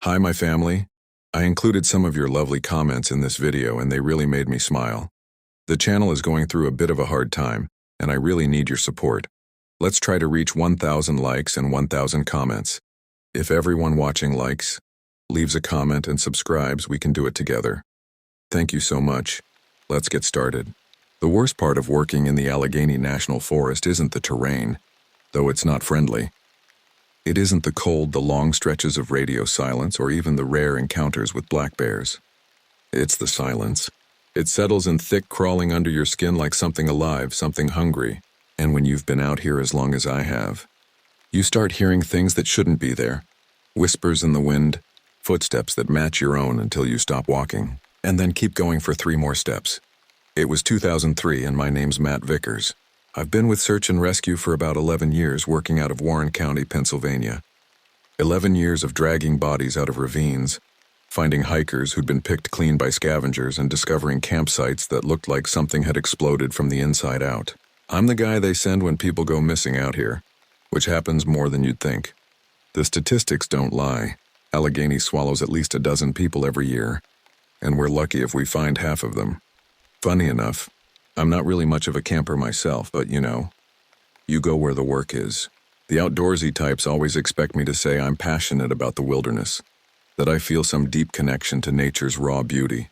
Hi, my family. I included some of your lovely comments in this video and they really made me smile. The channel is going through a bit of a hard time, and I really need your support. Let's try to reach 1,000 likes and 1,000 comments. If everyone watching likes, leaves a comment and subscribes, we can do it together. Thank you so much. Let's get started. The worst part of working in the Allegheny National Forest isn't the terrain, though it's not friendly. It isn't the cold, the long stretches of radio silence, or even the rare encounters with black bears. It's the silence. It settles in thick, crawling under your skin like something alive, something hungry. And when you've been out here as long as I have, you start hearing things that shouldn't be there. Whispers in the wind, footsteps that match your own until you stop walking, and then keep going for 3 more steps. It was 2003 and my name's Matt Vickers. I've been with search and rescue for about 11 years, working out of Warren County, Pennsylvania. 11 years of dragging bodies out of ravines, finding hikers who'd been picked clean by scavengers, and discovering campsites that looked like something had exploded from the inside out. I'm the guy they send when people go missing out here, which happens more than you'd think. The statistics don't lie. Allegheny swallows at least 12 people every year, and we're lucky if we find half of them. Funny enough, I'm not really much of a camper myself, but you go where the work is. The outdoorsy types always expect me to say I'm passionate about the wilderness, that I feel some deep connection to nature's raw beauty.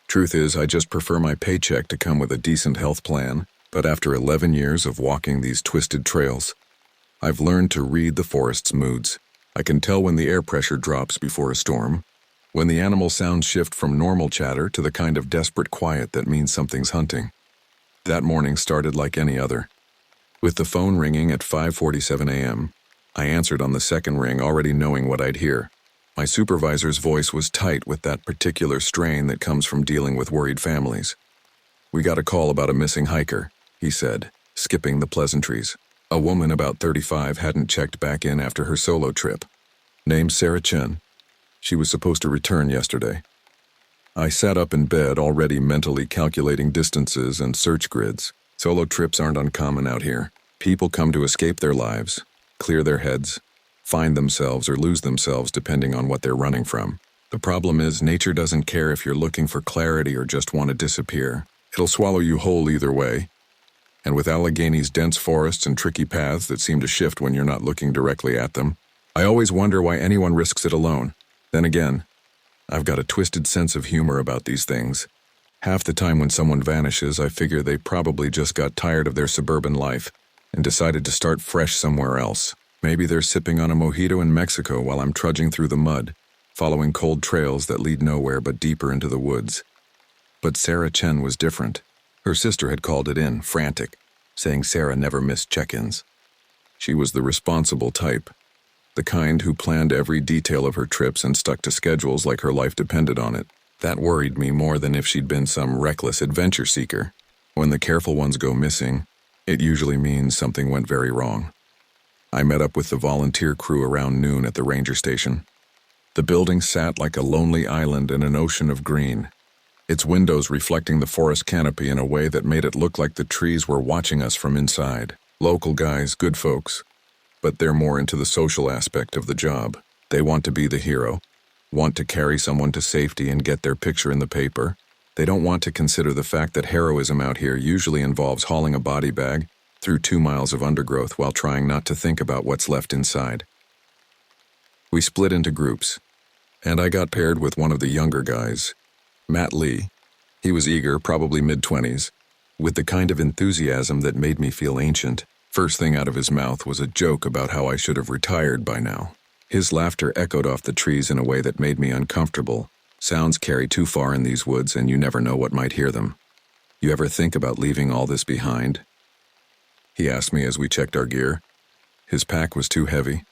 Truth is, I just prefer my paycheck to come with a decent health plan, but after 11 years of walking these twisted trails, I've learned to read the forest's moods. I can tell when the air pressure drops before a storm, when the animal sounds shift from normal chatter to the kind of desperate quiet that means something's hunting. That morning started like any other. With the phone ringing at 5:47 a.m., I answered on the second ring, already knowing what I'd hear. My supervisor's voice was tight with that particular strain that comes from dealing with worried families. "We got a call about a missing hiker," he said, skipping the pleasantries. A woman about 35 hadn't checked back in after her solo trip. Named Sarah Chen. She was supposed to return yesterday. I sat up in bed, already mentally calculating distances and search grids. Solo trips aren't uncommon out here. People come to escape their lives, clear their heads, find themselves or lose themselves depending on what they're running from. The problem is, nature doesn't care if you're looking for clarity or just want to disappear. It'll swallow you whole either way. And with Allegheny's dense forests and tricky paths that seem to shift when you're not looking directly at them, I always wonder why anyone risks it alone. Then again, I've got a twisted sense of humor about these things. Half the time when someone vanishes, I figure they probably just got tired of their suburban life and decided to start fresh somewhere else. Maybe they're sipping on a mojito in Mexico while I'm trudging through the mud, following cold trails that lead nowhere but deeper into the woods. But Sarah Chen was different. Her sister had called it in, frantic, saying Sarah never missed check-ins. She was the responsible type, the kind who planned every detail of her trips and stuck to schedules like her life depended on it. That worried me more than if she'd been some reckless adventure seeker. When the careful ones go missing, it usually means something went very wrong. I met up with the volunteer crew around noon at the ranger station. The building sat like a lonely island in an ocean of green, its windows reflecting the forest canopy in a way that made it look like the trees were watching us from inside. Local guys, good folks, but they're more into the social aspect of the job. They want to be the hero, want to carry someone to safety and get their picture in the paper. They don't want to consider the fact that heroism out here usually involves hauling a body bag through 2 miles of undergrowth while trying not to think about what's left inside. We split into groups, and I got paired with one of the younger guys, Matt Lee. He was eager, probably mid-20s, with the kind of enthusiasm that made me feel ancient. First thing out of his mouth was a joke about how I should have retired by now. His laughter echoed off the trees in a way that made me uncomfortable. Sounds carry too far in these woods, and you never know what might hear them. "You ever think about leaving all this behind?" he asked me as we checked our gear. His pack was too heavy,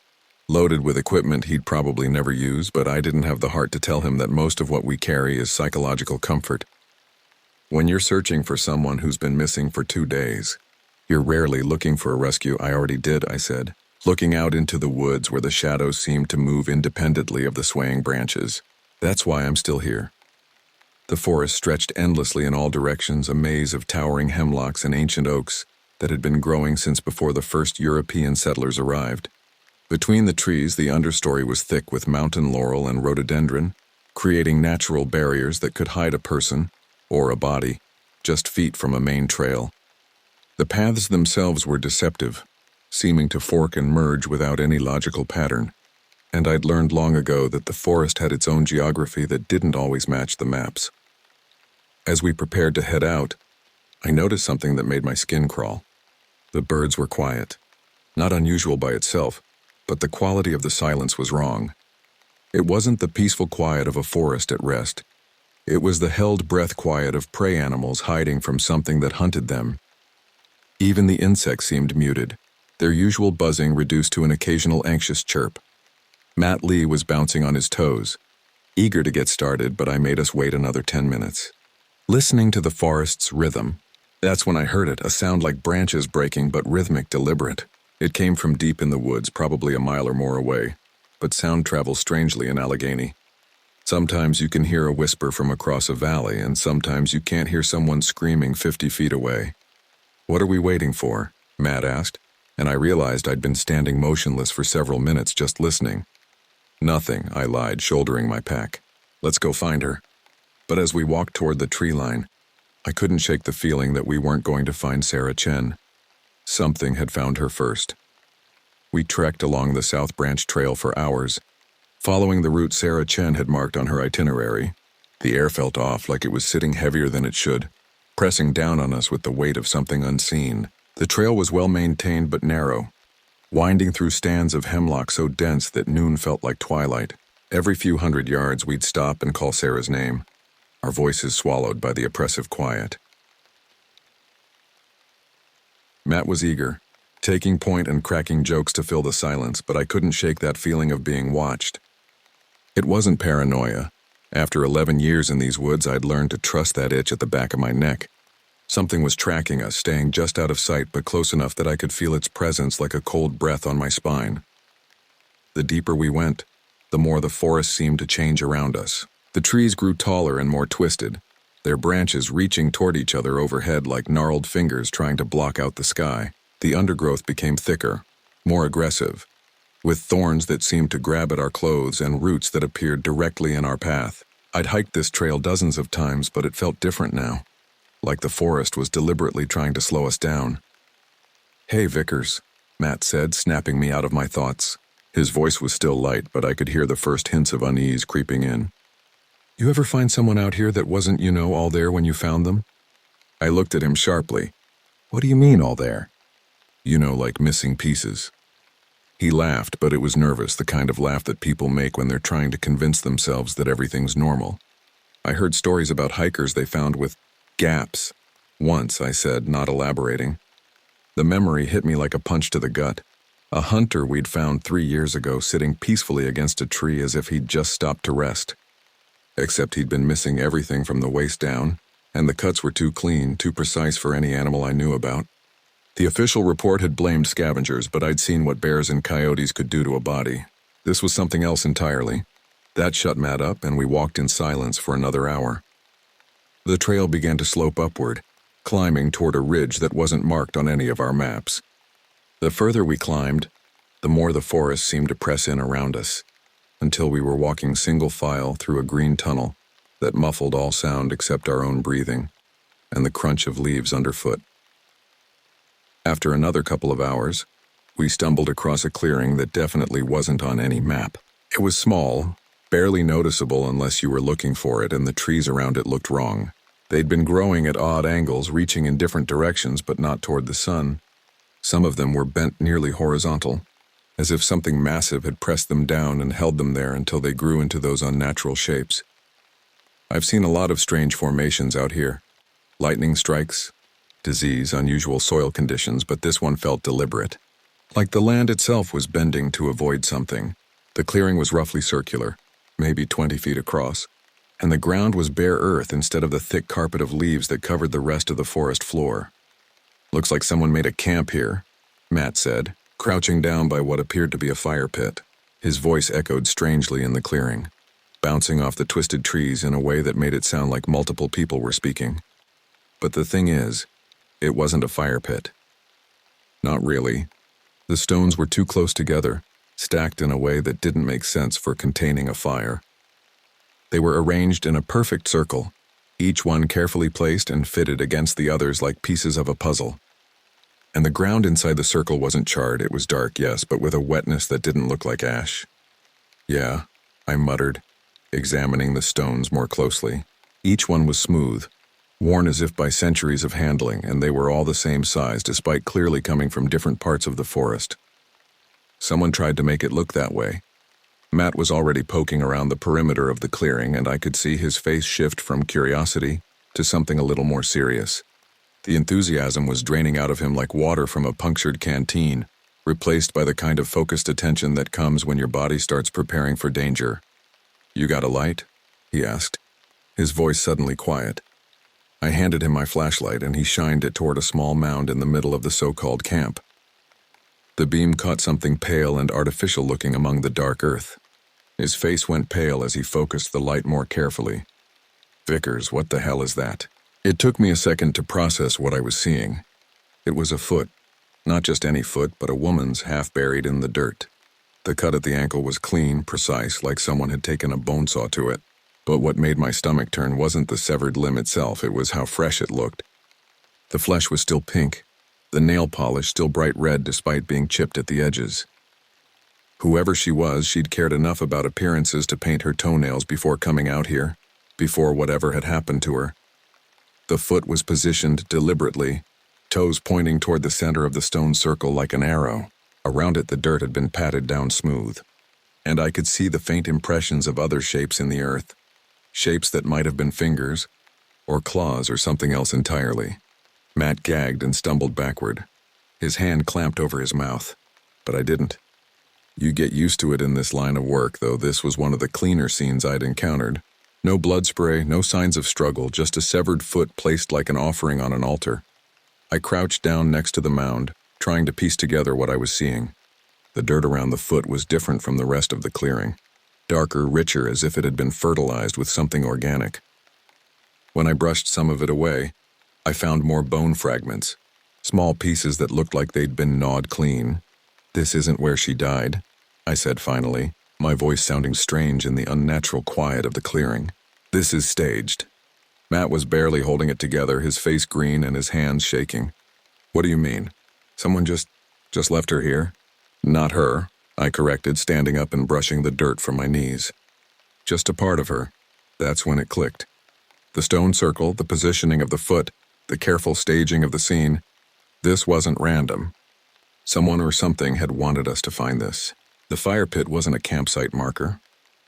loaded with equipment he'd probably never use, but I didn't have the heart to tell him that most of what we carry is psychological comfort. When you're searching for someone who's been missing for 2 days, you're rarely looking for a rescue. "I already did," I said, looking out into the woods where the shadows seemed to move independently of the swaying branches. "That's why I'm still here." The forest stretched endlessly in all directions, a maze of towering hemlocks and ancient oaks that had been growing since before the first European settlers arrived. Between the trees, the understory was thick with mountain laurel and rhododendron, creating natural barriers that could hide a person, or a body, just feet from a main trail. The paths themselves were deceptive, seeming to fork and merge without any logical pattern, and I'd learned long ago that the forest had its own geography that didn't always match the maps. As we prepared to head out, I noticed something that made my skin crawl. The birds were quiet. Not unusual by itself, but the quality of the silence was wrong. It wasn't the peaceful quiet of a forest at rest. It was the held breath quiet of prey animals hiding from something that hunted them. Even the insects seemed muted, their usual buzzing reduced to an occasional anxious chirp. Matt Lee was bouncing on his toes, eager to get started, but I made us wait another 10 minutes. Listening to the forest's rhythm, that's when I heard it, a sound like branches breaking but rhythmic, deliberate. It came from deep in the woods, probably a mile or more away, but sound travels strangely in Allegheny. Sometimes you can hear a whisper from across a valley, and sometimes you can't hear someone screaming 50 feet away. "What are we waiting for?" Matt asked, and I realized I'd been standing motionless for several minutes just listening. "Nothing," I lied, shouldering my pack. "Let's go find her." But as we walked toward the tree line, I couldn't shake the feeling that we weren't going to find Sarah Chen. Something had found her first. We trekked along the South Branch Trail for hours, following the route Sarah Chen had marked on her itinerary. The air felt off, like it was sitting heavier than it should, pressing down on us with the weight of something unseen. The trail was well maintained but narrow, winding through stands of hemlock so dense that noon felt like twilight. Every few hundred yards we'd stop and call Sarah's name, our voices swallowed by the oppressive quiet. Matt was eager, taking point and cracking jokes to fill the silence, but I couldn't shake that feeling of being watched. It wasn't paranoia. After 11 years in these woods, I'd learned to trust that itch at the back of my neck. Something was tracking us, staying just out of sight but close enough that I could feel its presence like a cold breath on my spine. The deeper we went, the more the forest seemed to change around us. The trees grew taller and more twisted, their branches reaching toward each other overhead like gnarled fingers trying to block out the sky. The undergrowth became thicker, more aggressive, with thorns that seemed to grab at our clothes and roots that appeared directly in our path. I'd hiked this trail dozens of times, but it felt different now, like the forest was deliberately trying to slow us down. "Hey, Vickers," Matt said, snapping me out of my thoughts. His voice was still light, but I could hear the first hints of unease creeping in. "You ever find someone out here that wasn't, all there when you found them?" I looked at him sharply. "What do you mean, all there?" Like missing pieces." He laughed, but it was nervous, the kind of laugh that people make when they're trying to convince themselves that everything's normal. "I heard stories about hikers they found with gaps. Once," I said, not elaborating. The memory hit me like a punch to the gut. A hunter we'd found 3 years ago sitting peacefully against a tree as if he'd just stopped to rest. Except he'd been missing everything from the waist down, and the cuts were too clean, too precise for any animal I knew about. The official report had blamed scavengers, but I'd seen what bears and coyotes could do to a body. This was something else entirely. That shut Matt up, and we walked in silence for another hour. The trail began to slope upward, climbing toward a ridge that wasn't marked on any of our maps. The further we climbed, the more the forest seemed to press in around us, until we were walking single file through a green tunnel that muffled all sound except our own breathing and the crunch of leaves underfoot. After another couple of hours, we stumbled across a clearing that definitely wasn't on any map. It was small, barely noticeable unless you were looking for it, and the trees around it looked wrong. They'd been growing at odd angles, reaching in different directions but not toward the sun. Some of them were bent nearly horizontal, as if something massive had pressed them down and held them there until they grew into those unnatural shapes. I've seen a lot of strange formations out here. Lightning strikes, disease, unusual soil conditions, but this one felt deliberate. Like the land itself was bending to avoid something. The clearing was roughly circular, maybe 20 feet across, and the ground was bare earth instead of the thick carpet of leaves that covered the rest of the forest floor. "Looks like someone made a camp here," Matt said, crouching down by what appeared to be a fire pit. His voice echoed strangely in the clearing, bouncing off the twisted trees in a way that made it sound like multiple people were speaking. But the thing is, it wasn't a fire pit. Not really. The stones were too close together, stacked in a way that didn't make sense for containing a fire. They were arranged in a perfect circle, each one carefully placed and fitted against the others like pieces of a puzzle. And the ground inside the circle wasn't charred. It was dark, yes, but with a wetness that didn't look like ash. Yeah, I muttered, examining the stones more closely. Each one was smooth, worn as if by centuries of handling, and they were all the same size despite clearly coming from different parts of the forest. Someone tried to make it look that way. Matt was already poking around the perimeter of the clearing, and I could see his face shift from curiosity to something a little more serious. The enthusiasm was draining out of him like water from a punctured canteen, replaced by the kind of focused attention that comes when your body starts preparing for danger. "You got a light?" he asked, his voice suddenly quiet. I handed him my flashlight, and he shined it toward a small mound in the middle of the so-called camp. The beam caught something pale and artificial-looking among the dark earth. His face went pale as he focused the light more carefully. "Vickers, what the hell is that?" It took me a second to process what I was seeing. It was a foot. Not just any foot, but a woman's, half buried in the dirt. The cut at the ankle was clean, precise, like someone had taken a bone saw to it. But what made my stomach turn wasn't the severed limb itself, it was how fresh it looked. The flesh was still pink, the nail polish still bright red despite being chipped at the edges. Whoever she was, she'd cared enough about appearances to paint her toenails before coming out here, before whatever had happened to her. The foot was positioned deliberately, toes pointing toward the center of the stone circle like an arrow. Around it the dirt had been patted down smooth. And I could see the faint impressions of other shapes in the earth. Shapes that might have been fingers, or claws, or something else entirely. Matt gagged and stumbled backward. His hand clamped over his mouth. But I didn't. You get used to it in this line of work, though this was one of the cleaner scenes I'd encountered. No blood spray, no signs of struggle, just a severed foot placed like an offering on an altar. I crouched down next to the mound, trying to piece together what I was seeing. The dirt around the foot was different from the rest of the clearing. Darker, richer, as if it had been fertilized with something organic. When I brushed some of it away, I found more bone fragments, small pieces that looked like they'd been gnawed clean. "This isn't where she died," I said finally, my voice sounding strange in the unnatural quiet of the clearing. "This is staged." Matt was barely holding it together, his face green and his hands shaking. "What do you mean? Someone just left her here?" "Not her," I corrected, standing up and brushing the dirt from my knees. "Just a part of her." That's when it clicked. The stone circle, the positioning of the foot, the careful staging of the scene. This wasn't random. Someone or something had wanted us to find this. The fire pit wasn't a campsite marker.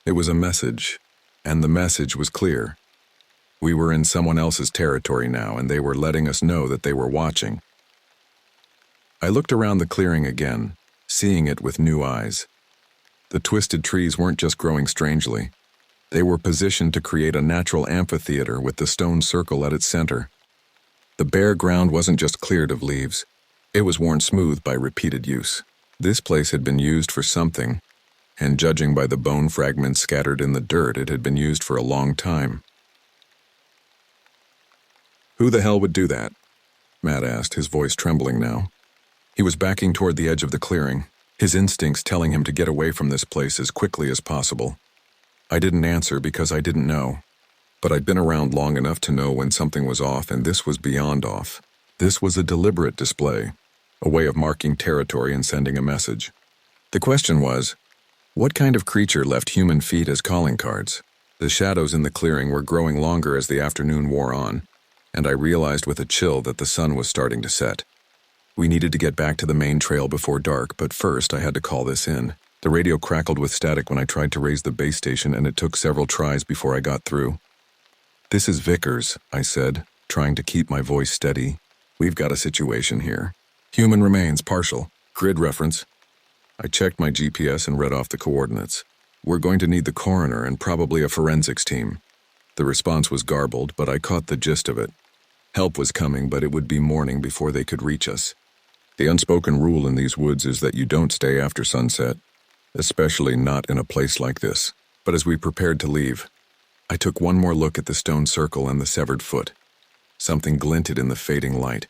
It was a message, and the message was clear. We were in someone else's territory now, and they were letting us know that they were watching. I looked around the clearing again, seeing it with new eyes. The twisted trees weren't just growing strangely. They were positioned to create a natural amphitheater with the stone circle at its center. The bare ground wasn't just cleared of leaves. It was worn smooth by repeated use. This place had been used for something, and judging by the bone fragments scattered in the dirt, it had been used for a long time. "Who the hell would do that?" Matt asked, his voice trembling now. He was backing toward the edge of the clearing, his instincts telling him to get away from this place as quickly as possible. I didn't answer because I didn't know, but I'd been around long enough to know when something was off, and this was beyond off. This was a deliberate display, a way of marking territory and sending a message. The question was, what kind of creature left human feet as calling cards? The shadows in the clearing were growing longer as the afternoon wore on, and I realized with a chill that the sun was starting to set. We needed to get back to the main trail before dark, but first I had to call this in. The radio crackled with static when I tried to raise the base station, and it took several tries before I got through. "This is Vickers," I said, trying to keep my voice steady. "We've got a situation here. Human remains, partial. Grid reference." I checked my GPS and read off the coordinates. "We're going to need the coroner and probably a forensics team." The response was garbled, but I caught the gist of it. Help was coming, but it would be morning before they could reach us. The unspoken rule in these woods is that you don't stay after sunset, especially not in a place like this. But as we prepared to leave, I took one more look at the stone circle and the severed foot. Something glinted in the fading light.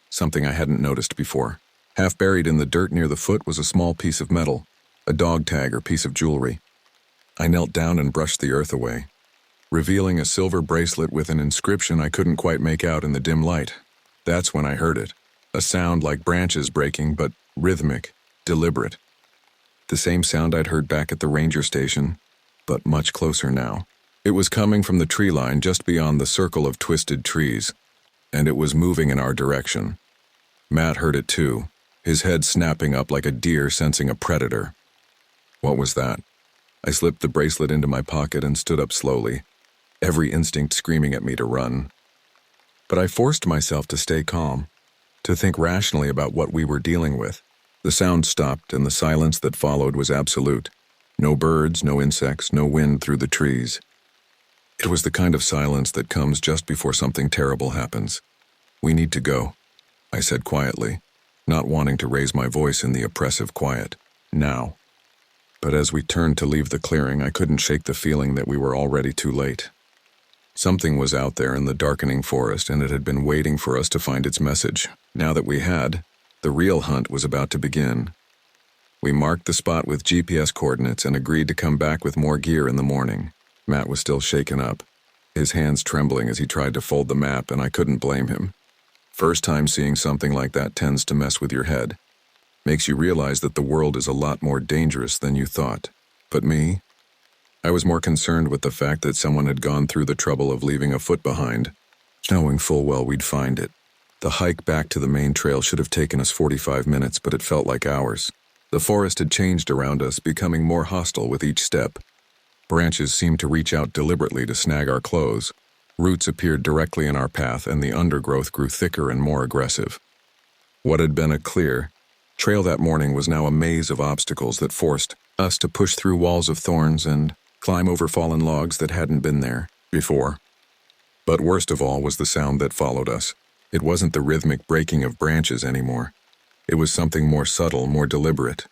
Something I hadn't noticed before. Half buried in the dirt near the foot was a small piece of metal, a dog tag or piece of jewelry. I knelt down and brushed the earth away, revealing a silver bracelet with an inscription I couldn't quite make out in the dim light. That's when I heard it. A sound like branches breaking, but rhythmic, deliberate. The same sound I'd heard back at the ranger station, but much closer now. It was coming from the tree line just beyond the circle of twisted trees, and it was moving in our direction. Matt heard it too, his head snapping up like a deer sensing a predator. What was that? I slipped the bracelet into my pocket and stood up slowly, every instinct screaming at me to run. But I forced myself to stay calm, to think rationally about what we were dealing with. The sound stopped, and the silence that followed was absolute. No birds, no insects, no wind through the trees. It was the kind of silence that comes just before something terrible happens. "We need to go," I said quietly, not wanting to raise my voice in the oppressive quiet. "Now." But as we turned to leave the clearing, I couldn't shake the feeling that we were already too late. Something was out there in the darkening forest, and it had been waiting for us to find its message. Now that we had, the real hunt was about to begin. We marked the spot with GPS coordinates and agreed to come back with more gear in the morning. Matt was still shaken up, his hands trembling as he tried to fold the map, and I couldn't blame him. First time seeing something like that tends to mess with your head. Makes you realize that the world is a lot more dangerous than you thought. But me? I was more concerned with the fact that someone had gone through the trouble of leaving a foot behind, knowing full well we'd find it. The hike back to the main trail should have taken us 45 minutes, but it felt like hours. The forest had changed around us, becoming more hostile with each step. Branches seemed to reach out deliberately to snag our clothes. Roots appeared directly in our path, and the undergrowth grew thicker and more aggressive. What had been a clear trail that morning was now a maze of obstacles that forced us to push through walls of thorns and climb over fallen logs that hadn't been there before. But worst of all was the sound that followed us. It wasn't the rhythmic breaking of branches anymore. It was something more subtle, more deliberate.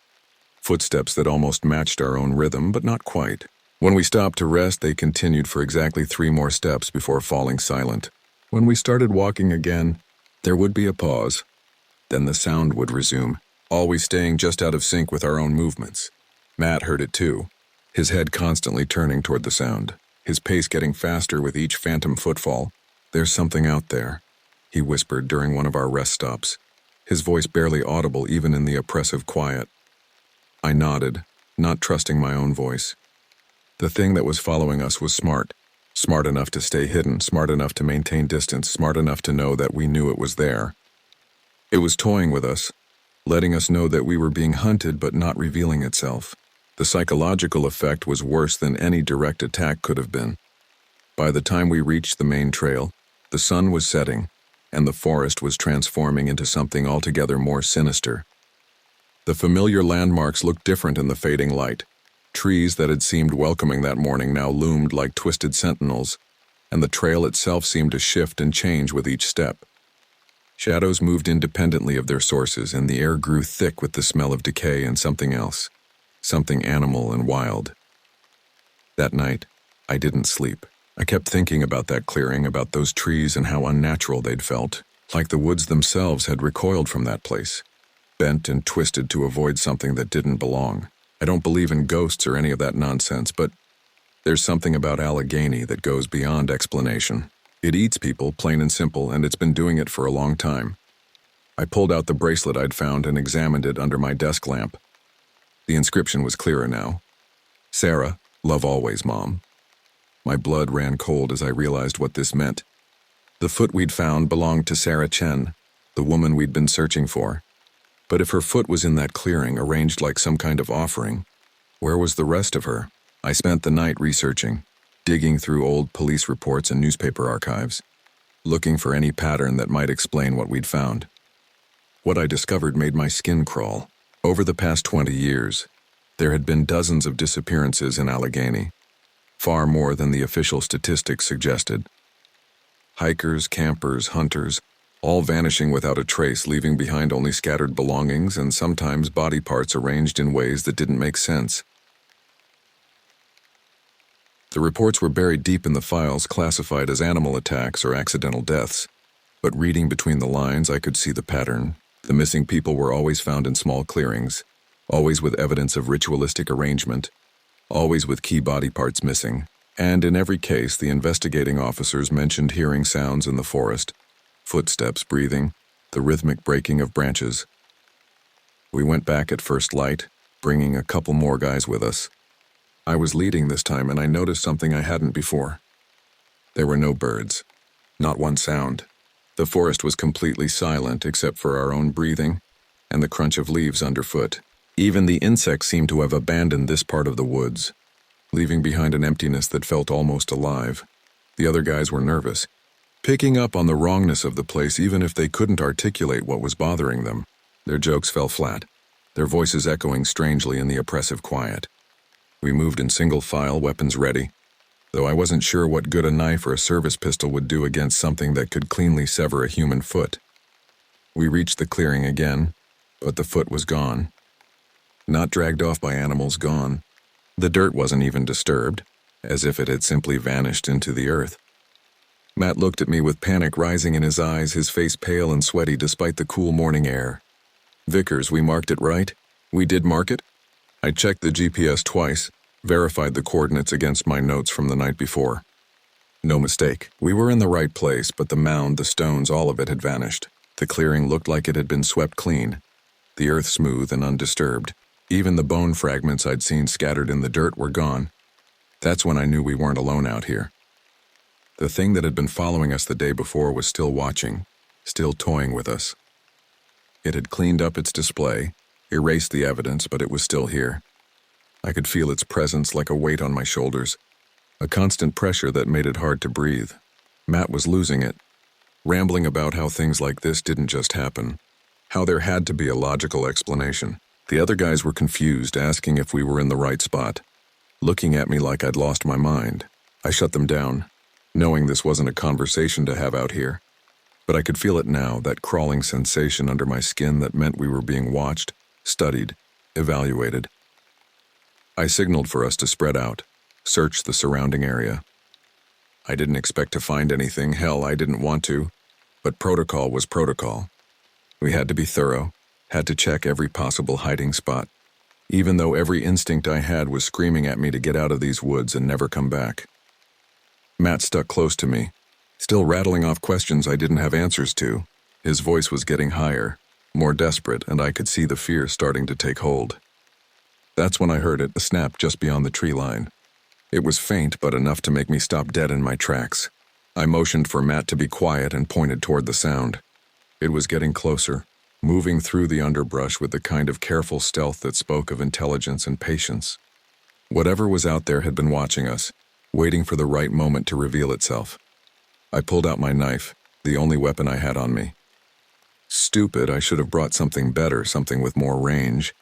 Footsteps that almost matched our own rhythm, but not quite. When we stopped to rest, they continued for exactly 3 more steps before falling silent. When we started walking again, there would be a pause. Then the sound would resume, always staying just out of sync with our own movements. Matt heard it too, his head constantly turning toward the sound, his pace getting faster with each phantom footfall. "There's something out there," he whispered during one of our rest stops, his voice barely audible even in the oppressive quiet. I nodded, not trusting my own voice. The thing that was following us was smart. Smart enough to stay hidden, smart enough to maintain distance, smart enough to know that we knew it was there. It was toying with us, letting us know that we were being hunted but not revealing itself. The psychological effect was worse than any direct attack could have been. By the time we reached the main trail, the sun was setting, and the forest was transforming into something altogether more sinister. The familiar landmarks looked different in the fading light. Trees that had seemed welcoming that morning now loomed like twisted sentinels, and the trail itself seemed to shift and change with each step. Shadows moved independently of their sources, and the air grew thick with the smell of decay and something else, something animal and wild. That night, I didn't sleep. I kept thinking about that clearing, about those trees and how unnatural they'd felt, like the woods themselves had recoiled from that place, bent and twisted to avoid something that didn't belong. I don't believe in ghosts or any of that nonsense, but there's something about Allegheny that goes beyond explanation. It eats people, plain and simple, and it's been doing it for a long time. I pulled out the bracelet I'd found and examined it under my desk lamp. The inscription was clearer now. "Sarah, love always, Mom." My blood ran cold as I realized what this meant. The foot we'd found belonged to Sarah Chen, the woman we'd been searching for. But if her foot was in that clearing, arranged like some kind of offering, where was the rest of her? I spent the night researching, digging through old police reports and newspaper archives, looking for any pattern that might explain what we'd found. What I discovered made my skin crawl. Over the past 20 years, there had been dozens of disappearances in Allegheny, far more than the official statistics suggested. Hikers, campers, hunters, all vanishing without a trace, leaving behind only scattered belongings and sometimes body parts arranged in ways that didn't make sense. The reports were buried deep in the files, classified as animal attacks or accidental deaths, but reading between the lines I could see the pattern. The missing people were always found in small clearings, always with evidence of ritualistic arrangement, always with key body parts missing, and in every case the investigating officers mentioned hearing sounds in the forest, footsteps, breathing, the rhythmic breaking of branches. We went back at first light, bringing a couple more guys with us. I was leading this time, and I noticed something I hadn't before. There were no birds, not one sound. The forest was completely silent except for our own breathing and the crunch of leaves underfoot. Even the insects seemed to have abandoned this part of the woods, leaving behind an emptiness that felt almost alive. The other guys were nervous, picking up on the wrongness of the place even if they couldn't articulate what was bothering them. Their jokes fell flat, their voices echoing strangely in the oppressive quiet. We moved in single file, weapons ready, though I wasn't sure what good a knife or a service pistol would do against something that could cleanly sever a human foot. We reached the clearing again, but the foot was gone. Not dragged off by animals, gone. The dirt wasn't even disturbed, as if it had simply vanished into the earth. Matt looked at me with panic rising in his eyes, his face pale and sweaty despite the cool morning air. Vickers, we marked it right? We did mark it? I checked the GPS twice, verified the coordinates against my notes from the night before. No mistake. We were in the right place, but the mound, the stones, all of it had vanished. The clearing looked like it had been swept clean, the earth smooth and undisturbed. Even the bone fragments I'd seen scattered in the dirt were gone. That's when I knew we weren't alone out here. The thing that had been following us the day before was still watching, still toying with us. It had cleaned up its display, erased the evidence, but it was still here. I could feel its presence like a weight on my shoulders, a constant pressure that made it hard to breathe. Matt was losing it, rambling about how things like this didn't just happen, how there had to be a logical explanation. The other guys were confused, asking if we were in the right spot, looking at me like I'd lost my mind. I shut them down, knowing this wasn't a conversation to have out here. But I could feel it now, that crawling sensation under my skin that meant we were being watched, studied, evaluated. I signaled for us to spread out, search the surrounding area. I didn't expect to find anything, hell, I didn't want to, but protocol was protocol. We had to be thorough, had to check every possible hiding spot, even though every instinct I had was screaming at me to get out of these woods and never come back. Matt stuck close to me, still rattling off questions I didn't have answers to. His voice was getting higher, more desperate, and I could see the fear starting to take hold. That's when I heard it, a snap just beyond the tree line. It was faint, but enough to make me stop dead in my tracks. I motioned for Matt to be quiet and pointed toward the sound. It was getting closer, moving through the underbrush with the kind of careful stealth that spoke of intelligence and patience. Whatever was out there had been watching us, waiting for the right moment to reveal itself. I pulled out my knife, the only weapon I had on me. Stupid, I should have brought something better, something with more range.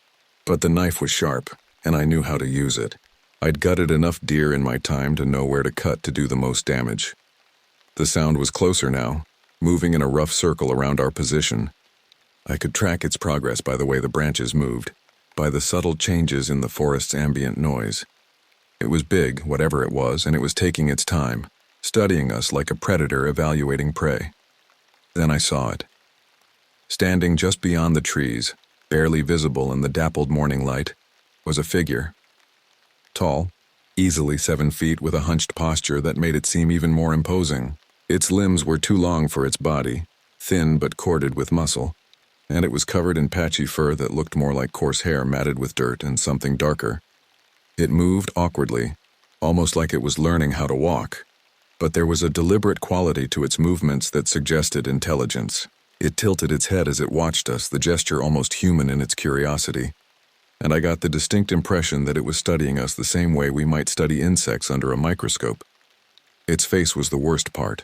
But the knife was sharp, and I knew how to use it. I'd gutted enough deer in my time to know where to cut to do the most damage. The sound was closer now, moving in a rough circle around our position. I could track its progress by the way the branches moved, by the subtle changes in the forest's ambient noise. It was big, whatever it was, and it was taking its time, studying us like a predator evaluating prey. Then I saw it. Standing just beyond the trees, barely visible in the dappled morning light, was a figure. Tall, easily 7 feet, with a hunched posture that made it seem even more imposing. Its limbs were too long for its body, thin but corded with muscle, and it was covered in patchy fur that looked more like coarse hair matted with dirt and something darker. It moved awkwardly, almost like it was learning how to walk, but there was a deliberate quality to its movements that suggested intelligence. It tilted its head as it watched us, the gesture almost human in its curiosity, and I got the distinct impression that it was studying us the same way we might study insects under a microscope. Its face was the worst part.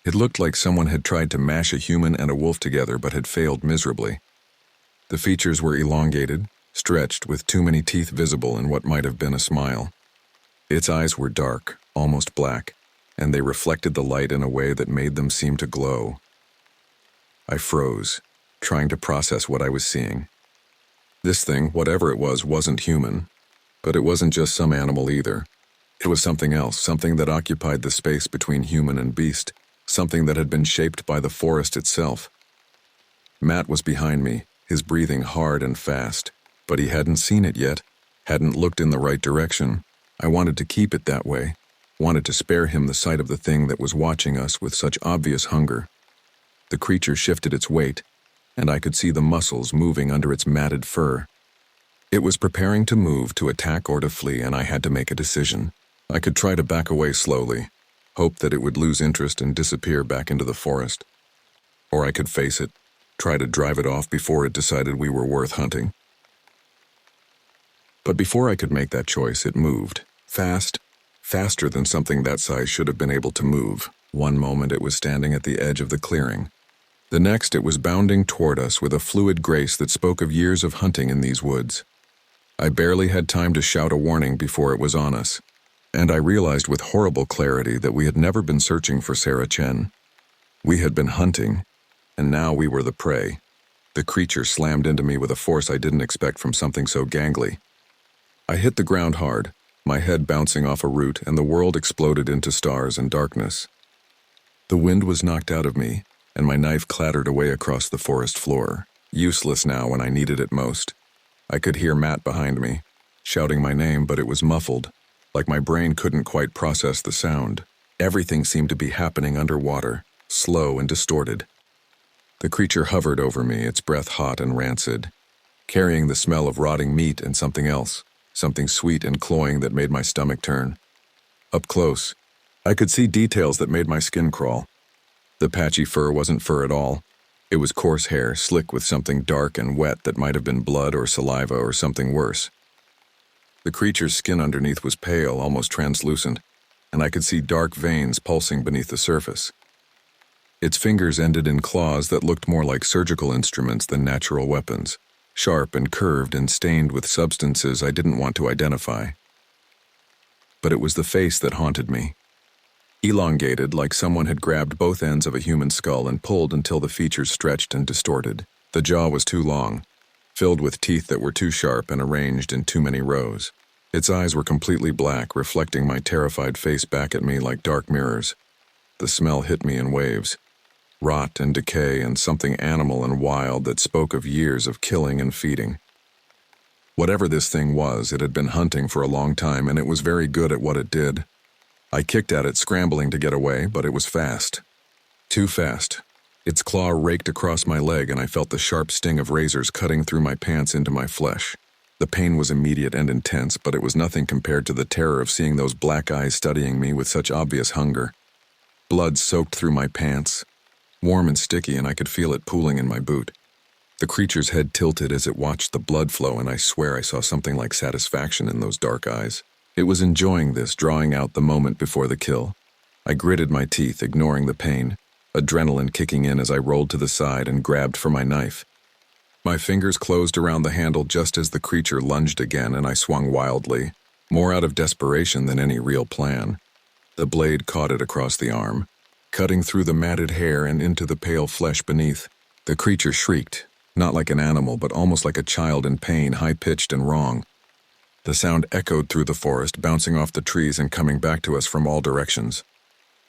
It looked like someone had tried to mash a human and a wolf together but had failed miserably. The features were elongated, stretched, with too many teeth visible in what might have been a smile. Its eyes were dark, almost black, and they reflected the light in a way that made them seem to glow. I froze, trying to process what I was seeing. This thing, whatever it was, wasn't human, but it wasn't just some animal either. It was something else, something that occupied the space between human and beast, something that had been shaped by the forest itself. Matt was behind me, his breathing hard and fast, But he hadn't seen it yet, hadn't looked in the right direction. I wanted to keep it that way, wanted to spare him the sight of the thing that was watching us with such obvious hunger. The creature shifted its weight, and I could see the muscles moving under its matted fur. It was preparing to move, to attack or to flee, and I had to make a decision. I could try to back away slowly, hope that it would lose interest and disappear back into the forest. Or I could face it, try to drive it off before it decided we were worth hunting. But before I could make that choice, it moved. Fast, faster than something that size should have been able to move. One moment it was standing at the edge of the clearing. The next it was bounding toward us with a fluid grace that spoke of years of hunting in these woods. I barely had time to shout a warning before it was on us, and I realized with horrible clarity that we had never been searching for Sarah Chen. We had been hunting, and now we were the prey. The creature slammed into me with a force I didn't expect from something so gangly. I hit the ground hard, my head bouncing off a root, and the world exploded into stars and darkness. The wind was knocked out of me, and my knife clattered away across the forest floor, useless now when I needed it most. I could hear Matt behind me, shouting my name, but it was muffled, like my brain couldn't quite process the sound. Everything seemed to be happening underwater, slow and distorted. The creature hovered over me, its breath hot and rancid, carrying the smell of rotting meat and something else, something sweet and cloying that made my stomach turn. Up close, I could see details that made my skin crawl. The patchy fur wasn't fur at all. It was coarse hair, slick with something dark and wet that might have been blood or saliva or something worse. The creature's skin underneath was pale, almost translucent, and I could see dark veins pulsing beneath the surface. Its fingers ended in claws that looked more like surgical instruments than natural weapons, sharp and curved and stained with substances I didn't want to identify. But it was the face that haunted me. Elongated, like someone had grabbed both ends of a human skull and pulled until the features stretched and distorted. The jaw was too long, filled with teeth that were too sharp and arranged in too many rows. Its eyes were completely black, reflecting my terrified face back at me like dark mirrors. The smell hit me in waves. Rot and decay and something animal and wild that spoke of years of killing and feeding. Whatever this thing was, it had been hunting for a long time, and it was very good at what it did. I kicked at it, scrambling to get away, but it was fast. Too fast. Its claw raked across my leg, and I felt the sharp sting of razors cutting through my pants into my flesh. The pain was immediate and intense, but it was nothing compared to the terror of seeing those black eyes studying me with such obvious hunger. Blood soaked through my pants, warm and sticky, and I could feel it pooling in my boot. The creature's head tilted as it watched the blood flow, and I swear I saw something like satisfaction in those dark eyes. It was enjoying this, drawing out the moment before the kill. I gritted my teeth, ignoring the pain, adrenaline kicking in as I rolled to the side and grabbed for my knife. My fingers closed around the handle just as the creature lunged again, and I swung wildly, more out of desperation than any real plan. The blade caught it across the arm, cutting through the matted hair and into the pale flesh beneath. The creature shrieked, not like an animal, but almost like a child in pain, high-pitched and wrong. The sound echoed through the forest, bouncing off the trees and coming back to us from all directions.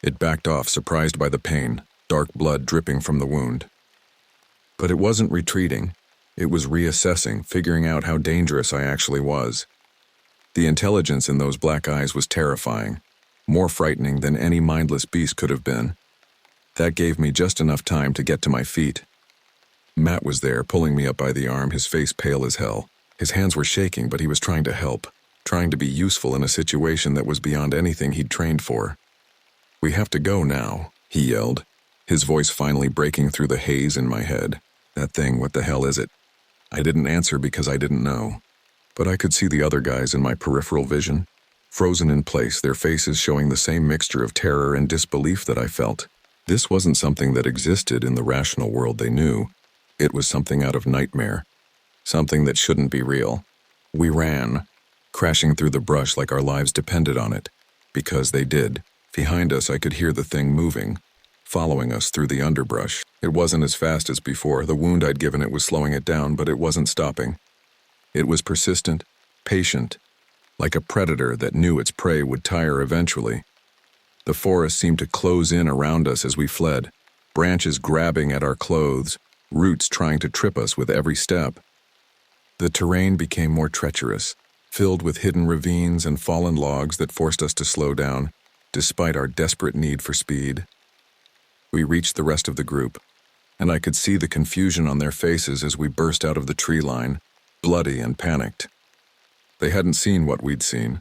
It backed off, surprised by the pain, dark blood dripping from the wound. But it wasn't retreating. It was reassessing, figuring out how dangerous I actually was. The intelligence in those black eyes was terrifying, more frightening than any mindless beast could have been. That gave me just enough time to get to my feet. Matt was there, pulling me up by the arm, his face pale as hell. His hands were shaking, but he was trying to help, trying to be useful in a situation that was beyond anything he'd trained for. "We have to go now," he yelled, his voice finally breaking through the haze in my head. "That thing, what the hell is it?" I didn't answer because I didn't know, but I could see the other guys in my peripheral vision, frozen in place, their faces showing the same mixture of terror and disbelief that I felt. This wasn't something that existed in the rational world they knew. It was something out of nightmare. Something that shouldn't be real. We ran, crashing through the brush like our lives depended on it, because they did. Behind us, I could hear the thing moving, following us through the underbrush. It wasn't as fast as before. The wound I'd given it was slowing it down, but it wasn't stopping. It was persistent, patient, like a predator that knew its prey would tire eventually. The forest seemed to close in around us as we fled, branches grabbing at our clothes, roots trying to trip us with every step. The terrain became more treacherous, filled with hidden ravines and fallen logs that forced us to slow down, despite our desperate need for speed. We reached the rest of the group, and I could see the confusion on their faces as we burst out of the tree line, bloody and panicked. They hadn't seen what we'd seen,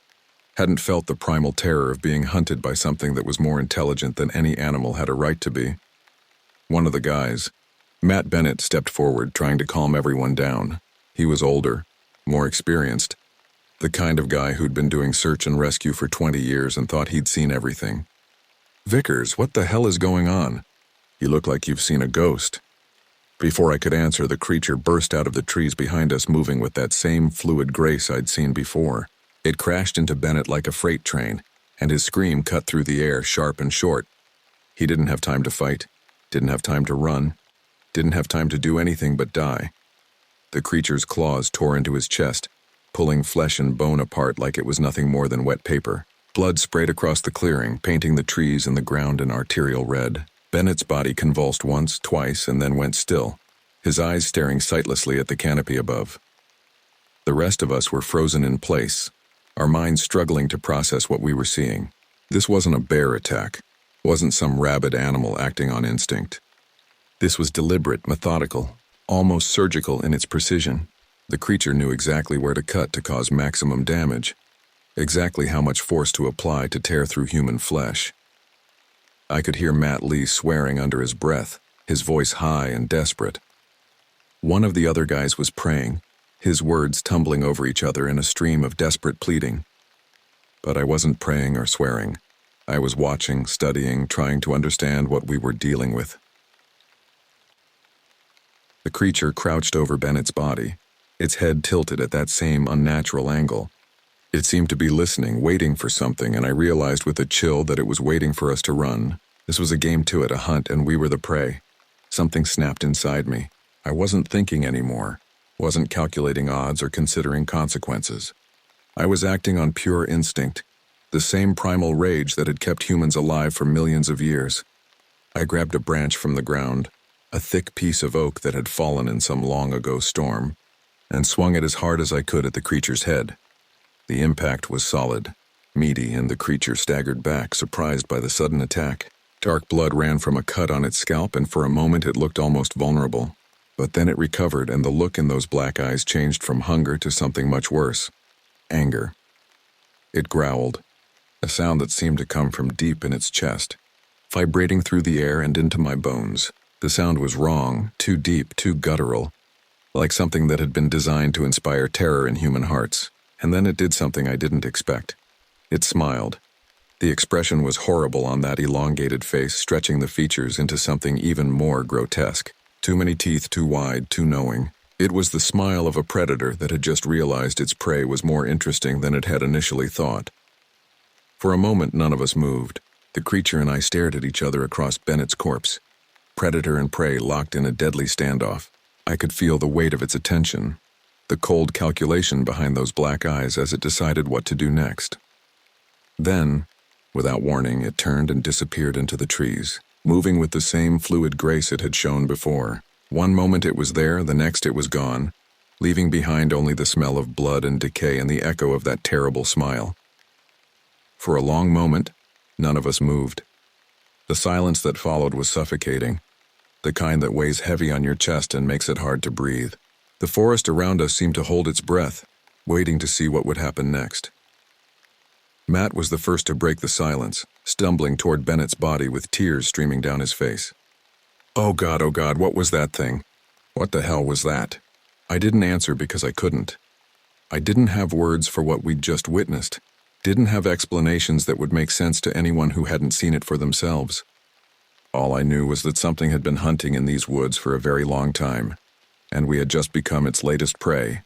hadn't felt the primal terror of being hunted by something that was more intelligent than any animal had a right to be. One of the guys, Matt Bennett, stepped forward, trying to calm everyone down. He was older, more experienced, the kind of guy who'd been doing search and rescue for 20 years and thought he'd seen everything. "Vickers, what the hell is going on? You look like you've seen a ghost." Before I could answer, the creature burst out of the trees behind us, moving with that same fluid grace I'd seen before. It crashed into Bennett like a freight train, and his scream cut through the air, sharp and short. He didn't have time to fight, didn't have time to run, didn't have time to do anything but die. The creature's claws tore into his chest, pulling flesh and bone apart like it was nothing more than wet paper. Blood sprayed across the clearing, painting the trees and the ground an arterial red. Bennett's body convulsed once, twice, and then went still, his eyes staring sightlessly at the canopy above. The rest of us were frozen in place, our minds struggling to process what we were seeing. This wasn't a bear attack, wasn't some rabid animal acting on instinct. This was deliberate, methodical, almost surgical in its precision. The creature knew exactly where to cut to cause maximum damage, exactly how much force to apply to tear through human flesh. I could hear Matt Lee swearing under his breath, his voice high and desperate. One of the other guys was praying, his words tumbling over each other in a stream of desperate pleading. But I wasn't praying or swearing. I was watching, studying, trying to understand what we were dealing with. The creature crouched over Bennett's body, its head tilted at that same unnatural angle. It seemed to be listening, waiting for something, and I realized with a chill that it was waiting for us to run. This was a game to it, a hunt, and we were the prey. Something snapped inside me. I wasn't thinking anymore, wasn't calculating odds or considering consequences. I was acting on pure instinct, the same primal rage that had kept humans alive for millions of years. I grabbed a branch from the ground, a thick piece of oak that had fallen in some long-ago storm, and swung it as hard as I could at the creature's head. The impact was solid, meaty, and the creature staggered back, surprised by the sudden attack. Dark blood ran from a cut on its scalp, and for a moment it looked almost vulnerable. But then it recovered, and the look in those black eyes changed from hunger to something much worse. Anger. It growled, a sound that seemed to come from deep in its chest, vibrating through the air and into my bones. The sound was wrong, too deep, too guttural, like something that had been designed to inspire terror in human hearts. And then it did something I didn't expect. It smiled. The expression was horrible on that elongated face, stretching the features into something even more grotesque. Too many teeth, too wide, too knowing. It was the smile of a predator that had just realized its prey was more interesting than it had initially thought. For a moment, none of us moved. The creature and I stared at each other across Bennett's corpse. Predator and prey locked in a deadly standoff. I could feel the weight of its attention, the cold calculation behind those black eyes as it decided what to do next. Then, without warning, it turned and disappeared into the trees, moving with the same fluid grace it had shown before. One moment it was there, the next it was gone, leaving behind only the smell of blood and decay and the echo of that terrible smile. For a long moment, none of us moved. The silence that followed was suffocating, the kind that weighs heavy on your chest and makes it hard to breathe. The forest around us seemed to hold its breath, waiting to see what would happen next. Matt was the first to break the silence, stumbling toward Bennett's body with tears streaming down his face. Oh God, what was that thing? What the hell was that?" I didn't answer because I couldn't. I didn't have words for what we'd just witnessed, didn't have explanations that would make sense to anyone who hadn't seen it for themselves. All I knew was that something had been hunting in these woods for a very long time, and we had just become its latest prey.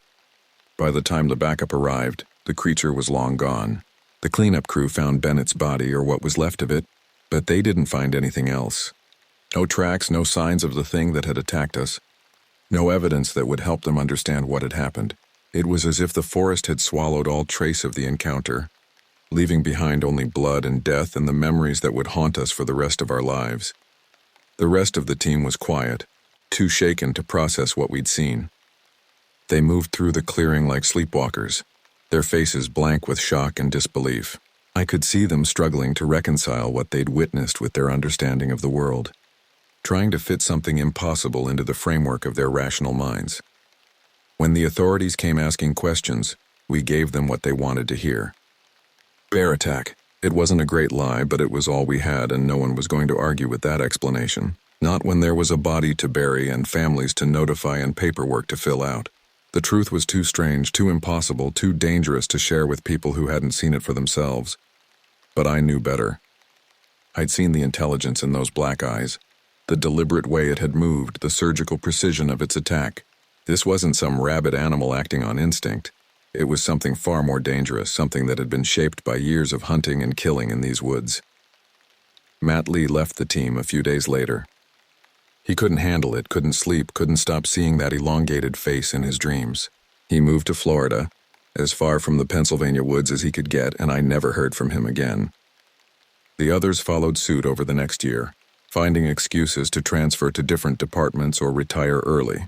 By the time the backup arrived, the creature was long gone. The cleanup crew found Bennett's body, or what was left of it, but they didn't find anything else. No tracks, no signs of the thing that had attacked us. No evidence that would help them understand what had happened. It was as if the forest had swallowed all trace of the encounter, leaving behind only blood and death and the memories that would haunt us for the rest of our lives. The rest of the team was quiet, too shaken to process what we'd seen. They moved through the clearing like sleepwalkers, their faces blank with shock and disbelief. I could see them struggling to reconcile what they'd witnessed with their understanding of the world, trying to fit something impossible into the framework of their rational minds. When the authorities came asking questions, we gave them what they wanted to hear. Bear attack. It wasn't a great lie, but it was all we had, and no one was going to argue with that explanation. Not when there was a body to bury and families to notify and paperwork to fill out. The truth was too strange, too impossible, too dangerous to share with people who hadn't seen it for themselves. But I knew better. I'd seen the intelligence in those black eyes, the deliberate way it had moved, the surgical precision of its attack. This wasn't some rabid animal acting on instinct. It was something far more dangerous, something that had been shaped by years of hunting and killing in these woods. Matt Lee left the team a few days later. He couldn't handle it, couldn't sleep, couldn't stop seeing that elongated face in his dreams. He moved to Florida, as far from the Pennsylvania woods as he could get, and I never heard from him again. The others followed suit over the next year, finding excuses to transfer to different departments or retire early.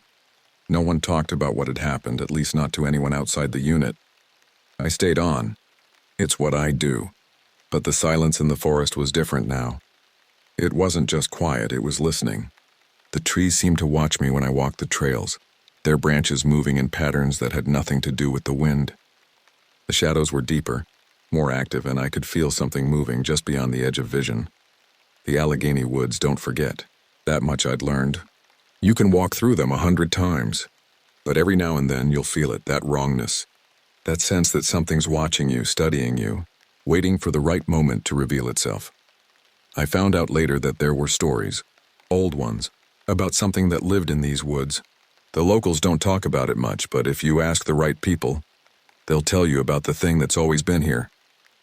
No one talked about what had happened, at least not to anyone outside the unit. I stayed on. It's what I do. But the silence in the forest was different now. It wasn't just quiet, it was listening. The trees seemed to watch me when I walked the trails, their branches moving in patterns that had nothing to do with the wind. The shadows were deeper, more active, and I could feel something moving just beyond the edge of vision. The Allegheny woods don't forget. That much I'd learned. You can walk through them 100 times, but every now and then you'll feel it, that wrongness, that sense that something's watching you, studying you, waiting for the right moment to reveal itself. I found out later that there were stories, old ones, about something that lived in these woods. The locals don't talk about it much, but if you ask the right people, they'll tell you about the thing that's always been here,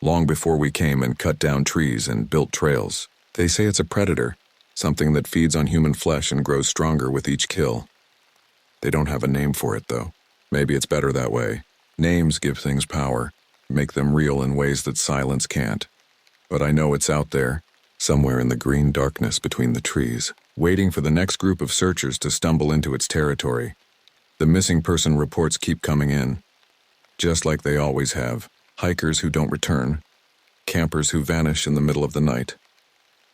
long before we came and cut down trees and built trails. They say it's a predator, something that feeds on human flesh and grows stronger with each kill. They don't have a name for it, though. Maybe it's better that way. Names give things power, make them real in ways that silence can't. But I know it's out there, somewhere in the green darkness between the trees, waiting for the next group of searchers to stumble into its territory. The missing person reports keep coming in, just like they always have. Hikers who don't return, campers who vanish in the middle of the night,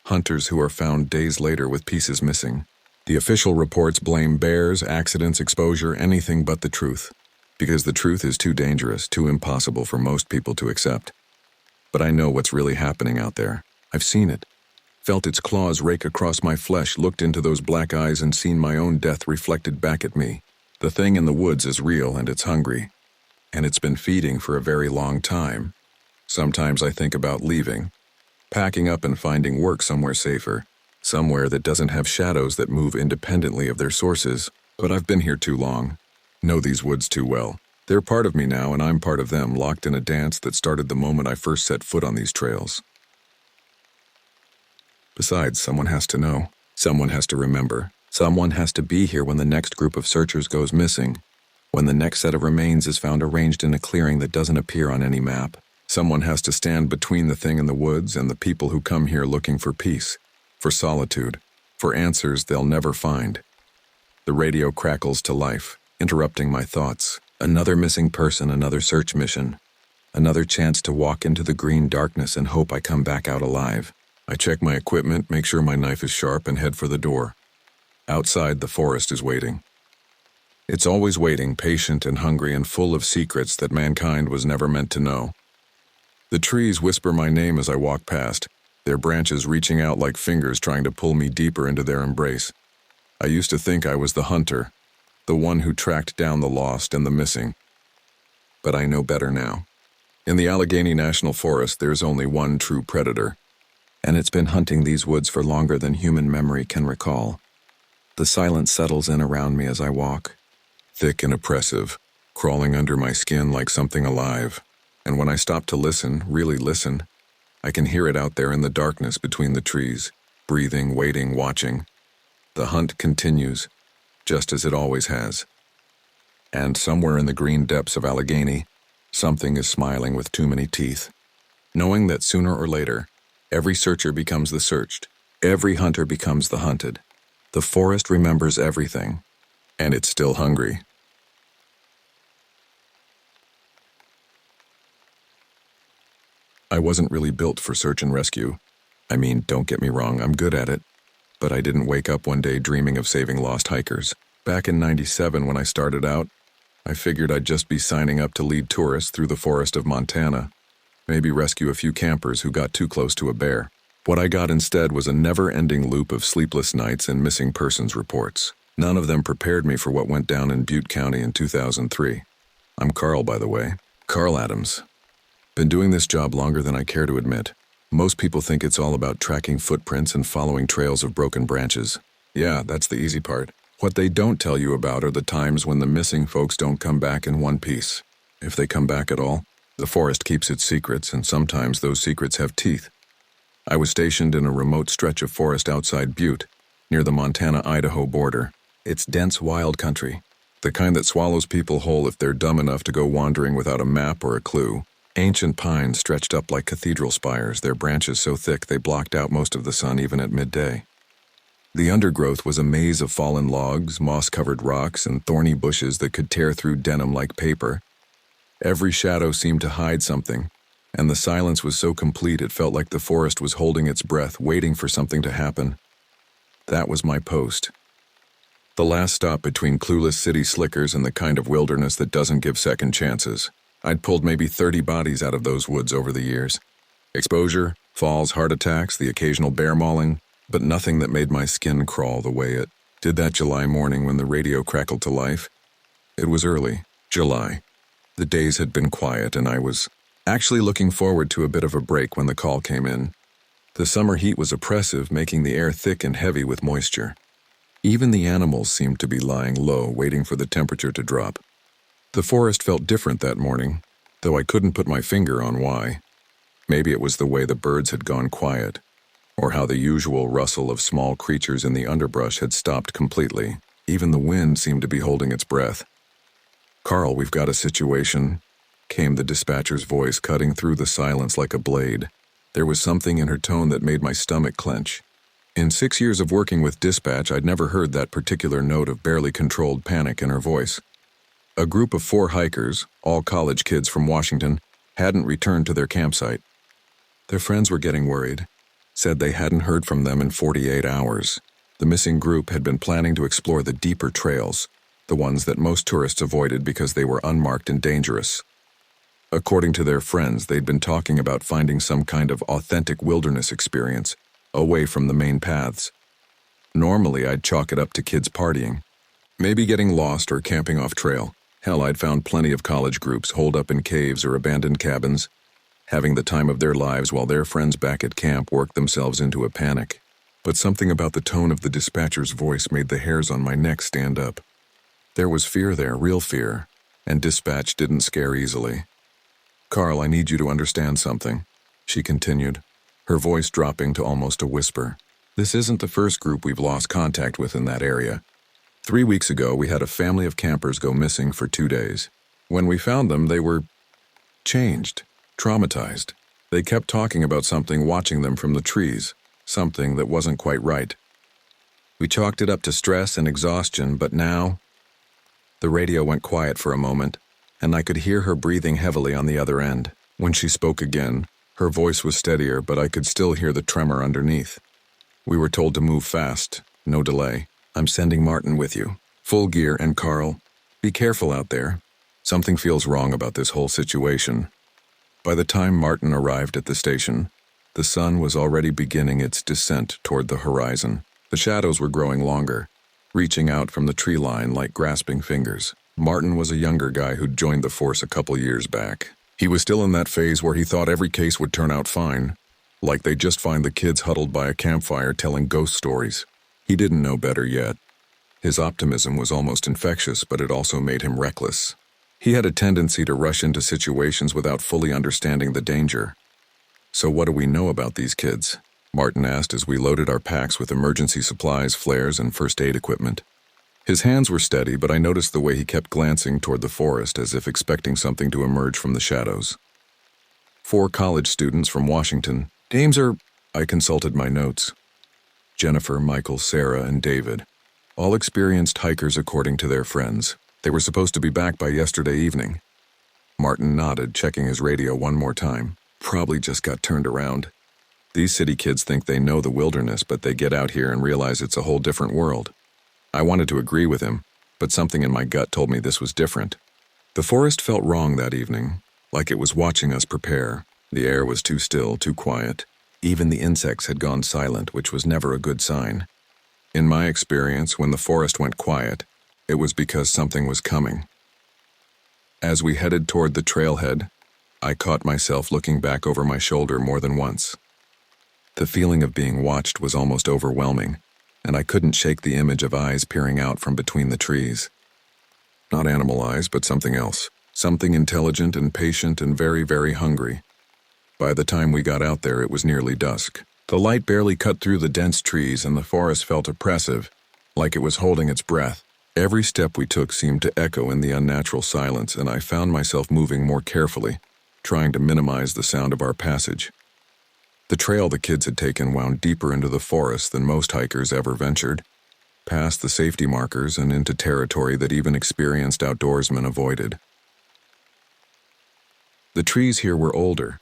hunters who are found days later with pieces missing. The official reports blame bears, accidents, exposure, anything but the truth, because the truth is too dangerous, too impossible for most people to accept. But I know what's really happening out there. I've seen it, felt its claws rake across my flesh, looked into those black eyes and seen my own death reflected back at me. The thing in the woods is real and it's hungry, and it's been feeding for a very long time. Sometimes I think about leaving, packing up and finding work somewhere safer, somewhere that doesn't have shadows that move independently of their sources. But I've been here too long, know these woods too well. They're part of me now, and I'm part of them, locked in a dance that started the moment I first set foot on these trails. Besides, someone has to know. Someone has to remember. Someone has to be here when the next group of searchers goes missing, when the next set of remains is found arranged in a clearing that doesn't appear on any map. Someone has to stand between the thing in the woods and the people who come here looking for peace, for solitude, for answers they'll never find. The radio crackles to life, interrupting my thoughts. Another missing person, another search mission, another chance to walk into the green darkness and hope I come back out alive. I check my equipment, make sure my knife is sharp, and head for the door. Outside, the forest is waiting. It's always waiting, patient and hungry and full of secrets that mankind was never meant to know. The trees whisper my name as I walk past, their branches reaching out like fingers trying to pull me deeper into their embrace. I used to think I was the hunter, the one who tracked down the lost and the missing. But I know better now. In the Allegheny National Forest, there's only one true predator, and it's been hunting these woods for longer than human memory can recall. The silence settles in around me as I walk, thick and oppressive, crawling under my skin like something alive. And when I stop to listen, really listen, I can hear it out there in the darkness between the trees, breathing, waiting, watching. The hunt continues, just as it always has. And somewhere in the green depths of Allegheny, something is smiling with too many teeth, knowing that sooner or later, every searcher becomes the searched, every hunter becomes the hunted. The forest remembers everything, and it's still hungry. I wasn't really built for search and rescue. I mean, don't get me wrong, I'm good at it. But I didn't wake up one day dreaming of saving lost hikers. Back in '97 when I started out, I figured I'd just be signing up to lead tourists through the forest of Montana. Maybe rescue a few campers who got too close to a bear. What I got instead was a never-ending loop of sleepless nights and missing persons reports. None of them prepared me for what went down in Butte County in 2003. I'm Carl, by the way. Carl Adams. Been doing this job longer than I care to admit. Most people think it's all about tracking footprints and following trails of broken branches. Yeah, that's the easy part. What they don't tell you about are the times when the missing folks don't come back in one piece. If they come back at all, the forest keeps its secrets, and sometimes those secrets have teeth. I was stationed in a remote stretch of forest outside Butte, near the Montana-Idaho border. It's dense wild country, the kind that swallows people whole if they're dumb enough to go wandering without a map or a clue. Ancient pines stretched up like cathedral spires, their branches so thick they blocked out most of the sun even at midday. The undergrowth was a maze of fallen logs, moss-covered rocks, and thorny bushes that could tear through denim like paper. Every shadow seemed to hide something, and the silence was so complete it felt like the forest was holding its breath, waiting for something to happen. That was my post. The last stop between clueless city slickers and the kind of wilderness that doesn't give second chances. I'd pulled maybe 30 bodies out of those woods over the years. Exposure, falls, heart attacks, the occasional bear mauling, but nothing that made my skin crawl the way it did that July morning when the radio crackled to life. It was early, July. The days had been quiet, and I was actually looking forward to a bit of a break when the call came in. The summer heat was oppressive, making the air thick and heavy with moisture. Even the animals seemed to be lying low, waiting for the temperature to drop. The forest felt different that morning, though I couldn't put my finger on why. Maybe it was the way the birds had gone quiet, or how the usual rustle of small creatures in the underbrush had stopped completely. Even the wind seemed to be holding its breath. "Carl, we've got a situation," came the dispatcher's voice, cutting through the silence like a blade. There was something in her tone that made my stomach clench. In 6 years of working with dispatch, I'd never heard that particular note of barely controlled panic in her voice. A group of 4 hikers, all college kids from Washington, hadn't returned to their campsite. Their friends were getting worried, said they hadn't heard from them in 48 hours. The missing group had been planning to explore the deeper trails, the ones that most tourists avoided because they were unmarked and dangerous. According to their friends, they'd been talking about finding some kind of authentic wilderness experience, away from the main paths. Normally, I'd chalk it up to kids partying, maybe getting lost or camping off trail. Hell, I'd found plenty of college groups holed up in caves or abandoned cabins, having the time of their lives while their friends back at camp worked themselves into a panic. But something about the tone of the dispatcher's voice made the hairs on my neck stand up. There was fear there, real fear, and dispatch didn't scare easily. "Carl, I need you to understand something," she continued, her voice dropping to almost a whisper. "This isn't the first group we've lost contact with in that area. 3 weeks ago, we had a family of campers go missing for 2 days. When we found them, they were changed, traumatized. They kept talking about something watching them from the trees, something that wasn't quite right. We chalked it up to stress and exhaustion, but now..." The radio went quiet for a moment, and I could hear her breathing heavily on the other end. When she spoke again, her voice was steadier, but I could still hear the tremor underneath. "We were told to move fast, no delay. I'm sending Martin with you. Full gear, and Carl, be careful out there. Something feels wrong about this whole situation." By the time Martin arrived at the station, the sun was already beginning its descent toward the horizon. The shadows were growing longer, reaching out from the tree line like grasping fingers. Martin was a younger guy who'd joined the force a couple years back. He was still in that phase where he thought every case would turn out fine, like they'd just find the kids huddled by a campfire telling ghost stories. He didn't know better yet. His optimism was almost infectious, but it also made him reckless. He had a tendency to rush into situations without fully understanding the danger. "So what do we know about these kids?" Martin asked as we loaded our packs with emergency supplies, flares, and first aid equipment. His hands were steady, but I noticed the way he kept glancing toward the forest as if expecting something to emerge from the shadows. 4 college students from Washington. Names are... I consulted my notes. Jennifer, Michael, Sarah, and David. All experienced hikers according to their friends. They were supposed to be back by yesterday evening. Martin nodded, checking his radio one more time. Probably just got turned around. These city kids think they know the wilderness, but they get out here and realize it's a whole different world. I wanted to agree with him, but something in my gut told me this was different. The forest felt wrong that evening, like it was watching us prepare. The air was too still, too quiet. Even the insects had gone silent, which was never a good sign. In my experience, when the forest went quiet, it was because something was coming. As we headed toward the trailhead, I caught myself looking back over my shoulder more than once. The feeling of being watched was almost overwhelming, and I couldn't shake the image of eyes peering out from between the trees. Not animal eyes, but something else. Something intelligent and patient and very, very hungry. By the time we got out there, it was nearly dusk. The light barely cut through the dense trees, and the forest felt oppressive, like it was holding its breath. Every step we took seemed to echo in the unnatural silence, and I found myself moving more carefully, trying to minimize the sound of our passage. The trail the kids had taken wound deeper into the forest than most hikers ever ventured, past the safety markers and into territory that even experienced outdoorsmen avoided. The trees here were older,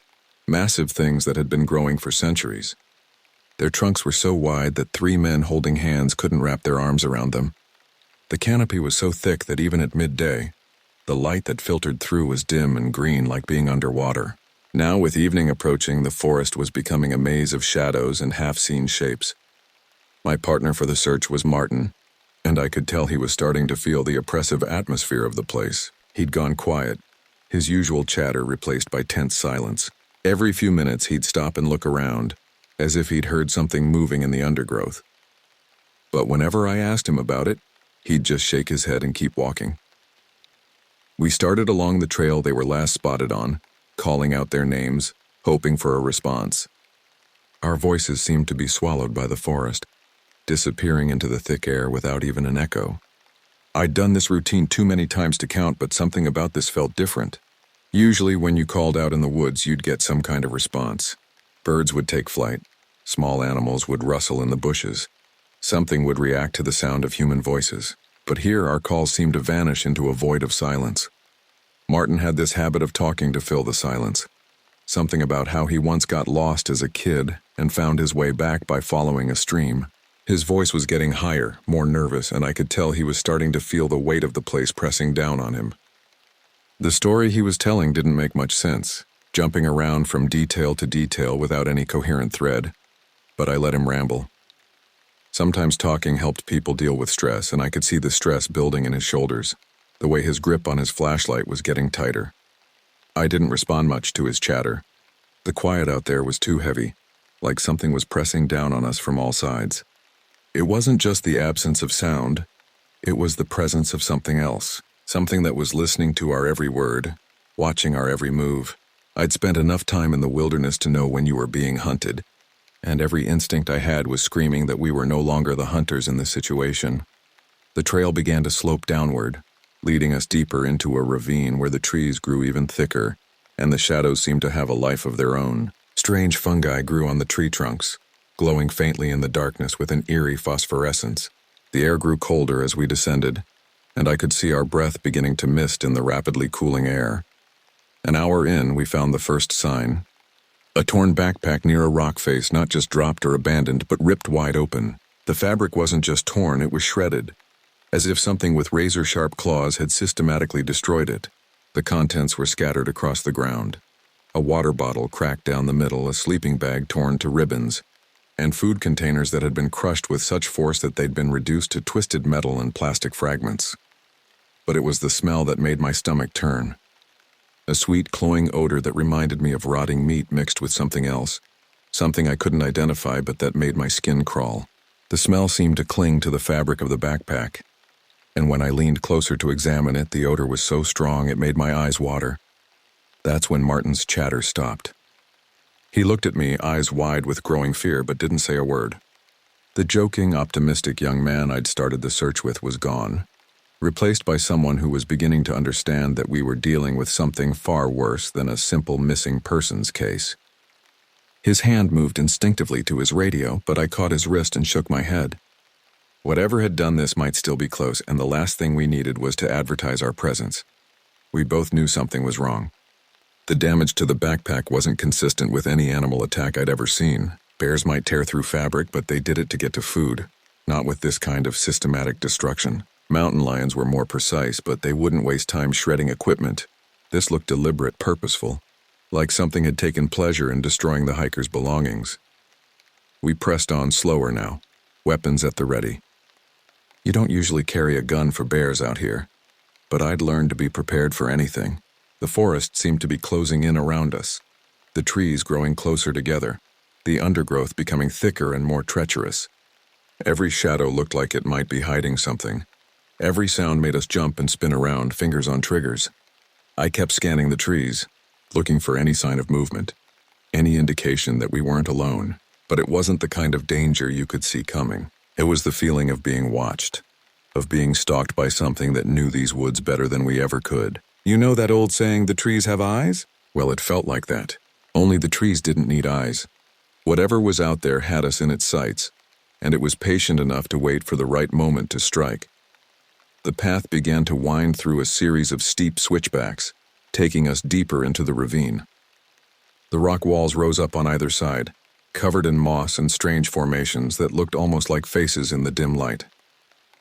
massive things that had been growing for centuries. Their trunks were so wide that 3 men holding hands couldn't wrap their arms around them. The canopy was so thick that even at midday, the light that filtered through was dim and green like being underwater. Now, with evening approaching, the forest was becoming a maze of shadows and half-seen shapes. My partner for the search was Martin, and I could tell he was starting to feel the oppressive atmosphere of the place. He'd gone quiet, his usual chatter replaced by tense silence. Every few minutes he'd stop and look around, as if he'd heard something moving in the undergrowth. But whenever I asked him about it, he'd just shake his head and keep walking. We started along the trail they were last spotted on, calling out their names, hoping for a response. Our voices seemed to be swallowed by the forest, disappearing into the thick air without even an echo. I'd done this routine too many times to count, but something about this felt different. Usually when you called out in the woods, you'd get some kind of response. Birds would take flight, small animals would rustle in the bushes. Something would react to the sound of human voices. But here our calls seemed to vanish into a void of silence. Martin had this habit of talking to fill the silence. Something about how he once got lost as a kid and found his way back by following a stream. His voice was getting higher, more nervous, and I could tell he was starting to feel the weight of the place pressing down on him. The story he was telling didn't make much sense, jumping around from detail to detail without any coherent thread, but I let him ramble. Sometimes talking helped people deal with stress, and I could see the stress building in his shoulders, the way his grip on his flashlight was getting tighter. I didn't respond much to his chatter. The quiet out there was too heavy, like something was pressing down on us from all sides. It wasn't just the absence of sound, it was the presence of something else, something that was listening to our every word, watching our every move. I'd spent enough time in the wilderness to know when you were being hunted, and every instinct I had was screaming that we were no longer the hunters in this situation. The trail began to slope downward, leading us deeper into a ravine where the trees grew even thicker, and the shadows seemed to have a life of their own. Strange fungi grew on the tree trunks, glowing faintly in the darkness with an eerie phosphorescence. The air grew colder as we descended, and I could see our breath beginning to mist in the rapidly cooling air. An hour in, we found the first sign. A torn backpack near a rock face, not just dropped or abandoned, but ripped wide open. The fabric wasn't just torn, it was shredded, as if something with razor-sharp claws had systematically destroyed it. The contents were scattered across the ground. A water bottle cracked down the middle, a sleeping bag torn to ribbons, and food containers that had been crushed with such force that they'd been reduced to twisted metal and plastic fragments. But it was the smell that made my stomach turn. A sweet, cloying odor that reminded me of rotting meat mixed with something else, something I couldn't identify but that made my skin crawl. The smell seemed to cling to the fabric of the backpack, and when I leaned closer to examine it, the odor was so strong it made my eyes water. That's when Martin's chatter stopped. He looked at me, eyes wide with growing fear, but didn't say a word. The joking, optimistic young man I'd started the search with was gone, replaced by someone who was beginning to understand that we were dealing with something far worse than a simple missing persons case. His hand moved instinctively to his radio, but I caught his wrist and shook my head. Whatever had done this might still be close, and the last thing we needed was to advertise our presence. We both knew something was wrong. The damage to the backpack wasn't consistent with any animal attack I'd ever seen. Bears might tear through fabric, but they did it to get to food, not with this kind of systematic destruction. Mountain lions were more precise, but they wouldn't waste time shredding equipment. This looked deliberate, purposeful, like something had taken pleasure in destroying the hikers' belongings. We pressed on slower now, weapons at the ready. You don't usually carry a gun for bears out here, but I'd learned to be prepared for anything. The forest seemed to be closing in around us, the trees growing closer together, the undergrowth becoming thicker and more treacherous. Every shadow looked like it might be hiding something. Every sound made us jump and spin around, fingers on triggers. I kept scanning the trees, looking for any sign of movement, any indication that we weren't alone. But it wasn't the kind of danger you could see coming. It was the feeling of being watched, of being stalked by something that knew these woods better than we ever could. You know that old saying, the trees have eyes? Well, it felt like that. Only the trees didn't need eyes. Whatever was out there had us in its sights, and it was patient enough to wait for the right moment to strike. The path began to wind through a series of steep switchbacks, taking us deeper into the ravine. The rock walls rose up on either side, covered in moss and strange formations that looked almost like faces in the dim light.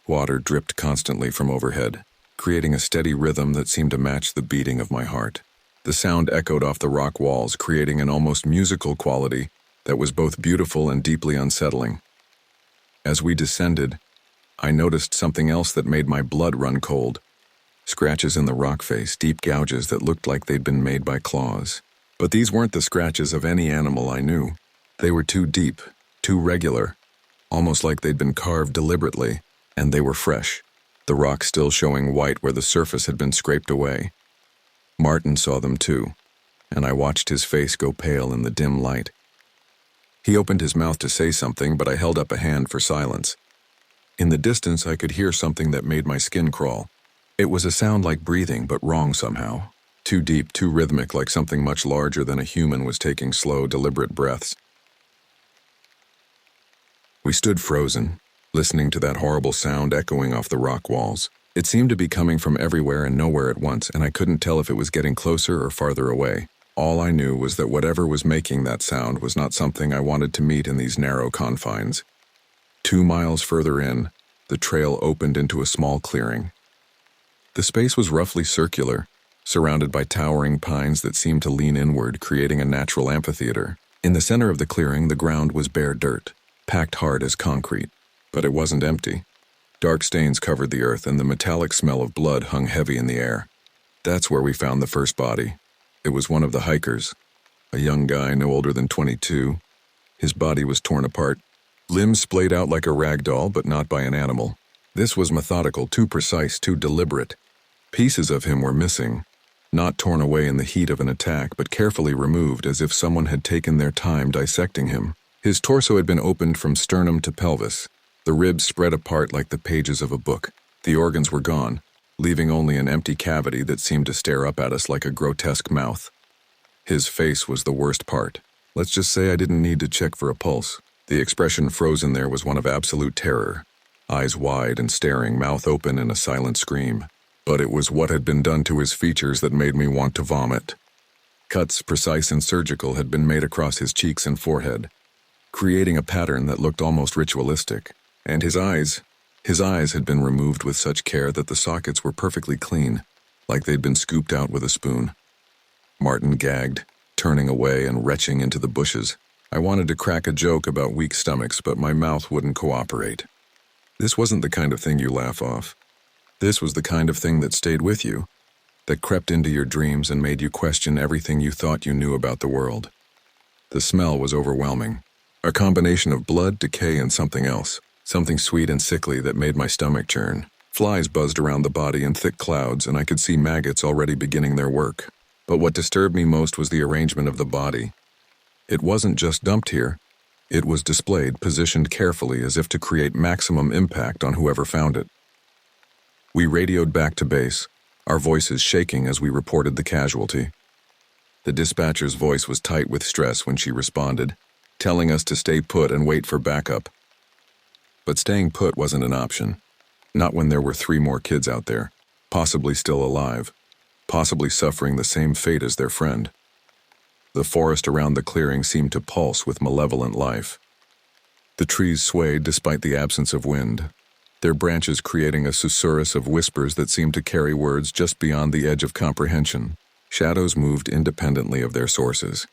Water dripped constantly from overhead, creating a steady rhythm that seemed to match the beating of my heart. The sound echoed off the rock walls, creating an almost musical quality that was both beautiful and deeply unsettling. As we descended, I noticed something else that made my blood run cold. Scratches in the rock face, deep gouges that looked like they'd been made by claws. But these weren't the scratches of any animal I knew. They were too deep, too regular, almost like they'd been carved deliberately, and they were fresh, the rock still showing white where the surface had been scraped away. Martin saw them too, and I watched his face go pale in the dim light. He opened his mouth to say something, but I held up a hand for silence. In the distance, I could hear something that made my skin crawl. It was a sound like breathing, but wrong somehow. Too deep, too rhythmic, like something much larger than a human was taking slow, deliberate breaths. We stood frozen, listening to that horrible sound echoing off the rock walls. It seemed to be coming from everywhere and nowhere at once, and I couldn't tell if it was getting closer or farther away. All I knew was that whatever was making that sound was not something I wanted to meet in these narrow confines. 2 miles further in, the trail opened into a small clearing. The space was roughly circular, surrounded by towering pines that seemed to lean inward, creating a natural amphitheater. In the center of the clearing, the ground was bare dirt, packed hard as concrete, but it wasn't empty. Dark stains covered the earth, and the metallic smell of blood hung heavy in the air. That's where we found the first body. It was one of the hikers, a young guy no older than 22. His body was torn apart, limbs splayed out like a rag doll, but not by an animal. This was methodical, too precise, too deliberate. Pieces of him were missing, not torn away in the heat of an attack, but carefully removed as if someone had taken their time dissecting him. His torso had been opened from sternum to pelvis, the ribs spread apart like the pages of a book. The organs were gone, leaving only an empty cavity that seemed to stare up at us like a grotesque mouth. His face was the worst part. Let's just say I didn't need to check for a pulse. The expression frozen there was one of absolute terror, eyes wide and staring, mouth open in a silent scream. But it was what had been done to his features that made me want to vomit. Cuts, precise and surgical, had been made across his cheeks and forehead, creating a pattern that looked almost ritualistic. And his eyes had been removed with such care that the sockets were perfectly clean, like they'd been scooped out with a spoon. Martin gagged, turning away and retching into the bushes. I wanted to crack a joke about weak stomachs, but my mouth wouldn't cooperate. This wasn't the kind of thing you laugh off. This was the kind of thing that stayed with you, that crept into your dreams and made you question everything you thought you knew about the world. The smell was overwhelming, a combination of blood, decay, and something else. Something sweet and sickly that made my stomach churn. Flies buzzed around the body in thick clouds, and I could see maggots already beginning their work. But what disturbed me most was the arrangement of the body. It wasn't just dumped here. It was displayed, positioned carefully as if to create maximum impact on whoever found it. We radioed back to base, our voices shaking as we reported the casualty. The dispatcher's voice was tight with stress when she responded, telling us to stay put and wait for backup. But staying put wasn't an option. Not when there were 3 more kids out there, possibly still alive, possibly suffering the same fate as their friend. The forest around the clearing seemed to pulse with malevolent life. The trees swayed despite the absence of wind, their branches creating a susurrus of whispers that seemed to carry words just beyond the edge of comprehension. Shadows moved independently of their sources,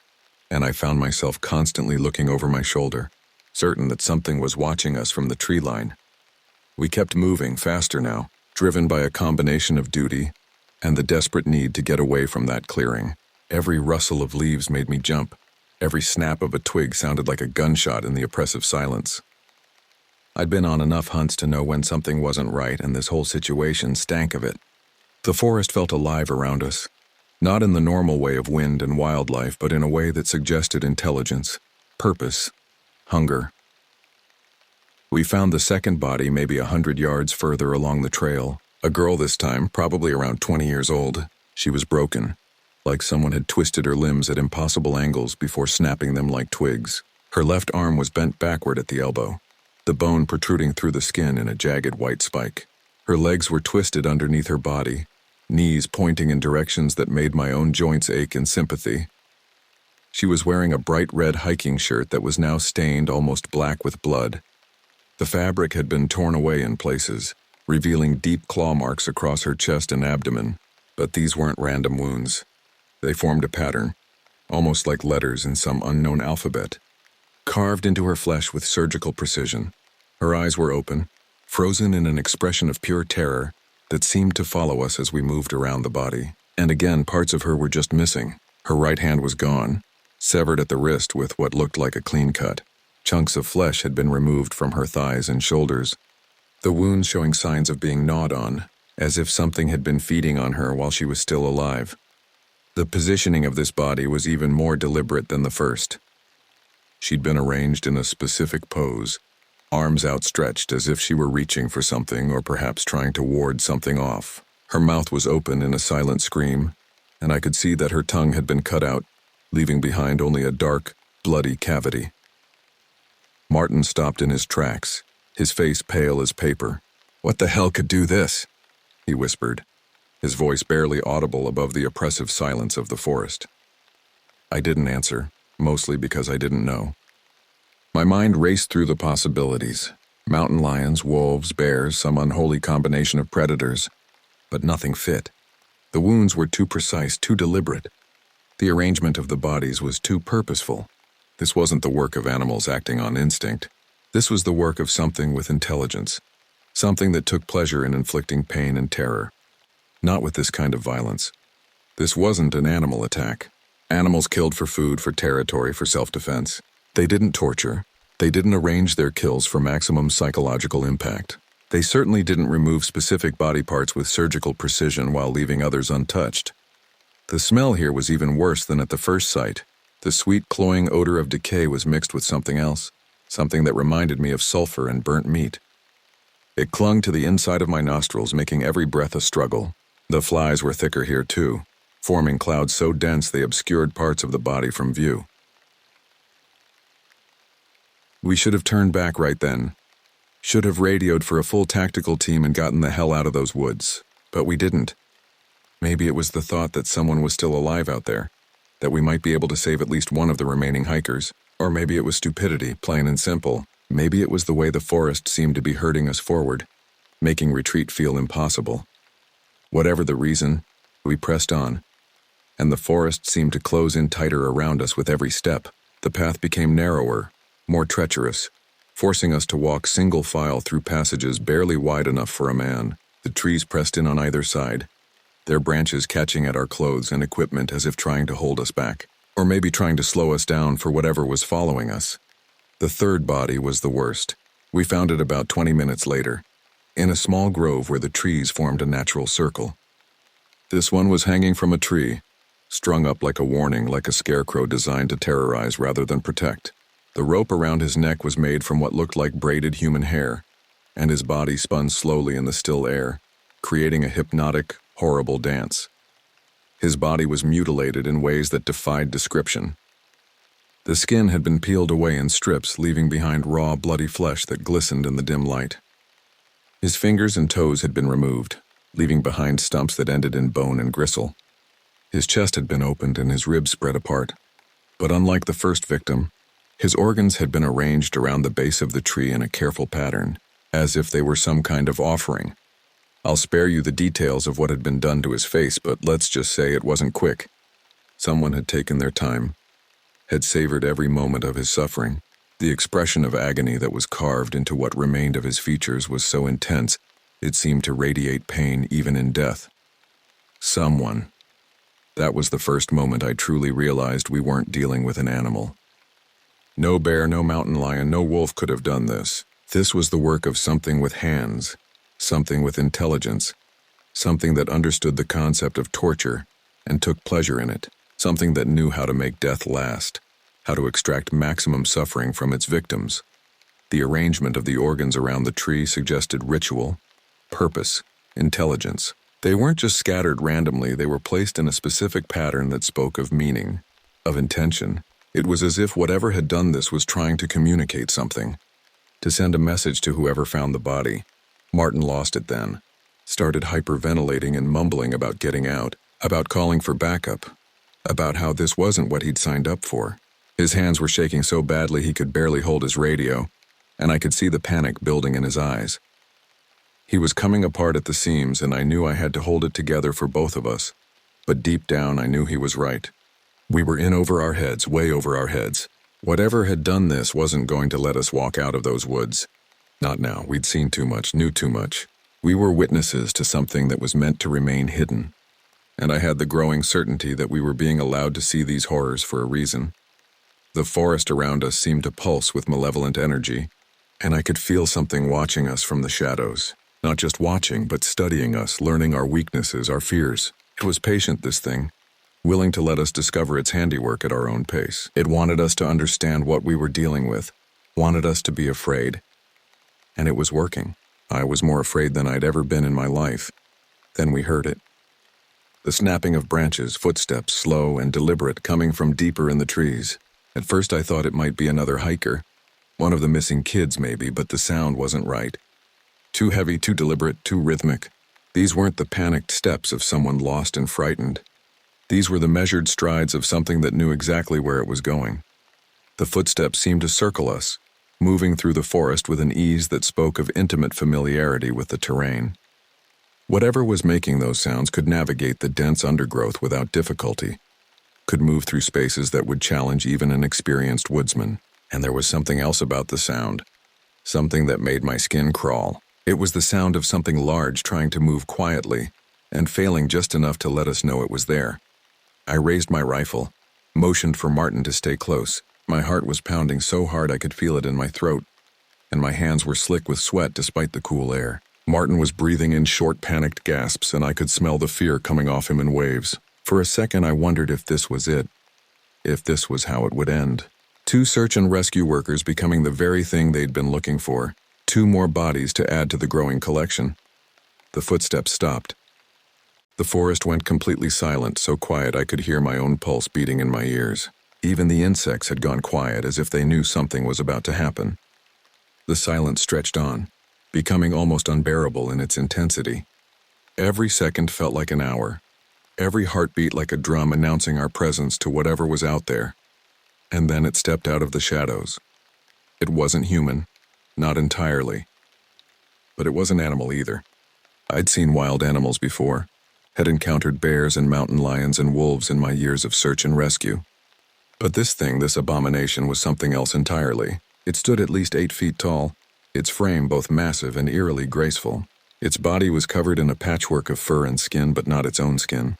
and I found myself constantly looking over my shoulder, certain that something was watching us from the tree line. We kept moving faster now, driven by a combination of duty and the desperate need to get away from that clearing. Every rustle of leaves made me jump. Every snap of a twig sounded like a gunshot in the oppressive silence. I'd been on enough hunts to know when something wasn't right, and this whole situation stank of it. The forest felt alive around us, not in the normal way of wind and wildlife, but in a way that suggested intelligence, purpose, hunger. We found the second body maybe 100 yards further along the trail. A girl this time, probably around 20 years old. She was broken, like someone had twisted her limbs at impossible angles before snapping them like twigs. Her left arm was bent backward at the elbow, the bone protruding through the skin in a jagged white spike. Her legs were twisted underneath her body, knees pointing in directions that made my own joints ache in sympathy. She was wearing a bright red hiking shirt that was now stained almost black with blood. The fabric had been torn away in places, revealing deep claw marks across her chest and abdomen, but these weren't random wounds. They formed a pattern, almost like letters in some unknown alphabet, carved into her flesh with surgical precision. Her eyes were open, frozen in an expression of pure terror that seemed to follow us as we moved around the body. And again, parts of her were just missing. Her right hand was gone, severed at the wrist with what looked like a clean cut. Chunks of flesh had been removed from her thighs and shoulders, the wounds showing signs of being gnawed on, as if something had been feeding on her while she was still alive. The positioning of this body was even more deliberate than the first. She'd been arranged in a specific pose, arms outstretched as if she were reaching for something or perhaps trying to ward something off. Her mouth was open in a silent scream, and I could see that her tongue had been cut out, leaving behind only a dark, bloody cavity. Martin stopped in his tracks, his face pale as paper. "What the hell could do this?" he whispered, his voice barely audible above the oppressive silence of the forest. I didn't answer, mostly because I didn't know. My mind raced through the possibilities. Mountain lions, wolves, bears, some unholy combination of predators. But nothing fit. The wounds were too precise, too deliberate. The arrangement of the bodies was too purposeful. This wasn't the work of animals acting on instinct. This was the work of something with intelligence, something that took pleasure in inflicting pain and terror. Not with this kind of violence. This wasn't an animal attack. Animals killed for food, for territory, for self-defense. They didn't torture. They didn't arrange their kills for maximum psychological impact. They certainly didn't remove specific body parts with surgical precision while leaving others untouched. The smell here was even worse than at the first sight. The sweet, cloying odor of decay was mixed with something else, something that reminded me of sulfur and burnt meat. It clung to the inside of my nostrils, making every breath a struggle. The flies were thicker here too, forming clouds so dense they obscured parts of the body from view. We should have turned back right then. Should have radioed for a full tactical team and gotten the hell out of those woods. But we didn't. Maybe it was the thought that someone was still alive out there, that we might be able to save at least one of the remaining hikers. Or maybe it was stupidity, plain and simple. Maybe it was the way the forest seemed to be herding us forward, making retreat feel impossible. Whatever the reason, we pressed on, and the forest seemed to close in tighter around us with every step. The path became narrower, more treacherous, forcing us to walk single file through passages barely wide enough for a man. The trees pressed in on either side, their branches catching at our clothes and equipment as if trying to hold us back, or maybe trying to slow us down for whatever was following us. The third body was the worst. We found it about 20 minutes later, in a small grove where the trees formed a natural circle. This one was hanging from a tree, strung up like a warning, like a scarecrow designed to terrorize rather than protect. The rope around his neck was made from what looked like braided human hair, and his body spun slowly in the still air, creating a hypnotic, horrible dance. His body was mutilated in ways that defied description. The skin had been peeled away in strips, leaving behind raw, bloody flesh that glistened in the dim light. His fingers and toes had been removed, leaving behind stumps that ended in bone and gristle. His chest had been opened and his ribs spread apart. But unlike the first victim, his organs had been arranged around the base of the tree in a careful pattern, as if they were some kind of offering. I'll spare you the details of what had been done to his face, but let's just say it wasn't quick. Someone had taken their time, had savored every moment of his suffering. The expression of agony that was carved into what remained of his features was so intense, it seemed to radiate pain even in death. Someone. That was the first moment I truly realized we weren't dealing with an animal. No bear, no mountain lion, no wolf could have done this. This was the work of something with hands, something with intelligence, something that understood the concept of torture and took pleasure in it, something that knew how to make death last, how to extract maximum suffering from its victims. The arrangement of the organs around the tree suggested ritual, purpose, intelligence. They weren't just scattered randomly, they were placed in a specific pattern that spoke of meaning, of intention. It was as if whatever had done this was trying to communicate something, to send a message to whoever found the body. Martin lost it then, started hyperventilating and mumbling about getting out, about calling for backup, about how this wasn't what he'd signed up for. His hands were shaking so badly he could barely hold his radio, and I could see the panic building in his eyes. He was coming apart at the seams, and I knew I had to hold it together for both of us, but deep down I knew he was right. We were in over our heads, way over our heads. Whatever had done this wasn't going to let us walk out of those woods. Not now. We'd seen too much, knew too much. We were witnesses to something that was meant to remain hidden, and I had the growing certainty that we were being allowed to see these horrors for a reason. The forest around us seemed to pulse with malevolent energy, and I could feel something watching us from the shadows. Not just watching, but studying us, learning our weaknesses, our fears. It was patient, this thing, willing to let us discover its handiwork at our own pace. It wanted us to understand what we were dealing with, wanted us to be afraid. And it was working. I was more afraid than I'd ever been in my life. Then we heard it. The snapping of branches, footsteps, slow and deliberate, coming from deeper in the trees. At first I thought it might be another hiker, one of the missing kids maybe, but the sound wasn't right. Too heavy, too deliberate, too rhythmic. These weren't the panicked steps of someone lost and frightened. These were the measured strides of something that knew exactly where it was going. The footsteps seemed to circle us, moving through the forest with an ease that spoke of intimate familiarity with the terrain. Whatever was making those sounds could navigate the dense undergrowth without difficulty, could move through spaces that would challenge even an experienced woodsman. And there was something else about the sound, something that made my skin crawl. It was the sound of something large trying to move quietly and failing just enough to let us know it was there. I raised my rifle, motioned for Martin to stay close. My heart was pounding so hard I could feel it in my throat, and my hands were slick with sweat despite the cool air. Martin was breathing in short, panicked gasps, and I could smell the fear coming off him in waves. For a second I wondered if this was it, if this was how it would end. 2 search and rescue workers becoming the very thing they'd been looking for, 2 more bodies to add to the growing collection. The footsteps stopped. The forest went completely silent, so quiet I could hear my own pulse beating in my ears. Even the insects had gone quiet, as if they knew something was about to happen. The silence stretched on, becoming almost unbearable in its intensity. Every second felt like an hour, every heartbeat like a drum announcing our presence to whatever was out there. And then it stepped out of the shadows. It wasn't human, not entirely. But it wasn't animal either. I'd seen wild animals before, had encountered bears and mountain lions and wolves in my years of search and rescue. But this thing, this abomination, was something else entirely. It stood at least 8 feet tall, its frame both massive and eerily graceful. Its body was covered in a patchwork of fur and skin, but not its own skin.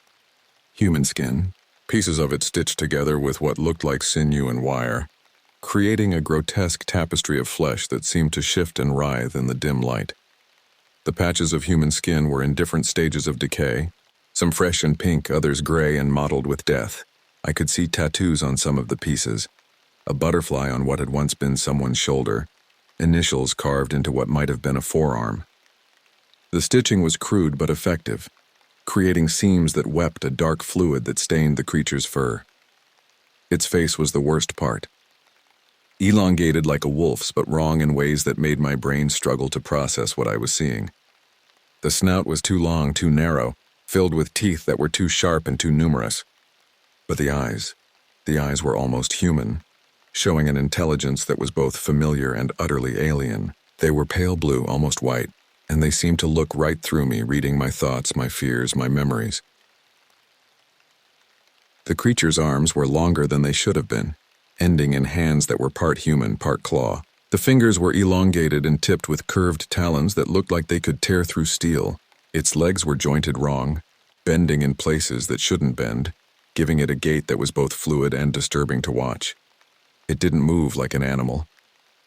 Human skin, pieces of it stitched together with what looked like sinew and wire, creating a grotesque tapestry of flesh that seemed to shift and writhe in the dim light. The patches of human skin were in different stages of decay, some fresh and pink, others gray and mottled with death. I could see tattoos on some of the pieces, a butterfly on what had once been someone's shoulder, initials carved into what might have been a forearm. The stitching was crude but effective, creating seams that wept a dark fluid that stained the creature's fur. Its face was the worst part. Elongated like a wolf's, but wrong in ways that made my brain struggle to process what I was seeing. The snout was too long, too narrow, filled with teeth that were too sharp and too numerous. But the eyes were almost human, showing an intelligence that was both familiar and utterly alien. They were pale blue, almost white, and they seemed to look right through me, reading my thoughts, my fears, my memories. The creature's arms were longer than they should have been, ending in hands that were part human, part claw. The fingers were elongated and tipped with curved talons that looked like they could tear through steel. Its legs were jointed wrong, bending in places that shouldn't bend, giving it a gait that was both fluid and disturbing to watch. It didn't move like an animal.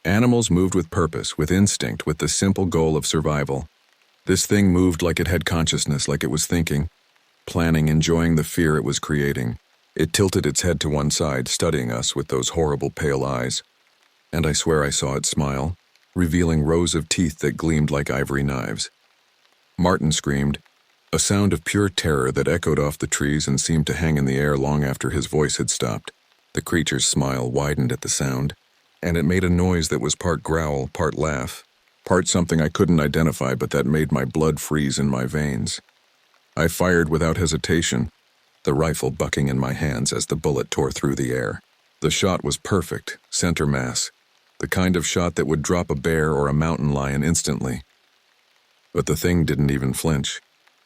Animals moved with purpose, with instinct, with the simple goal of survival. This thing moved like it had consciousness, like it was thinking, planning, enjoying the fear it was creating. It tilted its head to one side, studying us with those horrible pale eyes. And I swear I saw it smile, revealing rows of teeth that gleamed like ivory knives. Martin screamed, a sound of pure terror that echoed off the trees and seemed to hang in the air long after his voice had stopped. The creature's smile widened at the sound, and it made a noise that was part growl, part laugh, part something I couldn't identify, but that made my blood freeze in my veins. I fired without hesitation, the rifle bucking in my hands as the bullet tore through the air. The shot was perfect, center mass, the kind of shot that would drop a bear or a mountain lion instantly. But the thing didn't even flinch.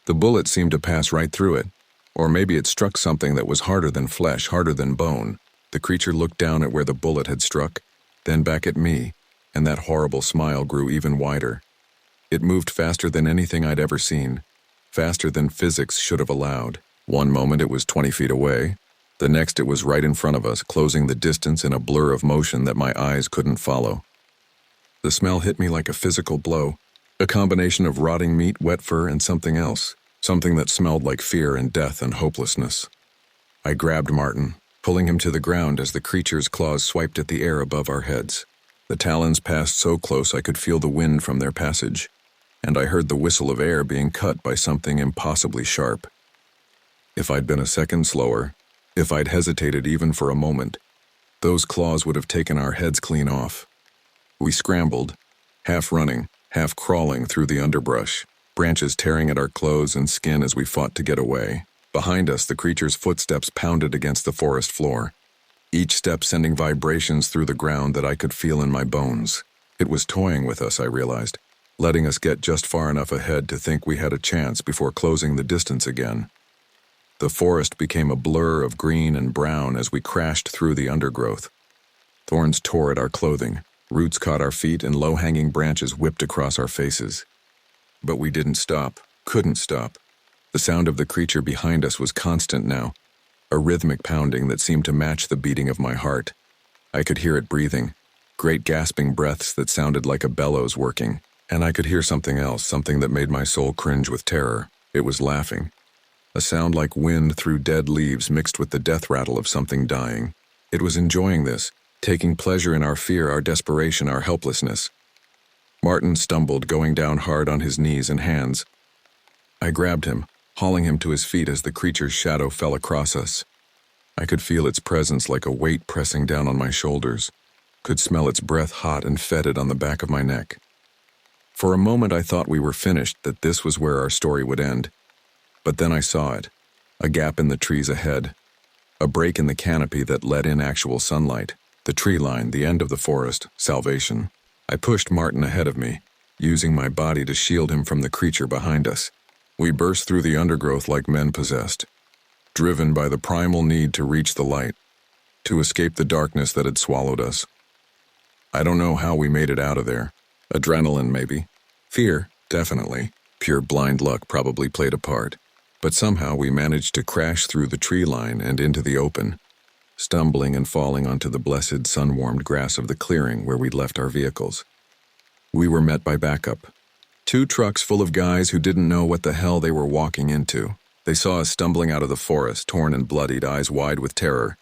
The bullet seemed to pass right through it, or maybe it struck something that was harder than flesh, harder than bone. The creature looked down at where the bullet had struck, then back at me, and that horrible smile grew even wider. It moved faster than anything I'd ever seen, faster than physics should have allowed. One moment it was 20 feet away, the next it was right in front of us, closing the distance in a blur of motion that my eyes couldn't follow. The smell hit me like a physical blow, a combination of rotting meat, wet fur, and something else, something that smelled like fear and death and hopelessness. I grabbed Martin, pulling him to the ground as the creature's claws swiped at the air above our heads. The talons passed so close I could feel the wind from their passage, and I heard the whistle of air being cut by something impossibly sharp. If I'd been a second slower, if I'd hesitated even for a moment, those claws would have taken our heads clean off. We scrambled, half running, half crawling through the underbrush, branches tearing at our clothes and skin as we fought to get away. Behind us, the creature's footsteps pounded against the forest floor, each step sending vibrations through the ground that I could feel in my bones. It was toying with us, I realized, letting us get just far enough ahead to think we had a chance before closing the distance again. The forest became a blur of green and brown as we crashed through the undergrowth. Thorns tore at our clothing, roots caught our feet, and low-hanging branches whipped across our faces. But we didn't stop, couldn't stop. The sound of the creature behind us was constant now, a rhythmic pounding that seemed to match the beating of my heart. I could hear it breathing, great gasping breaths that sounded like a bellows working, and I could hear something else, something that made my soul cringe with terror. It was laughing. A sound like wind through dead leaves mixed with the death rattle of something dying. It was enjoying this, taking pleasure in our fear, our desperation, our helplessness. Martin stumbled, going down hard on his knees and hands. I grabbed him, hauling him to his feet as the creature's shadow fell across us. I could feel its presence like a weight pressing down on my shoulders, could smell its breath hot and fetid on the back of my neck. For a moment I thought we were finished, that this was where our story would end. But then I saw it, a gap in the trees ahead, a break in the canopy that let in actual sunlight, the tree line, the end of the forest, salvation. I pushed Martin ahead of me, using my body to shield him from the creature behind us. We burst through the undergrowth like men possessed, driven by the primal need to reach the light, to escape the darkness that had swallowed us. I don't know how we made it out of there. Adrenaline, maybe. Fear, definitely. Pure blind luck probably played a part. But somehow we managed to crash through the tree line and into the open, stumbling and falling onto the blessed sun-warmed grass of the clearing where we'd left our vehicles. We were met by backup. 2 trucks full of guys who didn't know what the hell they were walking into. They saw us stumbling out of the forest, torn and bloodied, eyes wide with terror,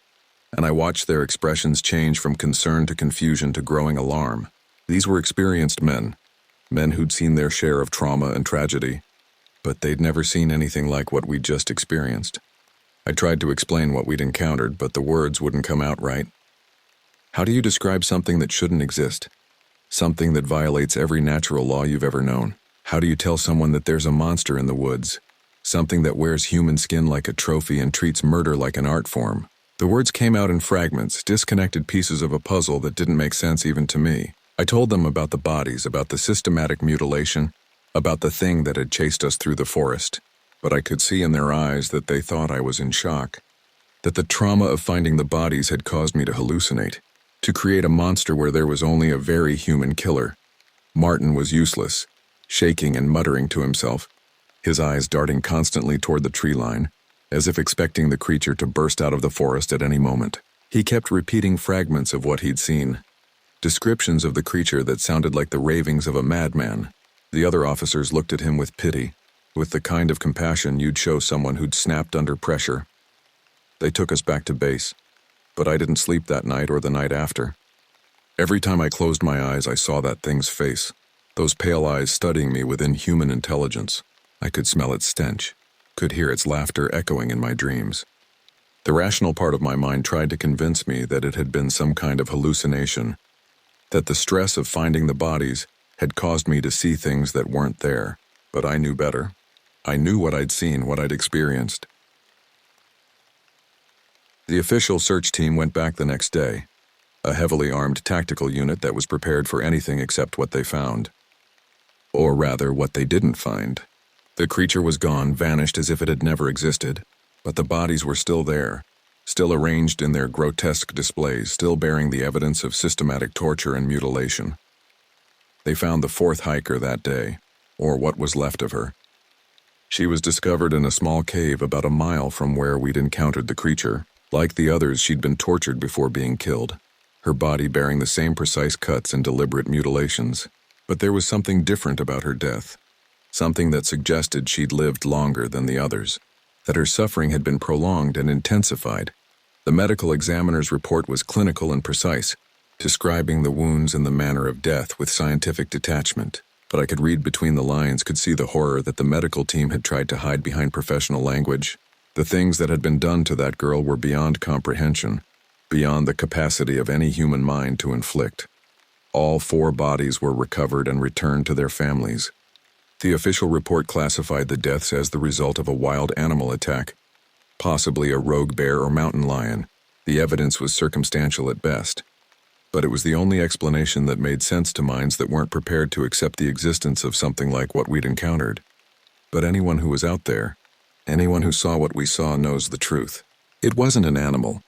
and I watched their expressions change from concern to confusion to growing alarm. These were experienced men who'd seen their share of trauma and tragedy, but they'd never seen anything like what we'd just experienced. I tried to explain what we'd encountered, but the words wouldn't come out right. How do you describe something that shouldn't exist? Something that violates every natural law you've ever known? How do you tell someone that there's a monster in the woods? something that wears human skin like a trophy and treats murder like an art form. The words came out in fragments, disconnected pieces of a puzzle that didn't make sense even to me. I told them about the bodies, about the systematic mutilation, about the thing that had chased us through the forest. But I could see in their eyes that they thought I was in shock, that the trauma of finding the bodies had caused me to hallucinate, to create a monster where there was only a very human killer. Martin was useless, shaking and muttering to himself, his eyes darting constantly toward the tree line, as if expecting the creature to burst out of the forest at any moment. He kept repeating fragments of what he'd seen, descriptions of the creature that sounded like the ravings of a madman. The other officers looked at him with pity, with the kind of compassion you'd show someone who'd snapped under pressure. They took us back to base, but I didn't sleep that night or the night after. Every time I closed my eyes, I saw that thing's face, those pale eyes studying me with inhuman intelligence. I could smell its stench, could hear its laughter echoing in my dreams. The rational part of my mind tried to convince me that it had been some kind of hallucination, that the stress of finding the bodies had caused me to see things that weren't there. But I knew better. I knew what I'd seen, what I'd experienced. The official search team went back the next day, a heavily armed tactical unit that was prepared for anything except what they found. Or rather, what they didn't find. The creature was gone, vanished as if it had never existed, but the bodies were still there, still arranged in their grotesque displays, still bearing the evidence of systematic torture and mutilation. They found the fourth hiker that day, or what was left of her. She was discovered in a small cave about a mile from where we'd encountered the creature. Like the others, she'd been tortured before being killed, her body bearing the same precise cuts and deliberate mutilations. But there was something different about her death, something that suggested she'd lived longer than the others, that her suffering had been prolonged and intensified. The medical examiner's report was clinical and precise, describing the wounds and the manner of death with scientific detachment. But I could read between the lines, could see the horror that the medical team had tried to hide behind professional language. The things that had been done to that girl were beyond comprehension, beyond the capacity of any human mind to inflict. All 4 bodies were recovered and returned to their families. The official report classified the deaths as the result of a wild animal attack, possibly a rogue bear or mountain lion. The evidence was circumstantial at best, but it was the only explanation that made sense to minds that weren't prepared to accept the existence of something like what we'd encountered. But anyone who was out there, anyone who saw what we saw, knows the truth. It wasn't an animal.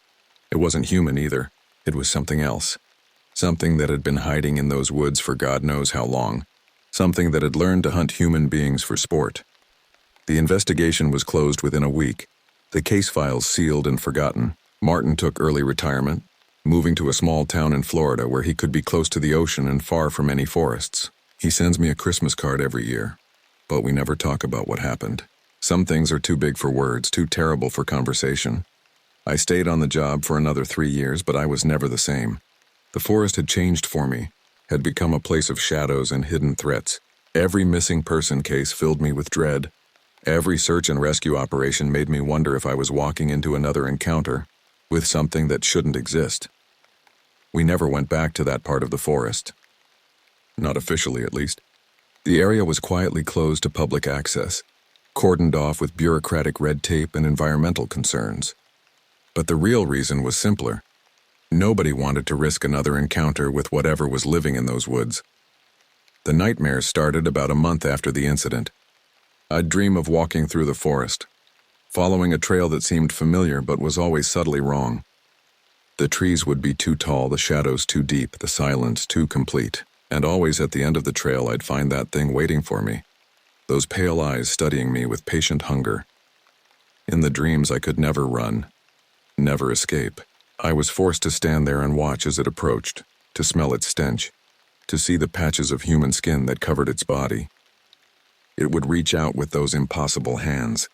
It wasn't human either. It was something else. Something that had been hiding in those woods for God knows how long. Something that had learned to hunt human beings for sport. The investigation was closed within a week, the case files sealed and forgotten. Martin took early retirement, moving to a small town in Florida where he could be close to the ocean and far from any forests. He sends me a Christmas card every year, but we never talk about what happened. Some things are too big for words, too terrible for conversation. I stayed on the job for another 3 years, but I was never the same. The forest had changed for me, had become a place of shadows and hidden threats. Every missing person case filled me with dread. Every search and rescue operation made me wonder if I was walking into another encounter with something that shouldn't exist. We never went back to that part of the forest. Not officially, at least. The area was quietly closed to public access, cordoned off with bureaucratic red tape and environmental concerns. But the real reason was simpler. Nobody wanted to risk another encounter with whatever was living in those woods. The nightmares started about a month after the incident. I'd dream of walking through the forest, following a trail that seemed familiar but was always subtly wrong. The trees would be too tall, the shadows too deep, the silence too complete, and always at the end of the trail I'd find that thing waiting for me, those pale eyes studying me with patient hunger. In the dreams I could never run, never escape. I was forced to stand there and watch as it approached, to smell its stench, to see the patches of human skin that covered its body. It would reach out with those impossible hands,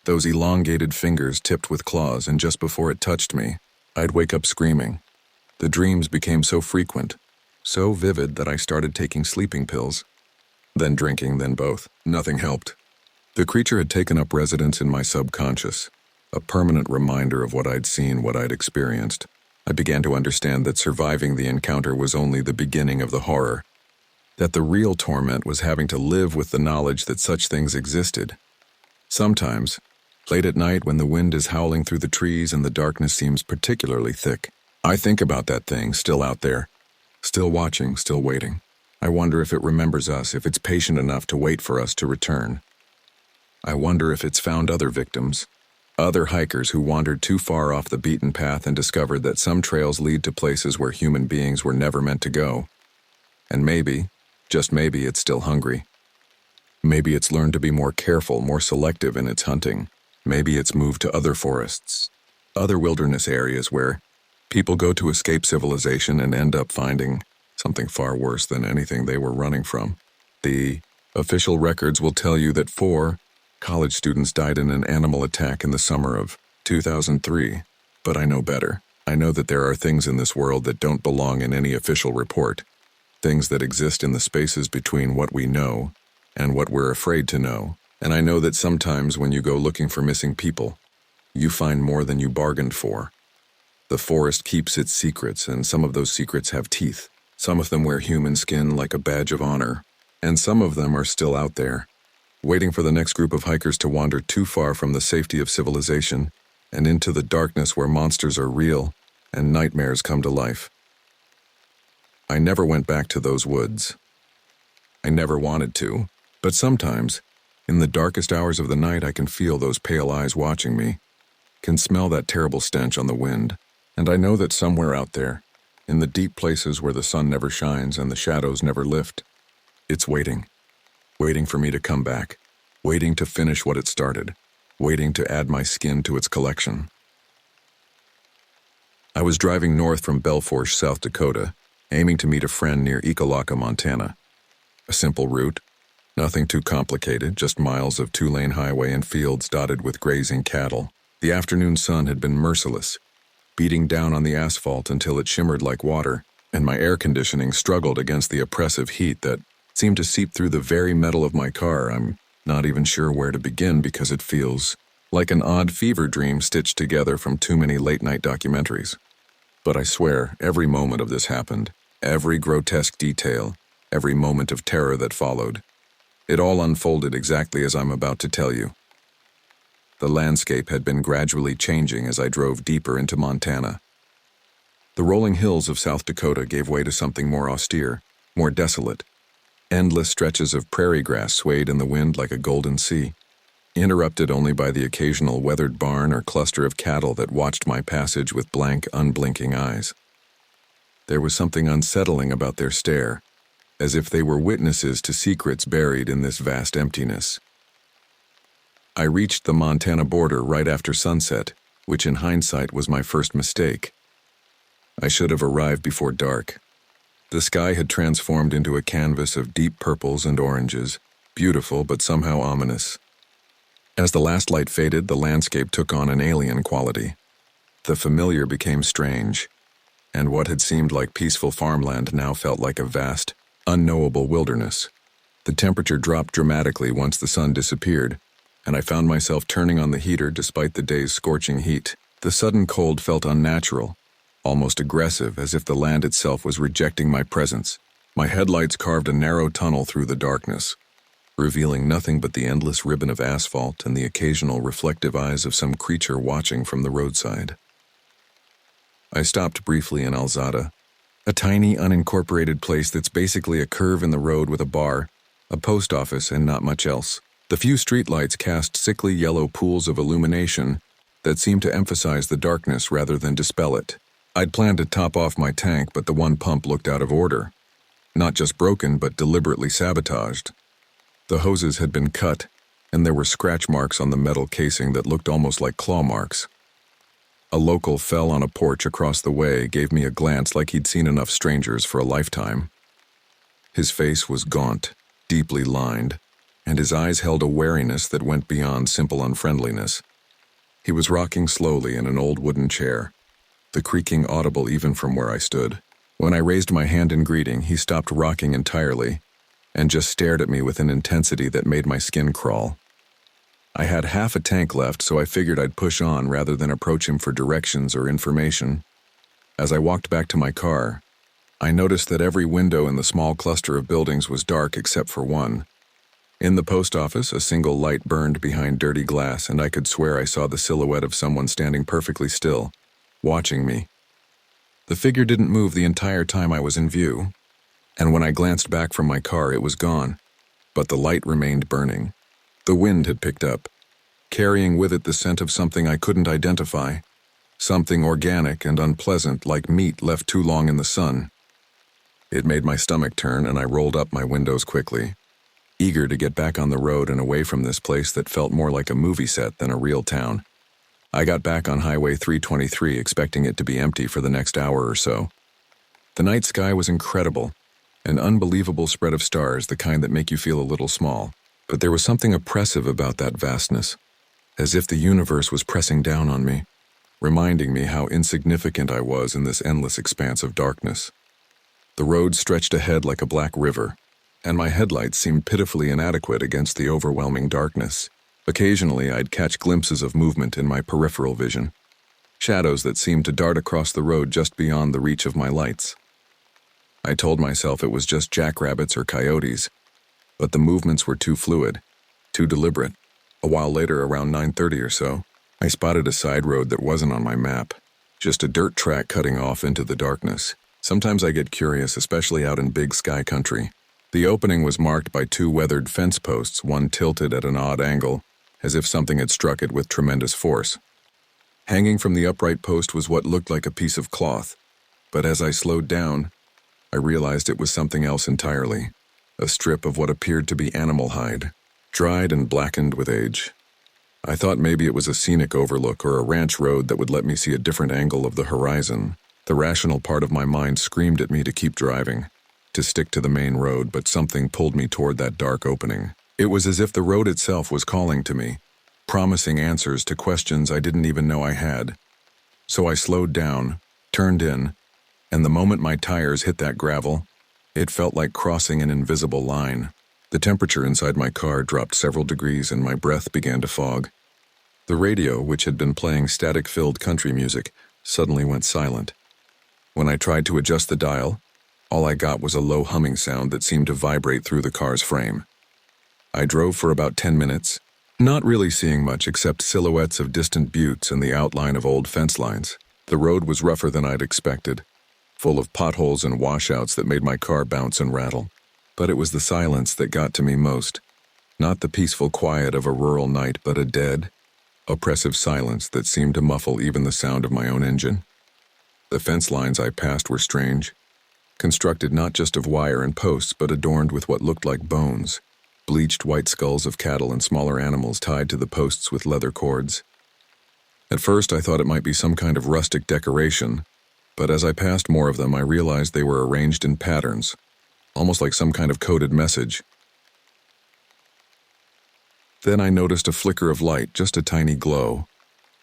those elongated fingers tipped with claws, and just before it touched me, I'd wake up screaming. The dreams became so frequent, so vivid that I started taking sleeping pills, then drinking, then both. Nothing helped. The creature had taken up residence in my subconscious, a permanent reminder of what I'd seen, what I'd experienced. I began to understand that surviving the encounter was only the beginning of the horror, that the real torment was having to live with the knowledge that such things existed, Sometimes, late at night when the wind is howling through the trees and the darkness seems particularly thick, I think about that thing still out there, still watching, still waiting. I wonder if it remembers us, if it's patient enough to wait for us to return. I wonder if it's found other victims, other hikers who wandered too far off the beaten path and discovered that some trails lead to places where human beings were never meant to go. And maybe, just maybe, it's still hungry. Maybe it's learned to be more careful, more selective in its hunting. Maybe it's moved to other forests, other wilderness areas where people go to escape civilization and end up finding something far worse than anything they were running from. The official records will tell you that 4 college students died in an animal attack in the summer of 2003. But I know better. I know that there are things in this world that don't belong in any official report. Things that exist in the spaces between what we know and what we're afraid to know. And I know that sometimes when you go looking for missing people, you find more than you bargained for. The forest keeps its secrets, and some of those secrets have teeth. Some of them wear human skin like a badge of honor, and some of them are still out there, waiting for the next group of hikers to wander too far from the safety of civilization and into the darkness where monsters are real and nightmares come to life. I never went back to those woods. I never wanted to, but sometimes, in the darkest hours of the night, I can feel those pale eyes watching me, can smell that terrible stench on the wind, and I know that somewhere out there, in the deep places where the sun never shines and the shadows never lift, it's waiting for me to come back, waiting to finish what it started, waiting to add my skin to its collection. I was driving north from Belforge, South Dakota, aiming to meet a friend near Ekalaka, Montana. A simple route, nothing too complicated, just miles of 2-lane highway and fields dotted with grazing cattle. The afternoon sun had been merciless, beating down on the asphalt until it shimmered like water, and my air conditioning struggled against the oppressive heat that seemed to seep through the very metal of my car. I'm not even sure where to begin because it feels like an odd fever dream stitched together from too many late-night documentaries. But I swear, every moment of this happened, every grotesque detail, every moment of terror that followed, it all unfolded exactly as I'm about to tell you. The landscape had been gradually changing as I drove deeper into Montana. The rolling hills of South Dakota gave way to something more austere, more desolate. Endless stretches of prairie grass swayed in the wind like a golden sea, interrupted only by the occasional weathered barn or cluster of cattle that watched my passage with blank, unblinking eyes. There was something unsettling about their stare, as if they were witnesses to secrets buried in this vast emptiness. I reached the Montana border right after sunset, which in hindsight was my first mistake. I should have arrived before dark. The sky had transformed into a canvas of deep purples and oranges, beautiful but somehow ominous. As the last light faded, the landscape took on an alien quality. The familiar became strange, and what had seemed like peaceful farmland now felt like a vast, unknowable wilderness. The temperature dropped dramatically once the sun disappeared, and I found myself turning on the heater despite the day's scorching heat. The sudden cold felt unnatural, almost aggressive, as if the land itself was rejecting my presence. My headlights carved a narrow tunnel through the darkness, revealing nothing but the endless ribbon of asphalt and the occasional reflective eyes of some creature watching from the roadside. I stopped briefly in Alzada, a tiny, unincorporated place that's basically a curve in the road with a bar, a post office, and not much else. The few streetlights cast sickly yellow pools of illumination that seemed to emphasize the darkness rather than dispel it. I'd planned to top off my tank, but the one pump looked out of order. Not just broken, but deliberately sabotaged. The hoses had been cut, and there were scratch marks on the metal casing that looked almost like claw marks. A local fell on a porch across the way, gave me a glance like he'd seen enough strangers for a lifetime. His face was gaunt, deeply lined, and his eyes held a wariness that went beyond simple unfriendliness. He was rocking slowly in an old wooden chair, the creaking audible even from where I stood. When I raised my hand in greeting, he stopped rocking entirely and just stared at me with an intensity that made my skin crawl. I had half a tank left, so I figured I'd push on rather than approach him for directions or information. As I walked back to my car, I noticed that every window in the small cluster of buildings was dark except for one. In the post office, a single light burned behind dirty glass, and I could swear I saw the silhouette of someone standing perfectly still, watching me. The figure didn't move the entire time I was in view, and when I glanced back from my car, it was gone, but the light remained burning. The wind had picked up, carrying with it the scent of something I couldn't identify, something organic and unpleasant like meat left too long in the sun. It made my stomach turn, and I rolled up my windows quickly, eager to get back on the road and away from this place that felt more like a movie set than a real town. I got back on Highway 323 expecting it to be empty for the next hour or so. The night sky was incredible, an unbelievable spread of stars, the kind that make you feel a little small. But there was something oppressive about that vastness, as if the universe was pressing down on me, reminding me how insignificant I was in this endless expanse of darkness. The road stretched ahead like a black river, and my headlights seemed pitifully inadequate against the overwhelming darkness. Occasionally, I'd catch glimpses of movement in my peripheral vision, shadows that seemed to dart across the road just beyond the reach of my lights. I told myself it was just jackrabbits or coyotes, but the movements were too fluid, too deliberate. A while later, around 9:30 or so, I spotted a side road that wasn't on my map, just a dirt track cutting off into the darkness. Sometimes I get curious, especially out in big sky country. The opening was marked by two weathered fence posts, one tilted at an odd angle, as if something had struck it with tremendous force. Hanging from the upright post was what looked like a piece of cloth, but as I slowed down, I realized it was something else entirely. A strip of what appeared to be animal hide, dried and blackened with age. I thought maybe it was a scenic overlook or a ranch road that would let me see a different angle of the horizon. The rational part of my mind screamed at me to keep driving, to stick to the main road, but something pulled me toward that dark opening. It was as if the road itself was calling to me, promising answers to questions I didn't even know I had. So I slowed down, turned in, and the moment my tires hit that gravel, it felt like crossing an invisible line. The temperature inside my car dropped several degrees and my breath began to fog. The radio, which had been playing static-filled country music, suddenly went silent. When I tried to adjust the dial, all I got was a low humming sound that seemed to vibrate through the car's frame. I drove for about 10 minutes, not really seeing much except silhouettes of distant buttes and the outline of old fence lines. The road was rougher than I'd expected, full of potholes and washouts that made my car bounce and rattle. But it was the silence that got to me most. Not the peaceful quiet of a rural night, but a dead, oppressive silence that seemed to muffle even the sound of my own engine. The fence lines I passed were strange, constructed not just of wire and posts, but adorned with what looked like bones, bleached white skulls of cattle and smaller animals tied to the posts with leather cords. At first, I thought it might be some kind of rustic decoration, but as I passed more of them, I realized they were arranged in patterns, almost like some kind of coded message. Then I noticed a flicker of light, just a tiny glow,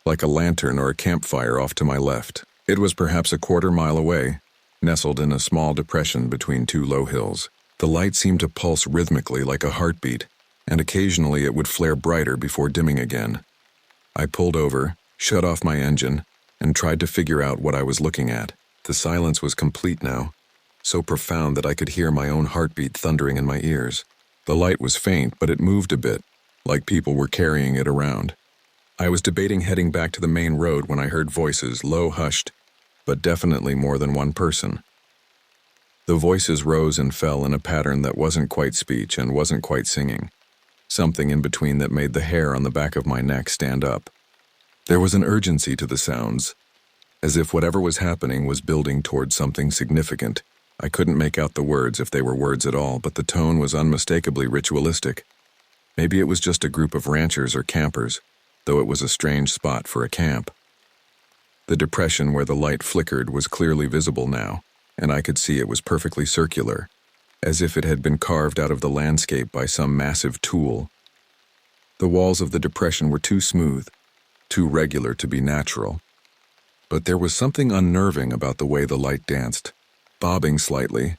like a lantern or a campfire off to my left. It was perhaps a quarter-mile away, nestled in a small depression between two low hills. The light seemed to pulse rhythmically like a heartbeat, and occasionally it would flare brighter before dimming again. I pulled over, shut off my engine, and tried to figure out what I was looking at. The silence was complete now, so profound that I could hear my own heartbeat thundering in my ears. The light was faint, but it moved a bit, like people were carrying it around. I was debating heading back to the main road when I heard voices, low hushed, but definitely more than one person. The voices rose and fell in a pattern that wasn't quite speech and wasn't quite singing, something in between that made the hair on the back of my neck stand up. There was an urgency to the sounds, as if whatever was happening was building towards something significant. I couldn't make out the words, if they were words at all, but the tone was unmistakably ritualistic. Maybe it was just a group of ranchers or campers, though it was a strange spot for a camp. The depression where the light flickered was clearly visible now, and I could see it was perfectly circular, as if it had been carved out of the landscape by some massive tool. The walls of the depression were too smooth, too regular to be natural. But there was something unnerving about the way the light danced, bobbing slightly,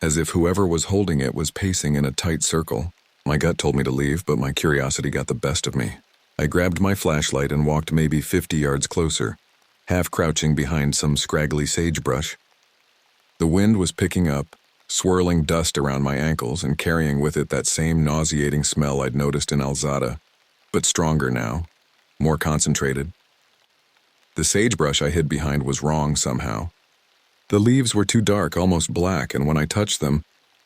as if whoever was holding it was pacing in a tight circle. My gut told me to leave, but my curiosity got the best of me. I grabbed my flashlight and walked maybe 50 yards closer, half crouching behind some scraggly sagebrush. The wind was picking up, swirling dust around my ankles and carrying with it that same nauseating smell I'd noticed in Alzada, but stronger now, more concentrated. The sagebrush I hid behind was wrong somehow. The leaves were too dark, almost black, and when I touched them,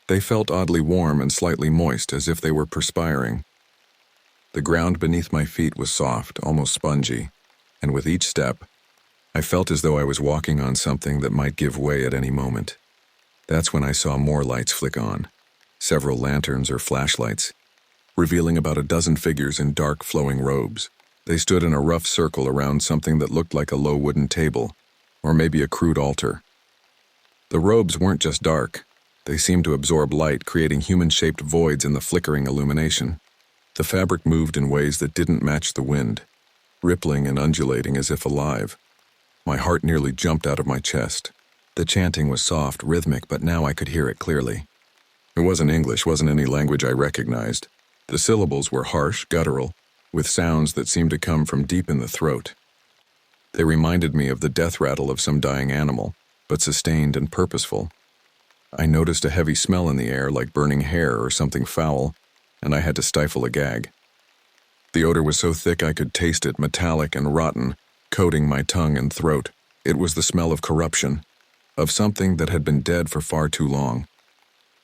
they felt oddly warm and slightly moist, as if they were perspiring. The ground beneath my feet was soft, almost spongy, and with each step, I felt as though I was walking on something that might give way at any moment. That's when I saw more lights flick on, several lanterns or flashlights, revealing about a dozen figures in dark, flowing robes. They stood in a rough circle around something that looked like a low wooden table, or maybe a crude altar. The robes weren't just dark. They seemed to absorb light, creating human-shaped voids in the flickering illumination. The fabric moved in ways that didn't match the wind, rippling and undulating as if alive. My heart nearly jumped out of my chest. The chanting was soft, rhythmic, but now I could hear it clearly. It wasn't English, wasn't any language I recognized. The syllables were harsh, guttural, with sounds that seemed to come from deep in the throat. They reminded me of the death rattle of some dying animal, but sustained and purposeful. I noticed a heavy smell in the air, like burning hair or something foul, and I had to stifle a gag. The odor was so thick I could taste it, metallic and rotten, coating my tongue and throat. It was the smell of corruption, of something that had been dead for far too long.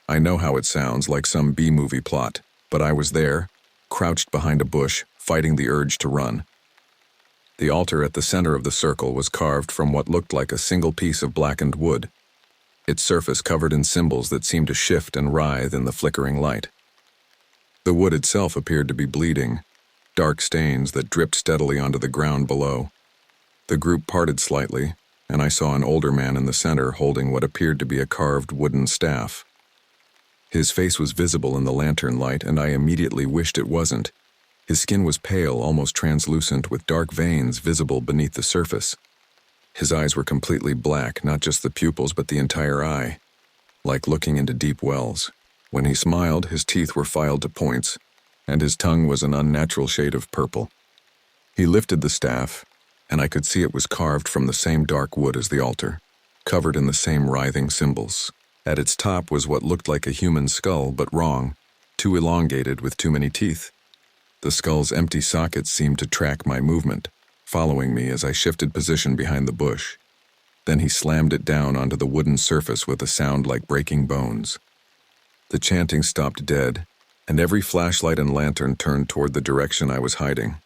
I know how it sounds, like some B-movie plot, but I was there, crouched behind a bush, fighting the urge to run. The altar at the center of the circle was carved from what looked like a single piece of blackened wood, its surface covered in symbols that seemed to shift and writhe in the flickering light. The wood itself appeared to be bleeding, dark stains that dripped steadily onto the ground below. The group parted slightly, and I saw an older man in the center holding what appeared to be a carved wooden staff. His face was visible in the lantern light, and I immediately wished it wasn't. His skin was pale, almost translucent, with dark veins visible beneath the surface. His eyes were completely black, not just the pupils, but the entire eye, like looking into deep wells. When he smiled, his teeth were filed to points, and his tongue was an unnatural shade of purple. He lifted the staff, and I could see it was carved from the same dark wood as the altar, covered in the same writhing symbols. At its top was what looked like a human skull, but wrong, too elongated with too many teeth. The skull's empty sockets seemed to track my movement, following me as I shifted position behind the bush. Then he slammed it down onto the wooden surface with a sound like breaking bones. The chanting stopped dead, and every flashlight and lantern turned toward the direction I was hiding.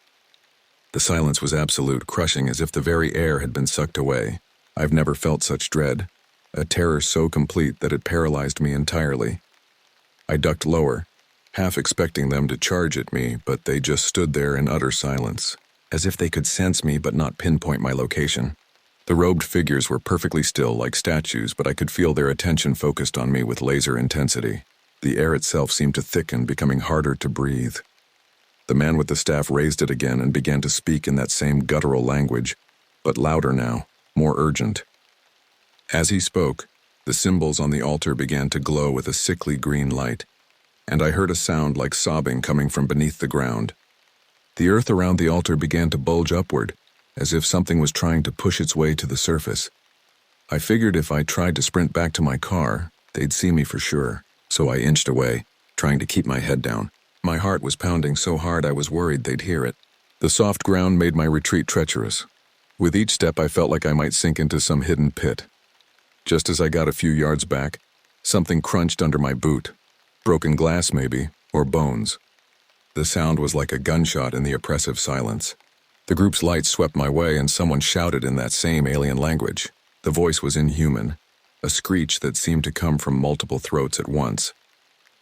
The silence was absolute, crushing, as if the very air had been sucked away. I've never felt such dread, a terror so complete that it paralyzed me entirely. I ducked lower, half expecting them to charge at me, but they just stood there in utter silence, as if they could sense me but not pinpoint my location. The robed figures were perfectly still, like statues, but I could feel their attention focused on me with laser intensity. The air itself seemed to thicken, becoming harder to breathe. The man with the staff raised it again and began to speak in that same guttural language, but louder now, more urgent. As he spoke, the symbols on the altar began to glow with a sickly green light, and I heard a sound like sobbing coming from beneath the ground. The earth around the altar began to bulge upward, as if something was trying to push its way to the surface. I figured if I tried to sprint back to my car, they'd see me for sure, so I inched away, trying to keep my head down. My heart was pounding so hard I was worried they'd hear it. The soft ground made my retreat treacherous. With each step I felt like I might sink into some hidden pit. Just as I got a few yards back, something crunched under my boot. Broken glass maybe, or bones. The sound was like a gunshot in the oppressive silence. The group's lights swept my way and someone shouted in that same alien language. The voice was inhuman, a screech that seemed to come from multiple throats at once.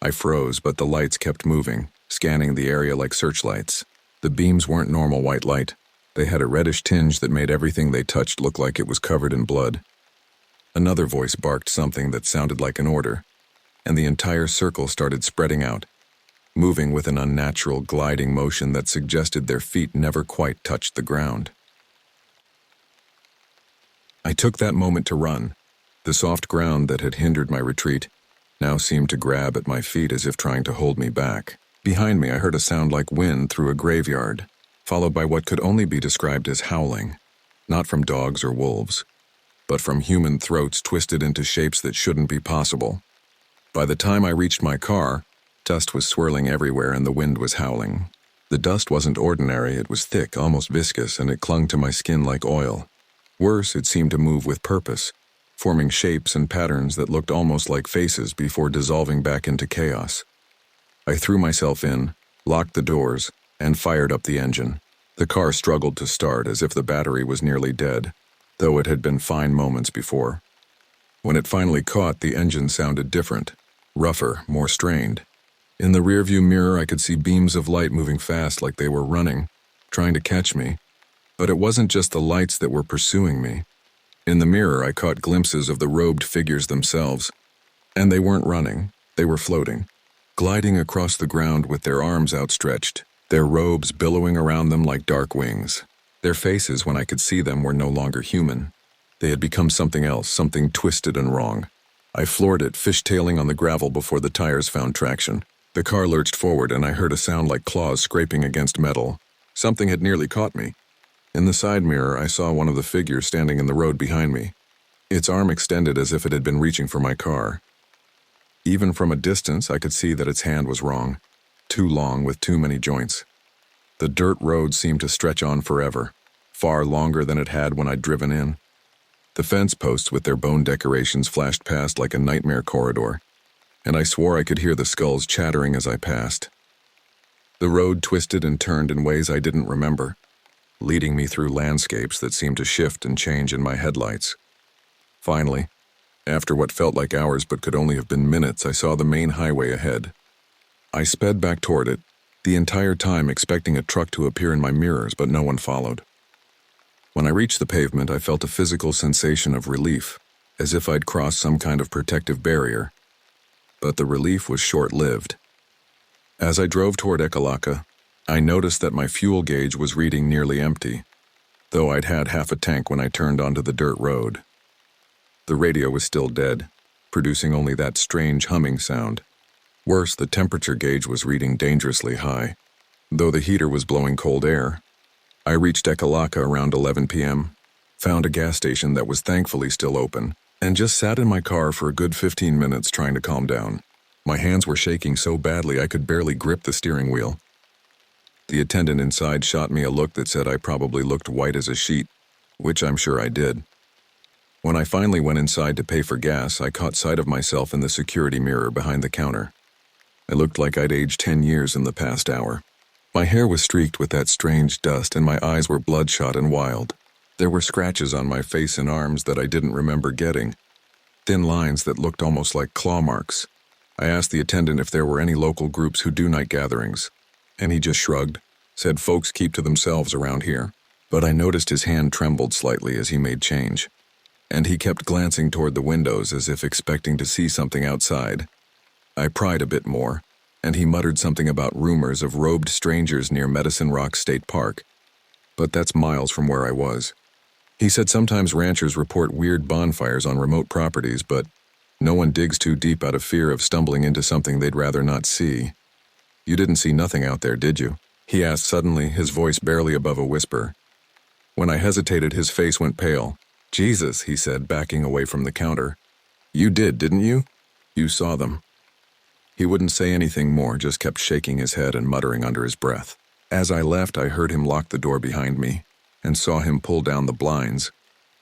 I froze, but the lights kept moving, scanning the area like searchlights. The beams weren't normal white light. They had a reddish tinge that made everything they touched look like it was covered in blood. Another voice barked something that sounded like an order, and the entire circle started spreading out, moving with an unnatural gliding motion that suggested their feet never quite touched the ground. I took that moment to run. The soft ground that had hindered my retreat now seemed to grab at my feet as if trying to hold me back. Behind me I heard a sound like wind through a graveyard, followed by what could only be described as howling, not from dogs or wolves, but from human throats twisted into shapes that shouldn't be possible. By the time I reached my car, dust was swirling everywhere and the wind was howling. The dust wasn't ordinary, it was thick, almost viscous, and it clung to my skin like oil. Worse, it seemed to move with purpose, forming shapes and patterns that looked almost like faces before dissolving back into chaos. I threw myself in, locked the doors, and fired up the engine. The car struggled to start as if the battery was nearly dead, though it had been fine moments before. When it finally caught, the engine sounded different, rougher, more strained. In the rearview mirror, I could see beams of light moving fast like they were running, trying to catch me. But it wasn't just the lights that were pursuing me. In the mirror, I caught glimpses of the robed figures themselves. And they weren't running, they were floating, gliding across the ground with their arms outstretched, their robes billowing around them like dark wings. Their faces, when I could see them, were no longer human. They had become something else, something twisted and wrong. I floored it, fishtailing on the gravel before the tires found traction. The car lurched forward and I heard a sound like claws scraping against metal. Something had nearly caught me. In the side mirror, I saw one of the figures standing in the road behind me. Its arm extended as if it had been reaching for my car. Even from a distance, I could see that its hand was wrong. Too long with too many joints. The dirt road seemed to stretch on forever, far longer than it had when I'd driven in. The fence posts with their bone decorations flashed past like a nightmare corridor, and I swore I could hear the skulls chattering as I passed. The road twisted and turned in ways I didn't remember, leading me through landscapes that seemed to shift and change in my headlights. Finally, after what felt like hours but could only have been minutes, I saw the main highway ahead. I sped back toward it, the entire time expecting a truck to appear in my mirrors, but no one followed. When I reached the pavement, I felt a physical sensation of relief, as if I'd crossed some kind of protective barrier. But the relief was short-lived. As I drove toward Ekalaka, I noticed that my fuel gauge was reading nearly empty, though I'd had half a tank when I turned onto the dirt road. The radio was still dead, producing only that strange humming sound. Worse, the temperature gauge was reading dangerously high, though the heater was blowing cold air. I reached Ekalaka around 11 p.m., found a gas station that was thankfully still open, and just sat in my car for a good 15 minutes trying to calm down. My hands were shaking so badly I could barely grip the steering wheel. The attendant inside shot me a look that said I probably looked white as a sheet, which I'm sure I did. When I finally went inside to pay for gas, I caught sight of myself in the security mirror behind the counter. I looked like I'd aged 10 years in the past hour. My hair was streaked with that strange dust and my eyes were bloodshot and wild. There were scratches on my face and arms that I didn't remember getting, thin lines that looked almost like claw marks. I asked the attendant if there were any local groups who do night gatherings, and he just shrugged, said folks keep to themselves around here. But I noticed his hand trembled slightly as he made change, and he kept glancing toward the windows as if expecting to see something outside. I pried a bit more, and he muttered something about rumors of robed strangers near Medicine Rock State Park, but that's miles from where I was. He said sometimes ranchers report weird bonfires on remote properties, but no one digs too deep out of fear of stumbling into something they'd rather not see. You didn't see nothing out there, did you? He asked suddenly, his voice barely above a whisper. When I hesitated, his face went pale. Jesus, he said, backing away from the counter. You did, didn't you? You saw them. He wouldn't say anything more, just kept shaking his head and muttering under his breath. As I left, I heard him lock the door behind me and saw him pull down the blinds.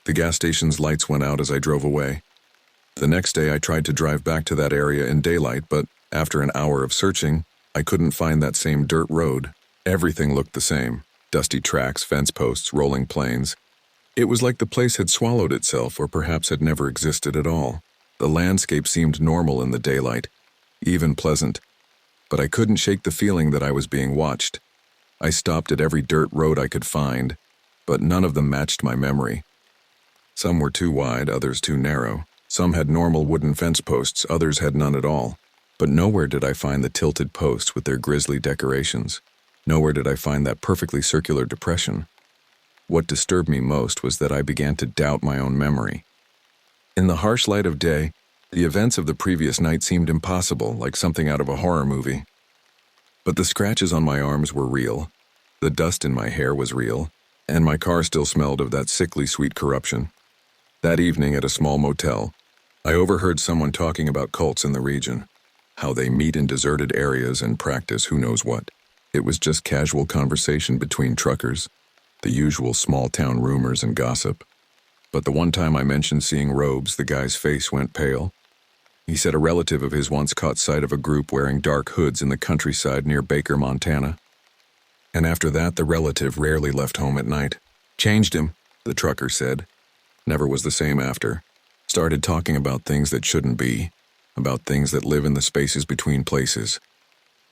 The gas station's lights went out as I drove away. The next day, I tried to drive back to that area in daylight, but after an hour of searching, I couldn't find that same dirt road. Everything looked the same. Dusty tracks, fence posts, rolling plains. It was like the place had swallowed itself or perhaps had never existed at all. The landscape seemed normal in the daylight, even pleasant, but I couldn't shake the feeling that I was being watched. I stopped at every dirt road I could find, but none of them matched my memory. Some were too wide, others too narrow. Some had normal wooden fence posts, others had none at all. But nowhere did I find the tilted posts with their grisly decorations. Nowhere did I find that perfectly circular depression. What disturbed me most was that I began to doubt my own memory. In the harsh light of day, the events of the previous night seemed impossible, like something out of a horror movie. But the scratches on my arms were real, the dust in my hair was real, and my car still smelled of that sickly sweet corruption. That evening at a small motel, I overheard someone talking about cults in the region, how they meet in deserted areas and practice who knows what. It was just casual conversation between truckers, the usual small-town rumors and gossip. But the one time I mentioned seeing robes, the guy's face went pale. He said a relative of his once caught sight of a group wearing dark hoods in the countryside near Baker, Montana. And after that, the relative rarely left home at night. Changed him, the trucker said. Never was the same after. Started talking about things that shouldn't be, about things that live in the spaces between places.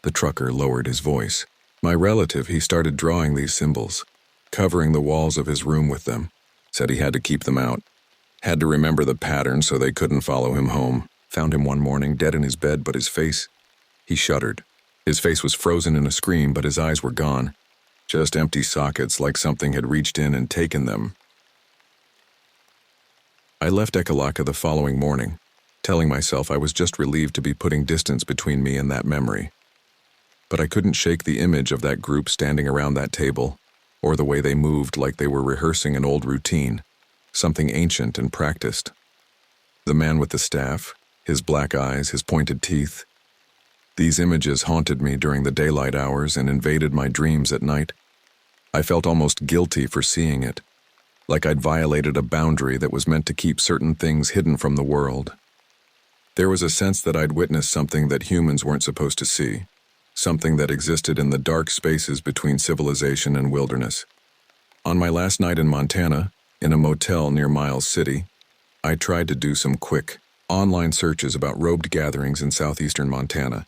The trucker lowered his voice. My relative, he started drawing these symbols, covering the walls of his room with them. Said he had to keep them out. Had to remember the pattern so they couldn't follow him home. Found him one morning dead in his bed, but his face, he shuddered. His face was frozen in a scream, but his eyes were gone. Just empty sockets, like something had reached in and taken them. I left Ekalaka the following morning, telling myself I was just relieved to be putting distance between me and that memory. But I couldn't shake the image of that group standing around that table, or the way they moved like they were rehearsing an old routine, something ancient and practiced. The man with the staff, his black eyes, his pointed teeth. These images haunted me during the daylight hours and invaded my dreams at night. I felt almost guilty for seeing it, like I'd violated a boundary that was meant to keep certain things hidden from the world. There was a sense that I'd witnessed something that humans weren't supposed to see, something that existed in the dark spaces between civilization and wilderness. On my last night in Montana, in a motel near Miles City, I tried to do some quick, online searches about robed gatherings in southeastern Montana.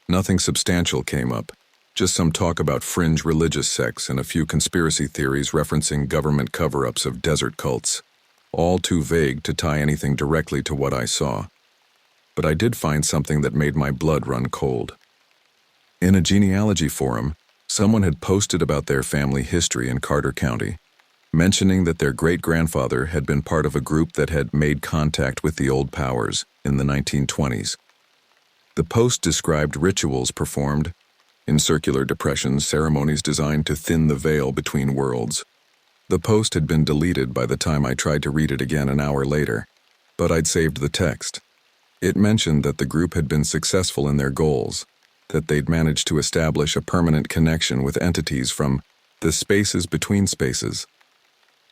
Nothing substantial came up, just some talk about fringe religious sects and a few conspiracy theories referencing government cover-ups of desert cults, all too vague to tie anything directly to what I saw. But I did find something that made my blood run cold. In a genealogy forum, someone had posted about their family history in Carter County, mentioning that their great-grandfather had been part of a group that had made contact with the old powers in the 1920s. The post described rituals performed in circular depressions, ceremonies designed to thin the veil between worlds. The post had been deleted by the time I tried to read it again an hour later, but I'd saved the text. It mentioned that the group had been successful in their goals, that they'd managed to establish a permanent connection with entities from the spaces between spaces.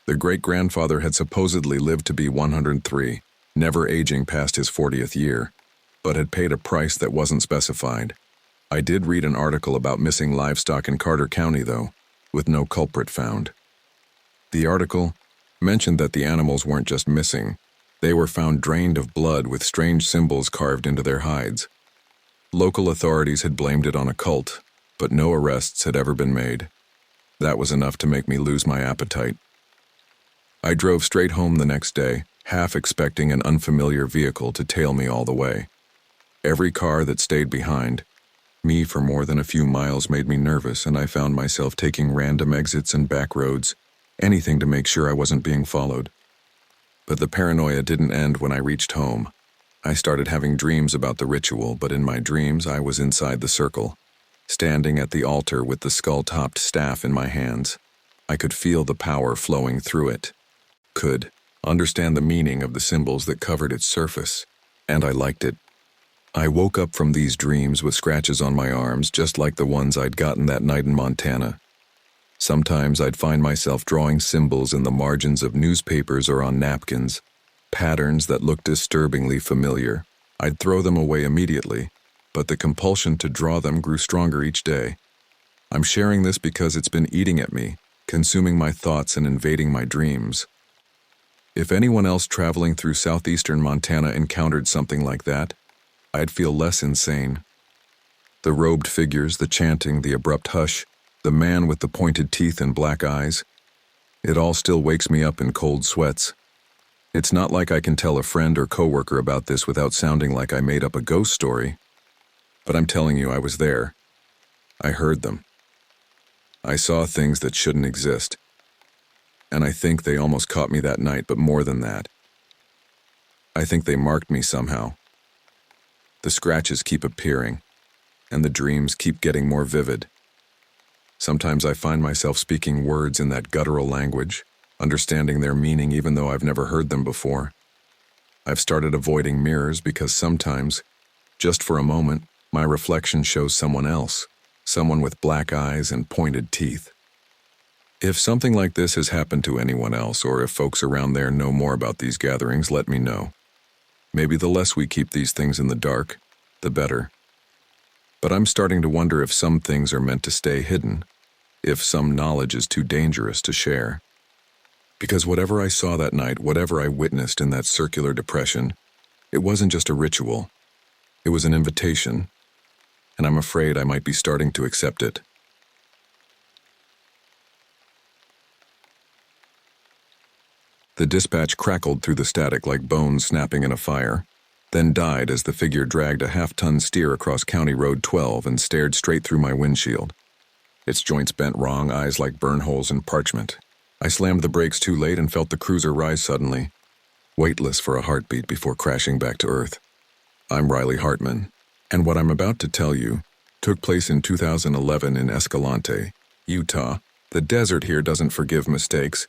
The great-grandfather had supposedly lived to be 103, never aging past his 40th year, but had paid a price that wasn't specified. I did read an article about missing livestock in Carter County, though, with no culprit found. The article mentioned that the animals weren't just missing, they were found drained of blood with strange symbols carved into their hides. Local authorities had blamed it on a cult, but no arrests had ever been made. That was enough to make me lose my appetite. I drove straight home the next day, half expecting an unfamiliar vehicle to tail me all the way. Every car that stayed behind me for more than a few miles made me nervous, and I found myself taking random exits and back roads, anything to make sure I wasn't being followed. But the paranoia didn't end when I reached home. I started having dreams about the ritual, but in my dreams I was inside the circle, standing at the altar with the skull-topped staff in my hands. I could feel the power flowing through it, could understand the meaning of the symbols that covered its surface, and I liked it. I woke up from these dreams with scratches on my arms, just like the ones I'd gotten that night in Montana. Sometimes I'd find myself drawing symbols in the margins of newspapers or on napkins, patterns that looked disturbingly familiar. I'd throw them away immediately, but the compulsion to draw them grew stronger each day. I'm sharing this because it's been eating at me, consuming my thoughts and invading my dreams. If anyone else traveling through southeastern Montana encountered something like that, I'd feel less insane. The robed figures, the chanting, the abrupt hush, the man with the pointed teeth and black eyes, it all still wakes me up in cold sweats. It's not like I can tell a friend or coworker about this without sounding like I made up a ghost story, but I'm telling you I was there. I heard them. I saw things that shouldn't exist. And I think they almost caught me that night, but more than that. I think they marked me somehow. The scratches keep appearing, and the dreams keep getting more vivid. Sometimes I find myself speaking words in that guttural language, understanding their meaning even though I've never heard them before. I've started avoiding mirrors because sometimes, just for a moment, my reflection shows someone else, someone with black eyes and pointed teeth. If something like this has happened to anyone else, or if folks around there know more about these gatherings, let me know. Maybe the less we keep these things in the dark, the better. But I'm starting to wonder if some things are meant to stay hidden, if some knowledge is too dangerous to share. Because whatever I saw that night, whatever I witnessed in that circular depression, it wasn't just a ritual. It was an invitation, and I'm afraid I might be starting to accept it. The dispatch crackled through the static like bones snapping in a fire, then died as the figure dragged a half-ton steer across County Road 12 and stared straight through my windshield. Its joints bent wrong, eyes like burn holes in parchment. I slammed the brakes too late and felt the cruiser rise suddenly, weightless for a heartbeat before crashing back to earth. I'm Riley Hartman, and what I'm about to tell you took place in 2011 in Escalante, Utah. The desert here doesn't forgive mistakes,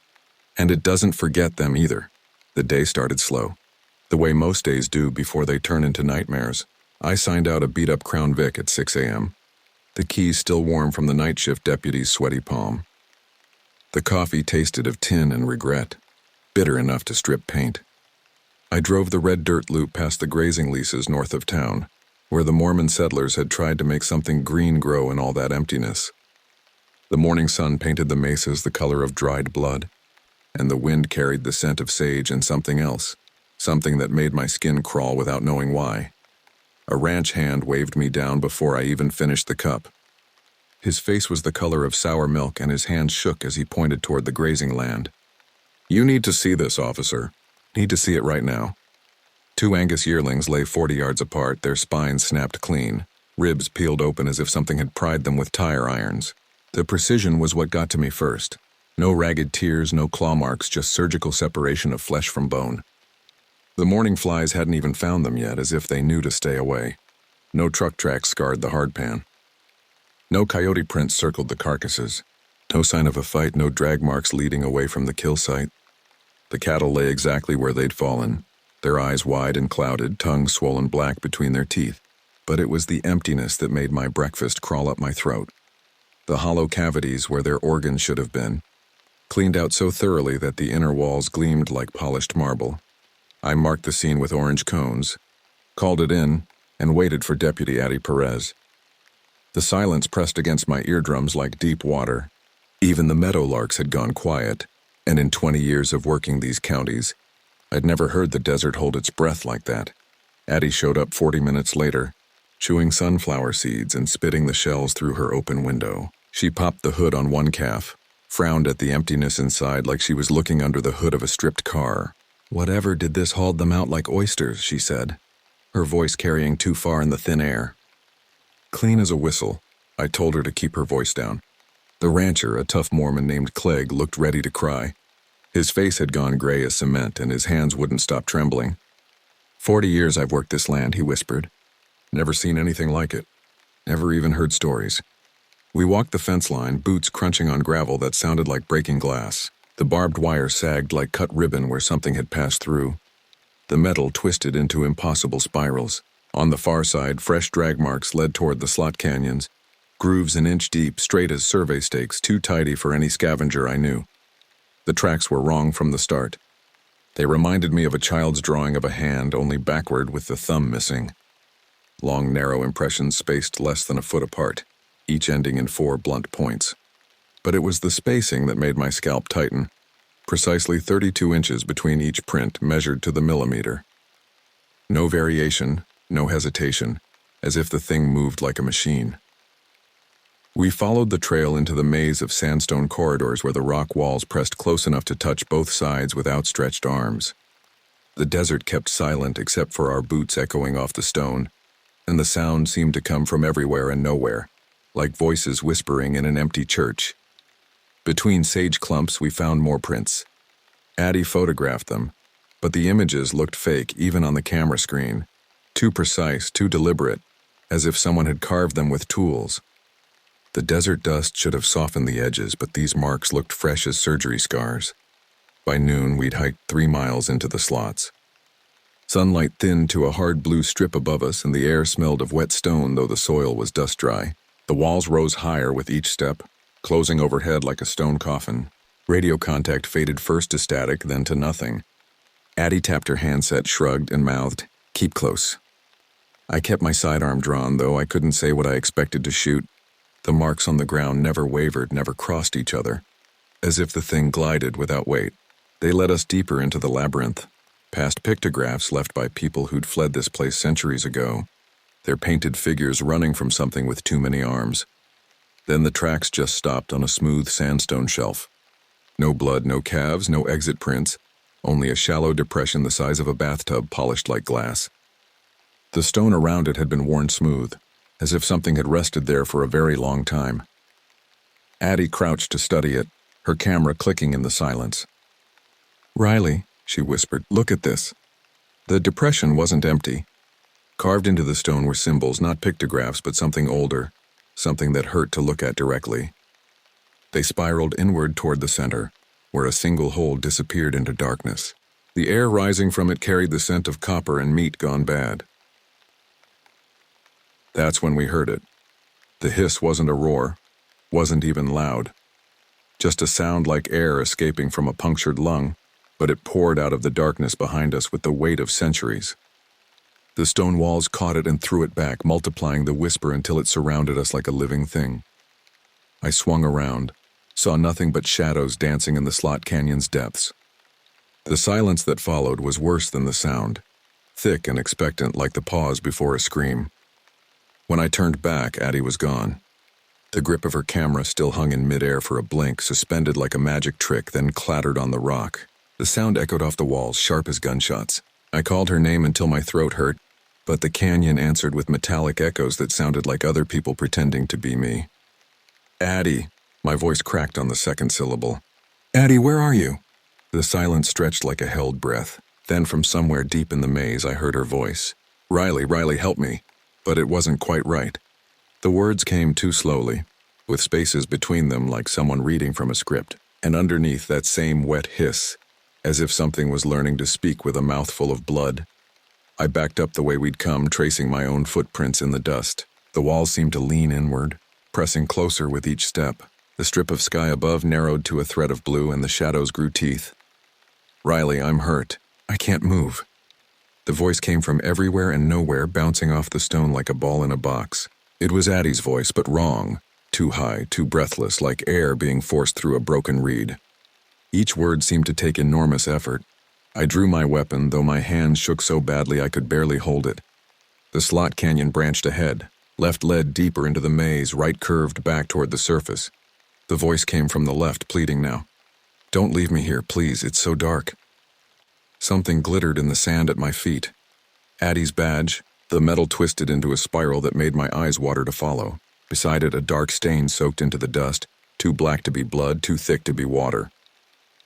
and it doesn't forget them either. The day started slow, the way most days do before they turn into nightmares. I signed out a beat-up Crown Vic at 6 a.m., the keys still warm from the night shift deputy's sweaty palm. The coffee tasted of tin and regret, bitter enough to strip paint. I drove the red dirt loop past the grazing leases north of town, where the Mormon settlers had tried to make something green grow in all that emptiness. The morning sun painted the mesas the color of dried blood, and the wind carried the scent of sage and something else, something that made my skin crawl without knowing why. A ranch hand waved me down before I even finished the cup. His face was the color of sour milk, and his hand shook as he pointed toward the grazing land. "You need to see this, officer. Need to see it right now." 2 Angus yearlings lay 40 yards apart, their spines snapped clean, ribs peeled open as if something had pried them with tire irons. The precision was what got to me first. No ragged tears, no claw marks, just surgical separation of flesh from bone. The morning flies hadn't even found them yet, as if they knew to stay away. No truck tracks scarred the hardpan. No coyote prints circled the carcasses. No sign of a fight, no drag marks leading away from the kill site. The cattle lay exactly where they'd fallen, their eyes wide and clouded, tongues swollen black between their teeth. But it was the emptiness that made my breakfast crawl up my throat. The hollow cavities where their organs should have been, cleaned out so thoroughly that the inner walls gleamed like polished marble. I marked the scene with orange cones, called it in, and waited for Deputy Addie Perez. The silence pressed against my eardrums like deep water. Even the meadowlarks had gone quiet, and in 20 years of working these counties, I'd never heard the desert hold its breath like that. Addie showed up 40 minutes later, chewing sunflower seeds and spitting the shells through her open window. She popped the hood on one calf, frowned at the emptiness inside like she was looking under the hood of a stripped car. "Whatever did this hauled them out like oysters," she said, her voice carrying too far in the thin air. Clean as a whistle, I told her to keep her voice down. The rancher, a tough Mormon named Clegg, looked ready to cry. His face had gone gray as cement, and his hands wouldn't stop trembling. 40 years I've worked this land," he whispered. "Never seen anything like it. Never even heard stories." We walked the fence line, boots crunching on gravel that sounded like breaking glass. The barbed wire sagged like cut ribbon where something had passed through. The metal twisted into impossible spirals. On the far side, fresh drag marks led toward the slot canyons, grooves an inch deep, straight as survey stakes, too tidy for any scavenger I knew. The tracks were wrong from the start. They reminded me of a child's drawing of a hand, only backward with the thumb missing. Long, narrow impressions spaced less than a foot apart, each ending in 4 blunt points. But it was the spacing that made my scalp tighten. Precisely 32 inches between each print, measured to the millimeter. No variation, no hesitation, as if the thing moved like a machine. We followed the trail into the maze of sandstone corridors where the rock walls pressed close enough to touch both sides with outstretched arms. The desert kept silent except for our boots echoing off the stone, and the sound seemed to come from everywhere and nowhere, like voices whispering in an empty church. Between sage clumps, we found more prints. Addie photographed them, but the images looked fake even on the camera screen. Too precise, too deliberate, as if someone had carved them with tools. The desert dust should have softened the edges, but these marks looked fresh as surgery scars. By noon, we'd hiked 3 miles into the slots. Sunlight thinned to a hard blue strip above us, and the air smelled of wet stone, though the soil was dust-dry. The walls rose higher with each step, closing overhead like a stone coffin. Radio contact faded first to static, then to nothing. Addie tapped her handset, shrugged, and mouthed, "Keep close." I kept my sidearm drawn, though I couldn't say what I expected to shoot. The marks on the ground never wavered, never crossed each other, as if the thing glided without weight. They led us deeper into the labyrinth, past pictographs left by people who'd fled this place centuries ago, their painted figures running from something with too many arms. Then the tracks just stopped on a smooth sandstone shelf. No blood, no calves, no exit prints, only a shallow depression the size of a bathtub polished like glass. The stone around it had been worn smooth, as if something had rested there for a very long time. Addie crouched to study it, her camera clicking in the silence. "Riley," she whispered, "look at this." The depression wasn't empty. Carved into the stone were symbols, not pictographs, but something older, something that hurt to look at directly. They spiraled inward toward the center, where a single hole disappeared into darkness. The air rising from it carried the scent of copper and meat gone bad. That's when we heard it. The hiss wasn't a roar, wasn't even loud. Just a sound like air escaping from a punctured lung, but it poured out of the darkness behind us with the weight of centuries. The stone walls caught it and threw it back, multiplying the whisper until it surrounded us like a living thing. I swung around, saw nothing but shadows dancing in the slot canyon's depths. The silence that followed was worse than the sound, thick and expectant like the pause before a scream. When I turned back, Addie was gone. The grip of her camera still hung in midair for a blink, suspended like a magic trick, then clattered on the rock. The sound echoed off the walls, sharp as gunshots. I called her name until my throat hurt, but the canyon answered with metallic echoes that sounded like other people pretending to be me. "Addie," my voice cracked on the second syllable. "Addie, where are you?" The silence stretched like a held breath. Then from somewhere deep in the maze, I heard her voice. Riley, help me." But it wasn't quite right. The words came too slowly, with spaces between them like someone reading from a script, and underneath that same wet hiss, as if something was learning to speak with a mouthful of blood. I backed up the way we'd come, tracing my own footprints in the dust. The walls seemed to lean inward, pressing closer with each step. The strip of sky above narrowed to a thread of blue, and the shadows grew teeth. "Riley, I'm hurt. I can't move." The voice came from everywhere and nowhere, bouncing off the stone like a ball in a box. It was Addie's voice, but wrong. Too high, too breathless, like air being forced through a broken reed. Each word seemed to take enormous effort. I drew my weapon, though my hands shook so badly I could barely hold it. The slot canyon branched ahead. Left led deeper into the maze, right curved back toward the surface. The voice came from the left, pleading now. "Don't leave me here, please, it's so dark." Something glittered in the sand at my feet. Addie's badge, the metal twisted into a spiral that made my eyes water to follow. Beside it, a dark stain soaked into the dust, too black to be blood, too thick to be water.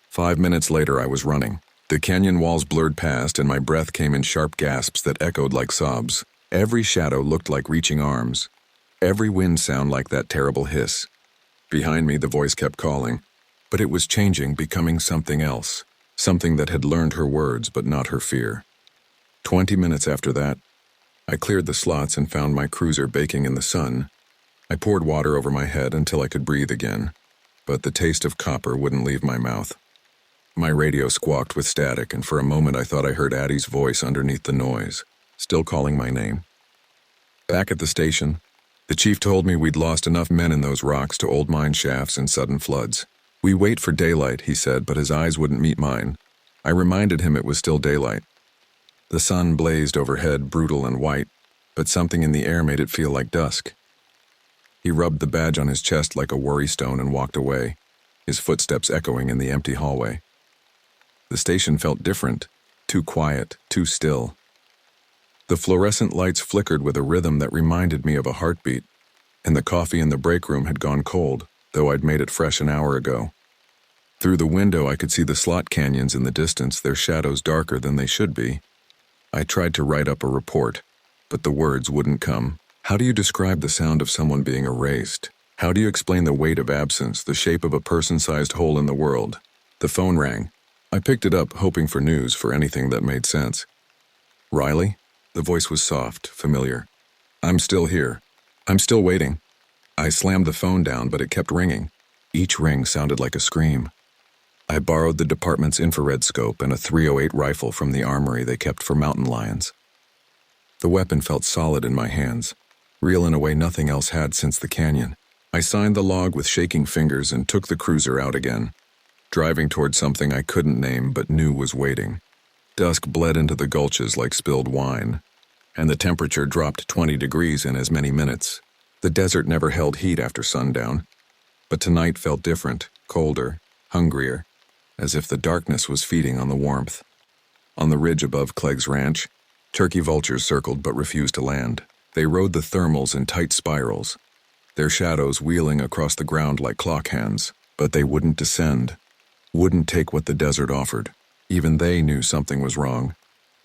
5 minutes later, I was running. The canyon walls blurred past, and my breath came in sharp gasps that echoed like sobs. Every shadow looked like reaching arms. Every wind sound like that terrible hiss. Behind me, the voice kept calling. But it was changing, becoming something else. Something that had learned her words, but not her fear. 20 minutes after that, I cleared the slots and found my cruiser baking in the sun. I poured water over my head until I could breathe again, but the taste of copper wouldn't leave my mouth. My radio squawked with static, and for a moment I thought I heard Addie's voice underneath the noise, still calling my name. Back at the station, the chief told me we'd lost enough men in those rocks to old mine shafts and sudden floods. "We wait for daylight," he said, but his eyes wouldn't meet mine. I reminded him it was still daylight. The sun blazed overhead, brutal and white, but something in the air made it feel like dusk. He rubbed the badge on his chest like a worry stone and walked away, his footsteps echoing in the empty hallway. The station felt different, too quiet, too still. The fluorescent lights flickered with a rhythm that reminded me of a heartbeat, and the coffee in the break room had gone cold, though I'd made it fresh an hour ago. Through the window, I could see the slot canyons in the distance, their shadows darker than they should be. I tried to write up a report, but the words wouldn't come. How do you describe the sound of someone being erased? How do you explain the weight of absence, the shape of a person-sized hole in the world? The phone rang. I picked it up, hoping for news, for anything that made sense. Riley? The voice was soft, familiar. I'm still here. I'm still waiting. I slammed the phone down, but it kept ringing. Each ring sounded like a scream. I borrowed the department's infrared scope and a .308 rifle from the armory they kept for mountain lions. The weapon felt solid in my hands, real in a way nothing else had since the canyon. I signed the log with shaking fingers and took the cruiser out again, driving toward something I couldn't name but knew was waiting. Dusk bled into the gulches like spilled wine, and the temperature dropped 20 degrees in as many minutes. The desert never held heat after sundown, but tonight felt different, colder, hungrier, as if the darkness was feeding on the warmth. On the ridge above Clegg's ranch, turkey vultures circled but refused to land. They rode the thermals in tight spirals, their shadows wheeling across the ground like clock hands, but they wouldn't descend, wouldn't take what the desert offered. Even they knew something was wrong.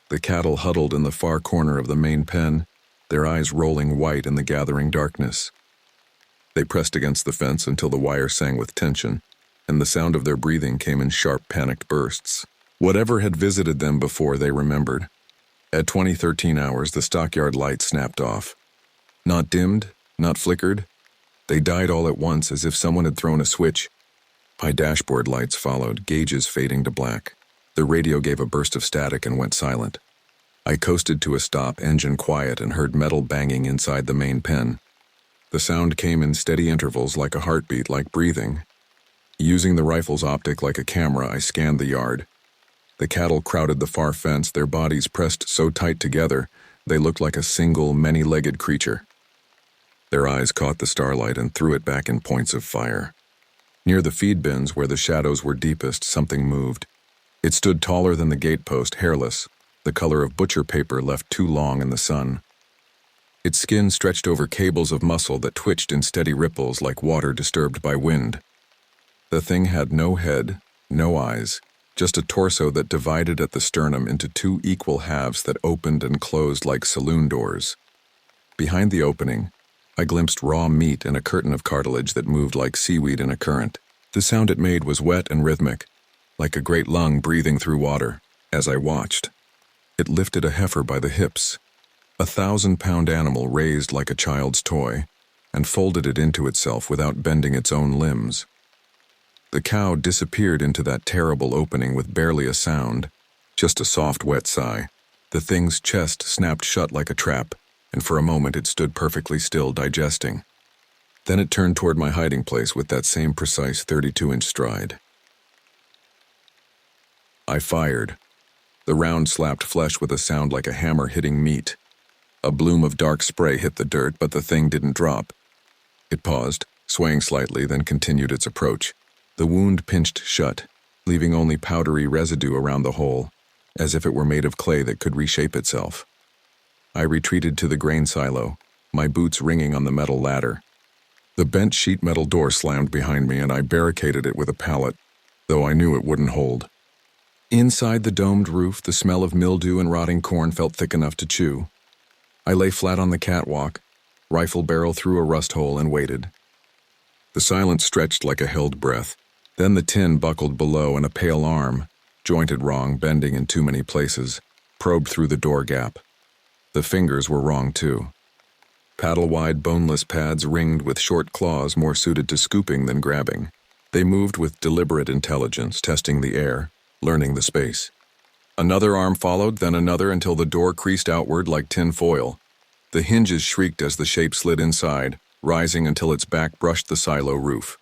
The cattle huddled in the far corner of the main pen, their eyes rolling white in the gathering darkness. They pressed against the fence until the wire sang with tension, and the sound of their breathing came in sharp, panicked bursts. Whatever had visited them before, they remembered. At 2013 hours, the stockyard light snapped off. Not dimmed, not flickered. They died all at once, as if someone had thrown a switch. My dashboard lights followed, gauges fading to black. The radio gave a burst of static and went silent. I coasted to a stop, engine quiet, and heard metal banging inside the main pen. The sound came in steady intervals, like a heartbeat, like breathing. Using the rifle's optic like a camera, I scanned the yard. The cattle crowded the far fence, their bodies pressed so tight together, they looked like a single, many-legged creature. Their eyes caught the starlight and threw it back in points of fire. Near the feed bins, where the shadows were deepest, something moved. It stood taller than the gatepost, hairless, the color of butcher paper left too long in the sun. Its skin stretched over cables of muscle that twitched in steady ripples like water disturbed by wind. The thing had no head, no eyes, just a torso that divided at the sternum into two equal halves that opened and closed like saloon doors. Behind the opening, I glimpsed raw meat and a curtain of cartilage that moved like seaweed in a current. The sound it made was wet and rhythmic, like a great lung breathing through water. As I watched, it lifted a heifer by the hips, a 1,000-pound animal raised like a child's toy, and folded it into itself without bending its own limbs. The cow disappeared into that terrible opening with barely a sound, just a soft, wet sigh. The thing's chest snapped shut like a trap, and for a moment it stood perfectly still, digesting. Then it turned toward my hiding place with that same precise 32-inch stride. I fired. The round slapped flesh with a sound like a hammer hitting meat. A bloom of dark spray hit the dirt, but the thing didn't drop. It paused, swaying slightly, then continued its approach. The wound pinched shut, leaving only powdery residue around the hole, as if it were made of clay that could reshape itself. I retreated to the grain silo, my boots ringing on the metal ladder. The bent sheet metal door slammed behind me, and I barricaded it with a pallet, though I knew it wouldn't hold. Inside the domed roof, the smell of mildew and rotting corn felt thick enough to chew. I lay flat on the catwalk, rifle barrel through a rust hole, and waited. The silence stretched like a held breath. Then the tin buckled below, and a pale arm, jointed wrong, bending in too many places, probed through the door gap. The fingers were wrong, too. Paddle-wide boneless pads ringed with short claws more suited to scooping than grabbing. They moved with deliberate intelligence, testing the air, learning the space. Another arm followed, then another, until the door creased outward like tin foil. The hinges shrieked as the shape slid inside, rising until its back brushed the silo roof.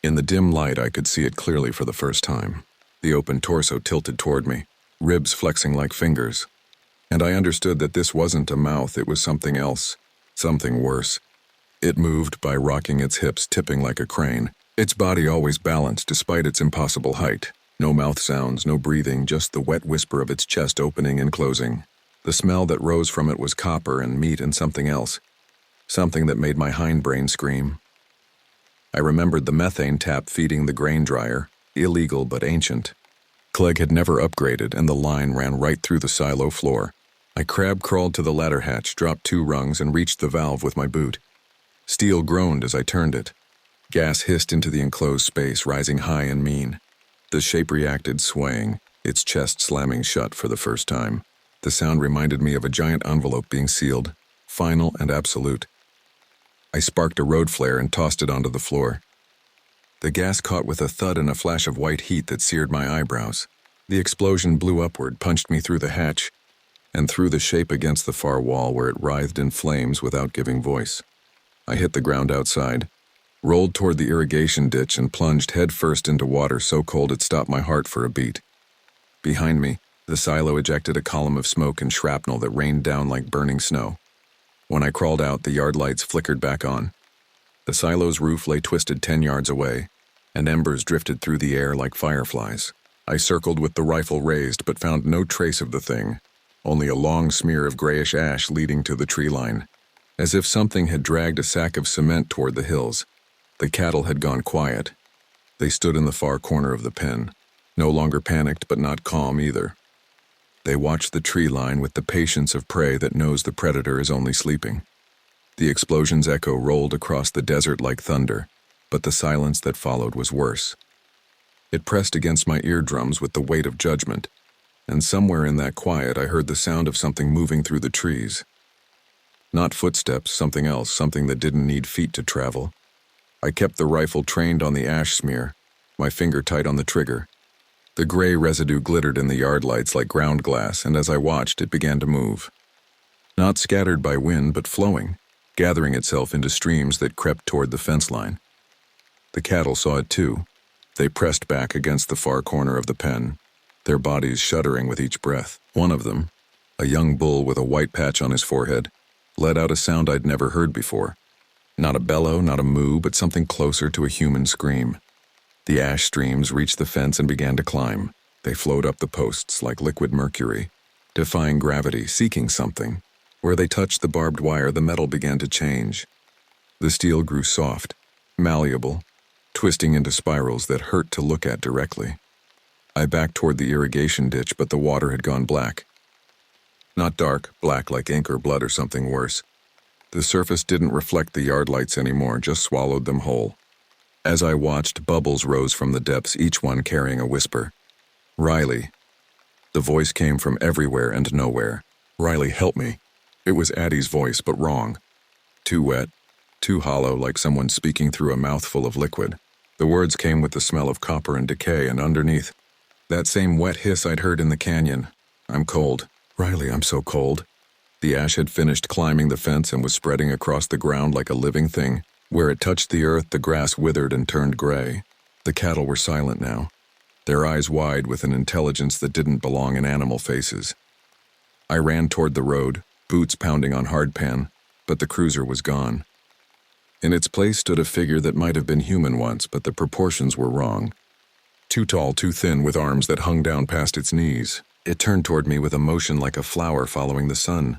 In the dim light, I could see it clearly for the first time. The open torso tilted toward me, ribs flexing like fingers. And I understood that this wasn't a mouth, it was something else, something worse. It moved by rocking its hips, tipping like a crane, its body always balanced despite its impossible height. No mouth sounds, no breathing, just the wet whisper of its chest opening and closing. The smell that rose from it was copper and meat and something else, something that made my hindbrain scream. I remembered the methane tap feeding the grain dryer, illegal but ancient. Clegg had never upgraded, and the line ran right through the silo floor. I crab-crawled to the ladder hatch, dropped 2 rungs, and reached the valve with my boot. Steel groaned as I turned it. Gas hissed into the enclosed space, rising high and mean. The shape reacted, swaying, its chest slamming shut for the first time. The sound reminded me of a giant envelope being sealed, final and absolute. I sparked a road flare and tossed it onto the floor. The gas caught with a thud and a flash of white heat that seared my eyebrows. The explosion blew upward, punched me through the hatch, and through the shape against the far wall where it writhed in flames without giving voice. I hit the ground outside, rolled toward the irrigation ditch and plunged headfirst into water so cold it stopped my heart for a beat. Behind me, the silo ejected a column of smoke and shrapnel that rained down like burning snow. When I crawled out, the yard lights flickered back on. The silo's roof lay twisted 10 yards away, and embers drifted through the air like fireflies. I circled with the rifle raised but found no trace of the thing, only a long smear of grayish ash leading to the tree line. As if something had dragged a sack of cement toward the hills. The cattle had gone quiet. They stood in the far corner of the pen, no longer panicked but not calm either. They watched the tree line with the patience of prey that knows the predator is only sleeping. The explosion's echo rolled across the desert like thunder, but the silence that followed was worse. It pressed against my eardrums with the weight of judgment, and somewhere in that quiet I heard the sound of something moving through the trees. Not footsteps, something else, something that didn't need feet to travel. I kept the rifle trained on the ash smear, my finger tight on the trigger. The gray residue glittered in the yard lights like ground glass, and as I watched, it began to move. Not scattered by wind, but flowing, gathering itself into streams that crept toward the fence line. The cattle saw it too. They pressed back against the far corner of the pen, their bodies shuddering with each breath. One of them, a young bull with a white patch on his forehead, let out a sound I'd never heard before. Not a bellow, not a moo, but something closer to a human scream. The ash streams reached the fence and began to climb. They flowed up the posts like liquid mercury, defying gravity, seeking something. Where they touched the barbed wire, the metal began to change. The steel grew soft, malleable, twisting into spirals that hurt to look at directly. I backed toward the irrigation ditch, but the water had gone black. Not dark, black like ink or blood or something worse. The surface didn't reflect the yard lights anymore, just swallowed them whole. As I watched, bubbles rose from the depths, each one carrying a whisper. Riley. The voice came from everywhere and nowhere. Riley, help me. It was Addie's voice, but wrong. Too wet, too hollow, like someone speaking through a mouthful of liquid. The words came with the smell of copper and decay, and underneath, that same wet hiss I'd heard in the canyon. I'm cold. Riley, I'm so cold. The ash had finished climbing the fence and was spreading across the ground like a living thing. Where it touched the earth, the grass withered and turned gray. The cattle were silent now, their eyes wide with an intelligence that didn't belong in animal faces. I ran toward the road, boots pounding on hardpan, but the cruiser was gone. In its place stood a figure that might have been human once, but the proportions were wrong. Too tall, too thin, with arms that hung down past its knees. It turned toward me with a motion like a flower following the sun.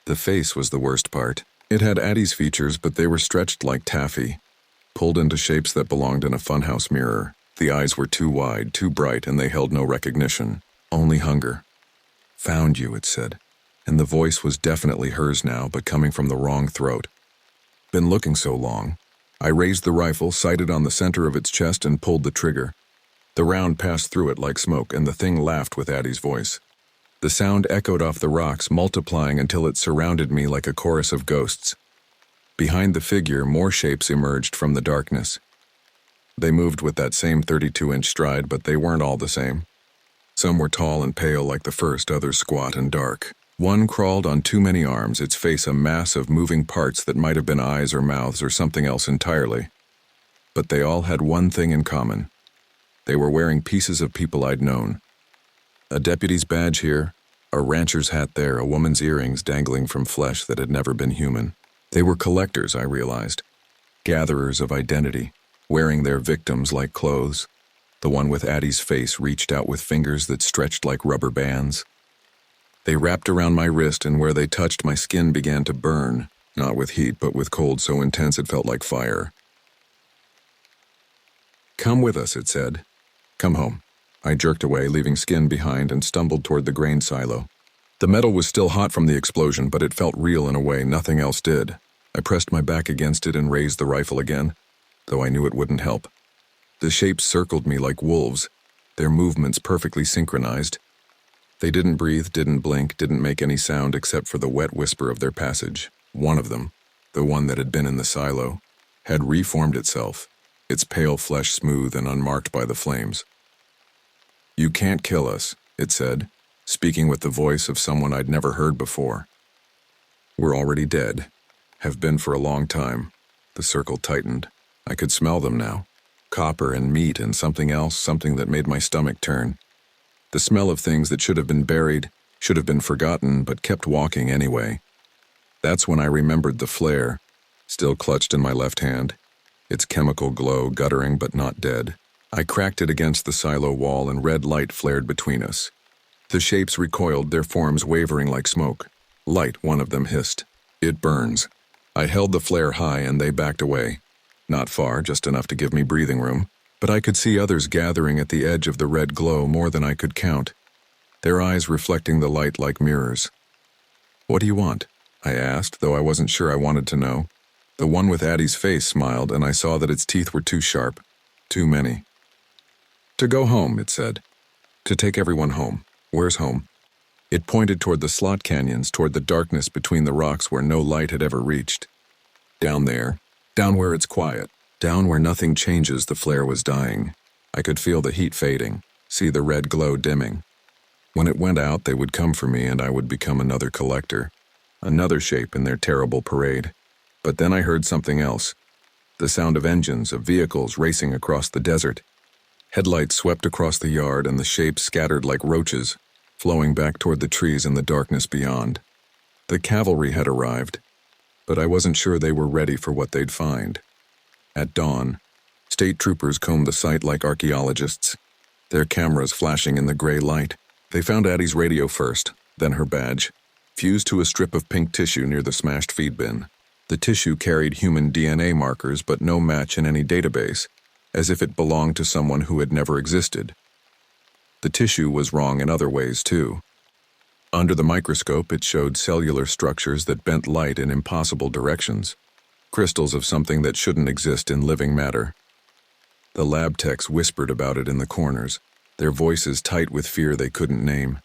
The face was the worst part. It had Addie's features, but they were stretched like taffy, pulled into shapes that belonged in a funhouse mirror. The eyes were too wide, too bright, and they held no recognition, only hunger. Found you, it said, and the voice was definitely hers now, but coming from the wrong throat. Been looking so long. I raised the rifle, sighted on the center of its chest, and pulled the trigger. The round passed through it like smoke, and the thing laughed with Addie's voice. The sound echoed off the rocks, multiplying until it surrounded me like a chorus of ghosts. Behind the figure, more shapes emerged from the darkness. They moved with that same 32-inch stride, but they weren't all the same. Some were tall and pale like the first, others squat and dark. One crawled on too many arms, its face a mass of moving parts that might have been eyes or mouths or something else entirely. But they all had one thing in common. They were wearing pieces of people I'd known. A deputy's badge here, a rancher's hat there, a woman's earrings dangling from flesh that had never been human. They were collectors, I realized. Gatherers of identity, wearing their victims like clothes. The one with Addie's face reached out with fingers that stretched like rubber bands. They wrapped around my wrist, and where they touched, my skin began to burn, not with heat, but with cold so intense it felt like fire. Come with us, it said. Come home. I jerked away, leaving skin behind, and stumbled toward the grain silo. The metal was still hot from the explosion, but it felt real in a way nothing else did. I pressed my back against it and raised the rifle again, though I knew it wouldn't help. The shapes circled me like wolves, their movements perfectly synchronized. They didn't breathe, didn't blink, didn't make any sound except for the wet whisper of their passage. One of them, the one that had been in the silo, had reformed itself, its pale flesh smooth and unmarked by the flames. "You can't kill us," it said, speaking with the voice of someone I'd never heard before. "We're already dead. Have been for a long time." The circle tightened. I could smell them now. Copper and meat and something else, something that made my stomach turn. The smell of things that should have been buried, should have been forgotten, but kept walking anyway. That's when I remembered the flare, still clutched in my left hand, its chemical glow guttering but not dead. I cracked it against the silo wall and red light flared between us. The shapes recoiled, their forms wavering like smoke. "Light," one of them hissed. "It burns." I held the flare high and they backed away. Not far, just enough to give me breathing room, but I could see others gathering at the edge of the red glow, more than I could count, their eyes reflecting the light like mirrors. "What do you want?" I asked, though I wasn't sure I wanted to know. The one with Addie's face smiled, and I saw that its teeth were too sharp. Too many. "To go home," it said. "To take everyone home." "Where's home?" It pointed toward the slot canyons, toward the darkness between the rocks where no light had ever reached. "Down there. Down where it's quiet. Down where nothing changes." The flare was dying. I could feel the heat fading, see the red glow dimming. When it went out, they would come for me and I would become another collector, another shape in their terrible parade. But then I heard something else. The sound of engines, of vehicles racing across the desert. Headlights swept across the yard and the shapes scattered like roaches, flowing back toward the trees in the darkness beyond. The cavalry had arrived, but I wasn't sure they were ready for what they'd find. At dawn, state troopers combed the site like archaeologists, their cameras flashing in the gray light. They found Addie's radio first, then her badge, fused to a strip of pink tissue near the smashed feed bin. The tissue carried human DNA markers, but no match in any database, as if it belonged to someone who had never existed. The tissue was wrong in other ways, too. Under the microscope, it showed cellular structures that bent light in impossible directions, crystals of something that shouldn't exist in living matter. The lab techs whispered about it in the corners, their voices tight with fear they couldn't name.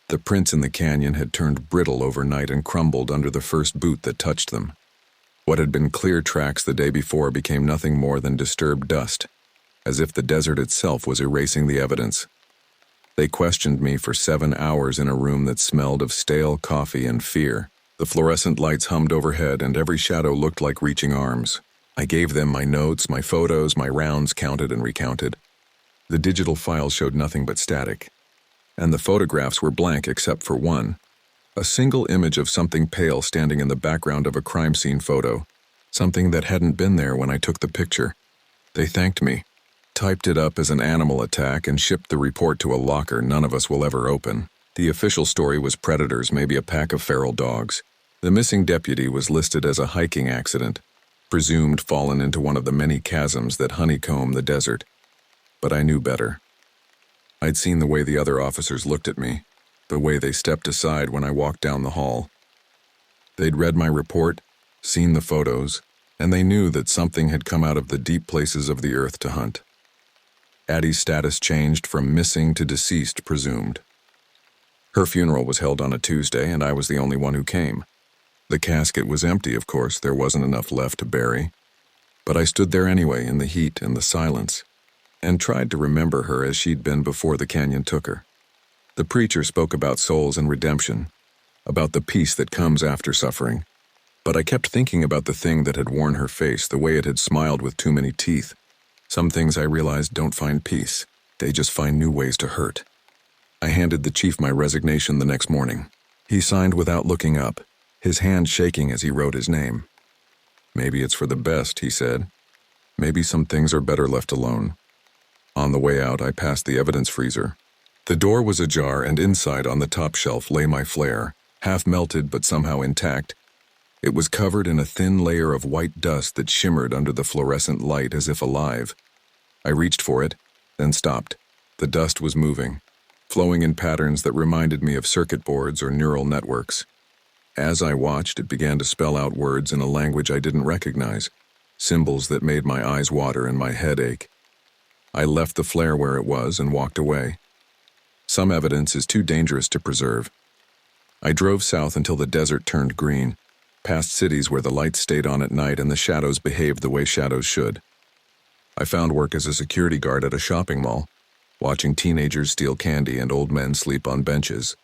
The prints in the canyon had turned brittle overnight and crumbled under the first boot that touched them. What had been clear tracks the day before became nothing more than disturbed dust, as if the desert itself was erasing the evidence. They questioned me for 7 hours in a room that smelled of stale coffee and fear. The fluorescent lights hummed overhead and every shadow looked like reaching arms. I gave them my notes, my photos, my rounds counted and recounted. The digital files showed nothing but static, and the photographs were blank except for one. A single image of something pale standing in the background of a crime scene photo, something that hadn't been there when I took the picture. They thanked me, typed it up as an animal attack, and shipped the report to a locker none of us will ever open. The official story was predators, maybe a pack of feral dogs. The missing deputy was listed as a hiking accident, presumed fallen into one of the many chasms that honeycomb the desert. But I knew better. I'd seen the way the other officers looked at me, the way they stepped aside when I walked down the hall. They'd read my report, seen the photos, and they knew that something had come out of the deep places of the earth to hunt. Addie's status changed from missing to deceased presumed. Her funeral was held on a Tuesday, and I was the only one who came. The casket was empty, of course, there wasn't enough left to bury. But I stood there anyway, in the heat and the silence, and tried to remember her as she'd been before the canyon took her. The preacher spoke about souls and redemption, about the peace that comes after suffering. But I kept thinking about the thing that had worn her face, the way it had smiled with too many teeth. Some things I realized don't find peace. They just find new ways to hurt. I handed the chief my resignation the next morning. He signed without looking up, his hand shaking as he wrote his name. "Maybe it's for the best," he said. "Maybe some things are better left alone." On the way out, I passed the evidence freezer. The door was ajar, and inside on the top shelf lay my flare, half melted but somehow intact. It was covered in a thin layer of white dust that shimmered under the fluorescent light as if alive. I reached for it, then stopped. The dust was moving, flowing in patterns that reminded me of circuit boards or neural networks. As I watched, it began to spell out words in a language I didn't recognize, symbols that made my eyes water and my head ache. I left the flare where it was and walked away. Some evidence is too dangerous to preserve. I drove south until the desert turned green, past cities where the lights stayed on at night and the shadows behaved the way shadows should. I found work as a security guard at a shopping mall, watching teenagers steal candy and old men sleep on benches.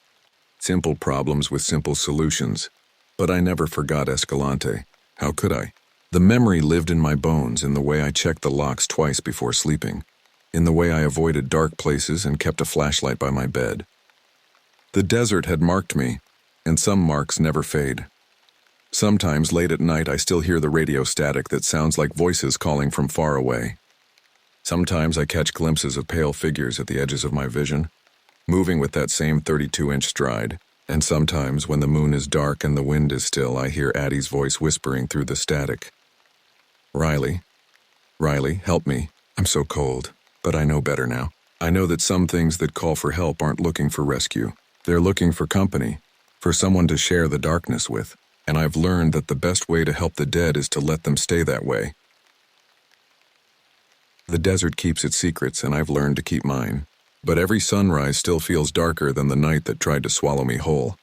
Simple problems with simple solutions. But I never forgot Escalante. How could I? The memory lived in my bones in the way I checked the locks twice before sleeping, in the way I avoided dark places and kept a flashlight by my bed. The desert had marked me, and some marks never fade. Sometimes late at night I still hear the radio static that sounds like voices calling from far away. Sometimes I catch glimpses of pale figures at the edges of my vision, moving with that same 32-inch stride. And sometimes, when the moon is dark and the wind is still, I hear Addie's voice whispering through the static. Riley, help me. I'm so cold, but I know better now. I know that some things that call for help aren't looking for rescue. They're looking for company, for someone to share the darkness with. And I've learned that the best way to help the dead is to let them stay that way. The desert keeps its secrets, and I've learned to keep mine. But every sunrise still feels darker than the night that tried to swallow me whole.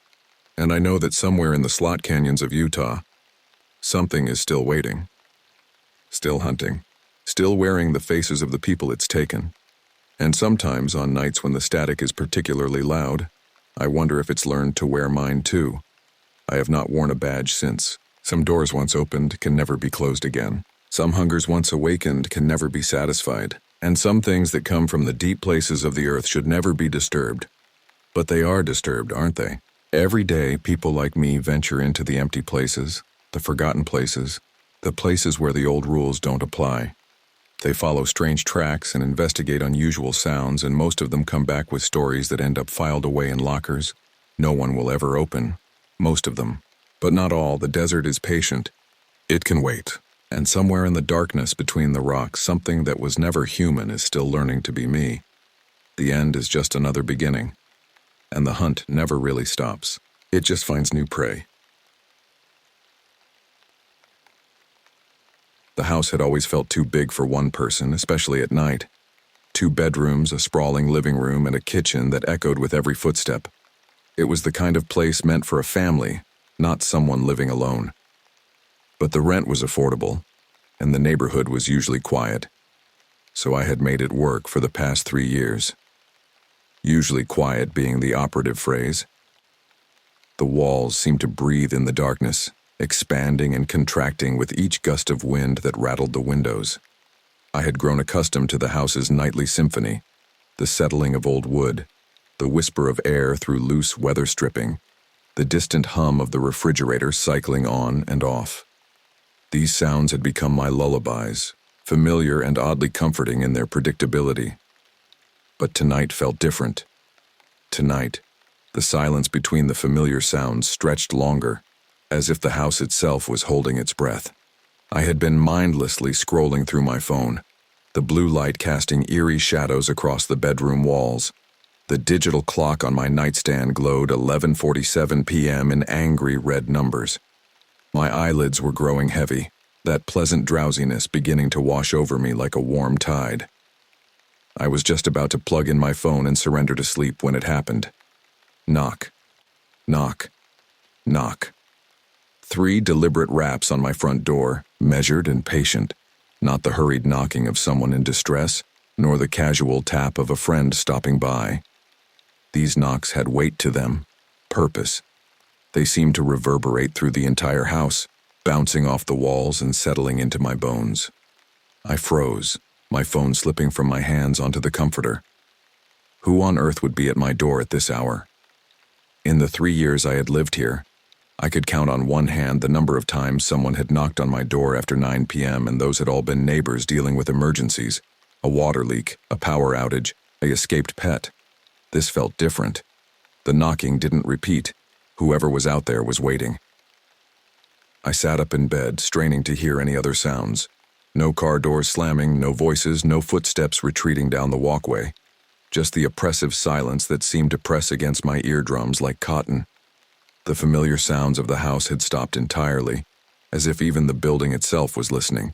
And I know that somewhere in the slot canyons of Utah, something is still waiting. Still hunting. Still wearing the faces of the people it's taken. And sometimes, on nights when the static is particularly loud, I wonder if it's learned to wear mine too. I have not worn a badge since. Some doors once opened can never be closed again. Some hungers once awakened can never be satisfied. And some things that come from the deep places of the earth should never be disturbed. But they are disturbed, aren't they? Every day, people like me venture into the empty places, the forgotten places, the places where the old rules don't apply. They follow strange tracks and investigate unusual sounds, and most of them come back with stories that end up filed away in lockers no one will ever open. Most of them. But not all. The desert is patient. It can wait. And somewhere in the darkness between the rocks, something that was never human is still learning to be me. The end is just another beginning. And the hunt never really stops. It just finds new prey. The house had always felt too big for one person, especially at night. 2 bedrooms, a sprawling living room, and a kitchen that echoed with every footstep. It was the kind of place meant for a family, not someone living alone. But the rent was affordable, and the neighborhood was usually quiet. So I had made it work for the past 3 years. Usually quiet being the operative phrase. The walls seemed to breathe in the darkness, expanding and contracting with each gust of wind that rattled the windows. I had grown accustomed to the house's nightly symphony, the settling of old wood, the whisper of air through loose weather stripping, the distant hum of the refrigerator cycling on and off. These sounds had become my lullabies, familiar and oddly comforting in their predictability. But tonight felt different. Tonight, the silence between the familiar sounds stretched longer, as if the house itself was holding its breath. I had been mindlessly scrolling through my phone, the blue light casting eerie shadows across the bedroom walls. The digital clock on my nightstand glowed 11:47 p.m. in angry red numbers. My eyelids were growing heavy, that pleasant drowsiness beginning to wash over me like a warm tide. I was just about to plug in my phone and surrender to sleep when it happened. Knock. Knock. Knock. 3 deliberate raps on my front door, measured and patient, not the hurried knocking of someone in distress, nor the casual tap of a friend stopping by. These knocks had weight to them, purpose. They seemed to reverberate through the entire house, bouncing off the walls and settling into my bones. I froze, my phone slipping from my hands onto the comforter. Who on earth would be at my door at this hour? In the 3 years I had lived here, I could count on one hand the number of times someone had knocked on my door after 9 p.m., and those had all been neighbors dealing with emergencies, a water leak, a power outage, a escaped pet. This felt different. The knocking didn't repeat. Whoever was out there was waiting. I sat up in bed, straining to hear any other sounds. No car doors slamming, no voices, no footsteps retreating down the walkway. Just the oppressive silence that seemed to press against my eardrums like cotton. The familiar sounds of the house had stopped entirely, as if even the building itself was listening.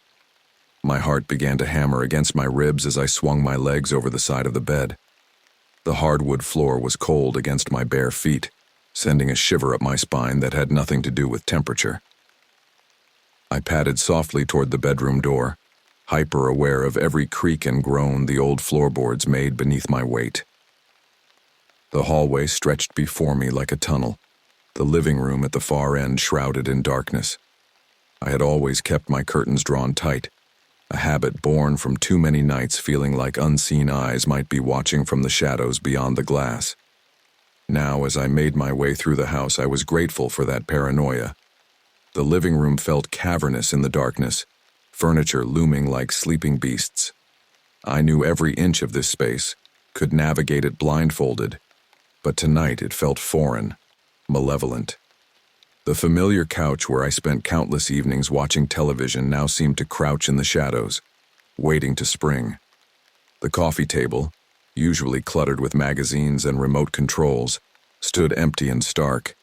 My heart began to hammer against my ribs as I swung my legs over the side of the bed. The hardwood floor was cold against my bare feet, sending a shiver up my spine that had nothing to do with temperature. I padded softly toward the bedroom door, hyper-aware of every creak and groan the old floorboards made beneath my weight. The hallway stretched before me like a tunnel, the living room at the far end shrouded in darkness. I had always kept my curtains drawn tight, a habit born from too many nights feeling like unseen eyes might be watching from the shadows beyond the glass. Now, as I made my way through the house, I was grateful for that paranoia. The living room felt cavernous in the darkness, furniture looming like sleeping beasts. I knew every inch of this space, could navigate it blindfolded, but tonight it felt foreign, malevolent. The familiar couch where I spent countless evenings watching television now seemed to crouch in the shadows, waiting to spring. The coffee table, usually cluttered with magazines and remote controls, stood empty and stark,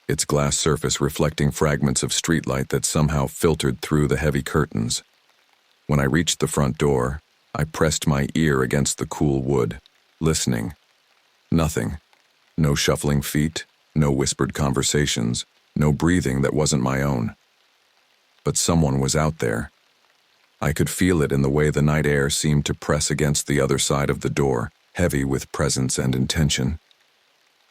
its glass surface reflecting fragments of streetlight that somehow filtered through the heavy curtains. When I reached the front door, I pressed my ear against the cool wood, listening. Nothing. No shuffling feet, no whispered conversations, no breathing that wasn't my own. But someone was out there. I could feel it in the way the night air seemed to press against the other side of the door, heavy with presence and intention.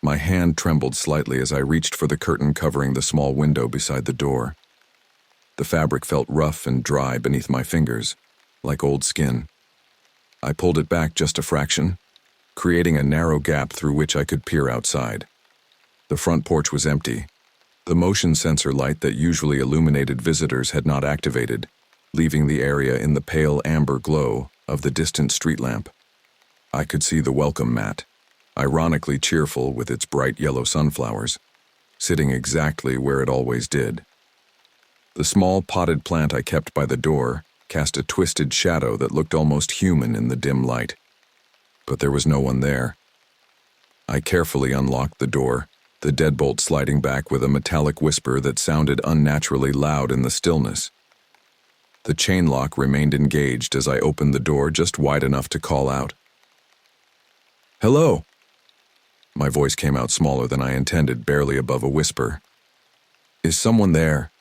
My hand trembled slightly as I reached for the curtain covering the small window beside the door. The fabric felt rough and dry beneath my fingers, like old skin. I pulled it back just a fraction, creating a narrow gap through which I could peer outside. The front porch was empty. The motion sensor light that usually illuminated visitors had not activated, leaving the area in the pale amber glow of the distant street lamp. I could see the welcome mat, ironically cheerful with its bright yellow sunflowers, sitting exactly where it always did. The small potted plant I kept by the door cast a twisted shadow that looked almost human in the dim light. But there was no one there. I carefully unlocked the door, the deadbolt sliding back with a metallic whisper that sounded unnaturally loud in the stillness. The chain lock remained engaged as I opened the door just wide enough to call out. "Hello!" My voice came out smaller than I intended, barely above a whisper. "Is someone there?"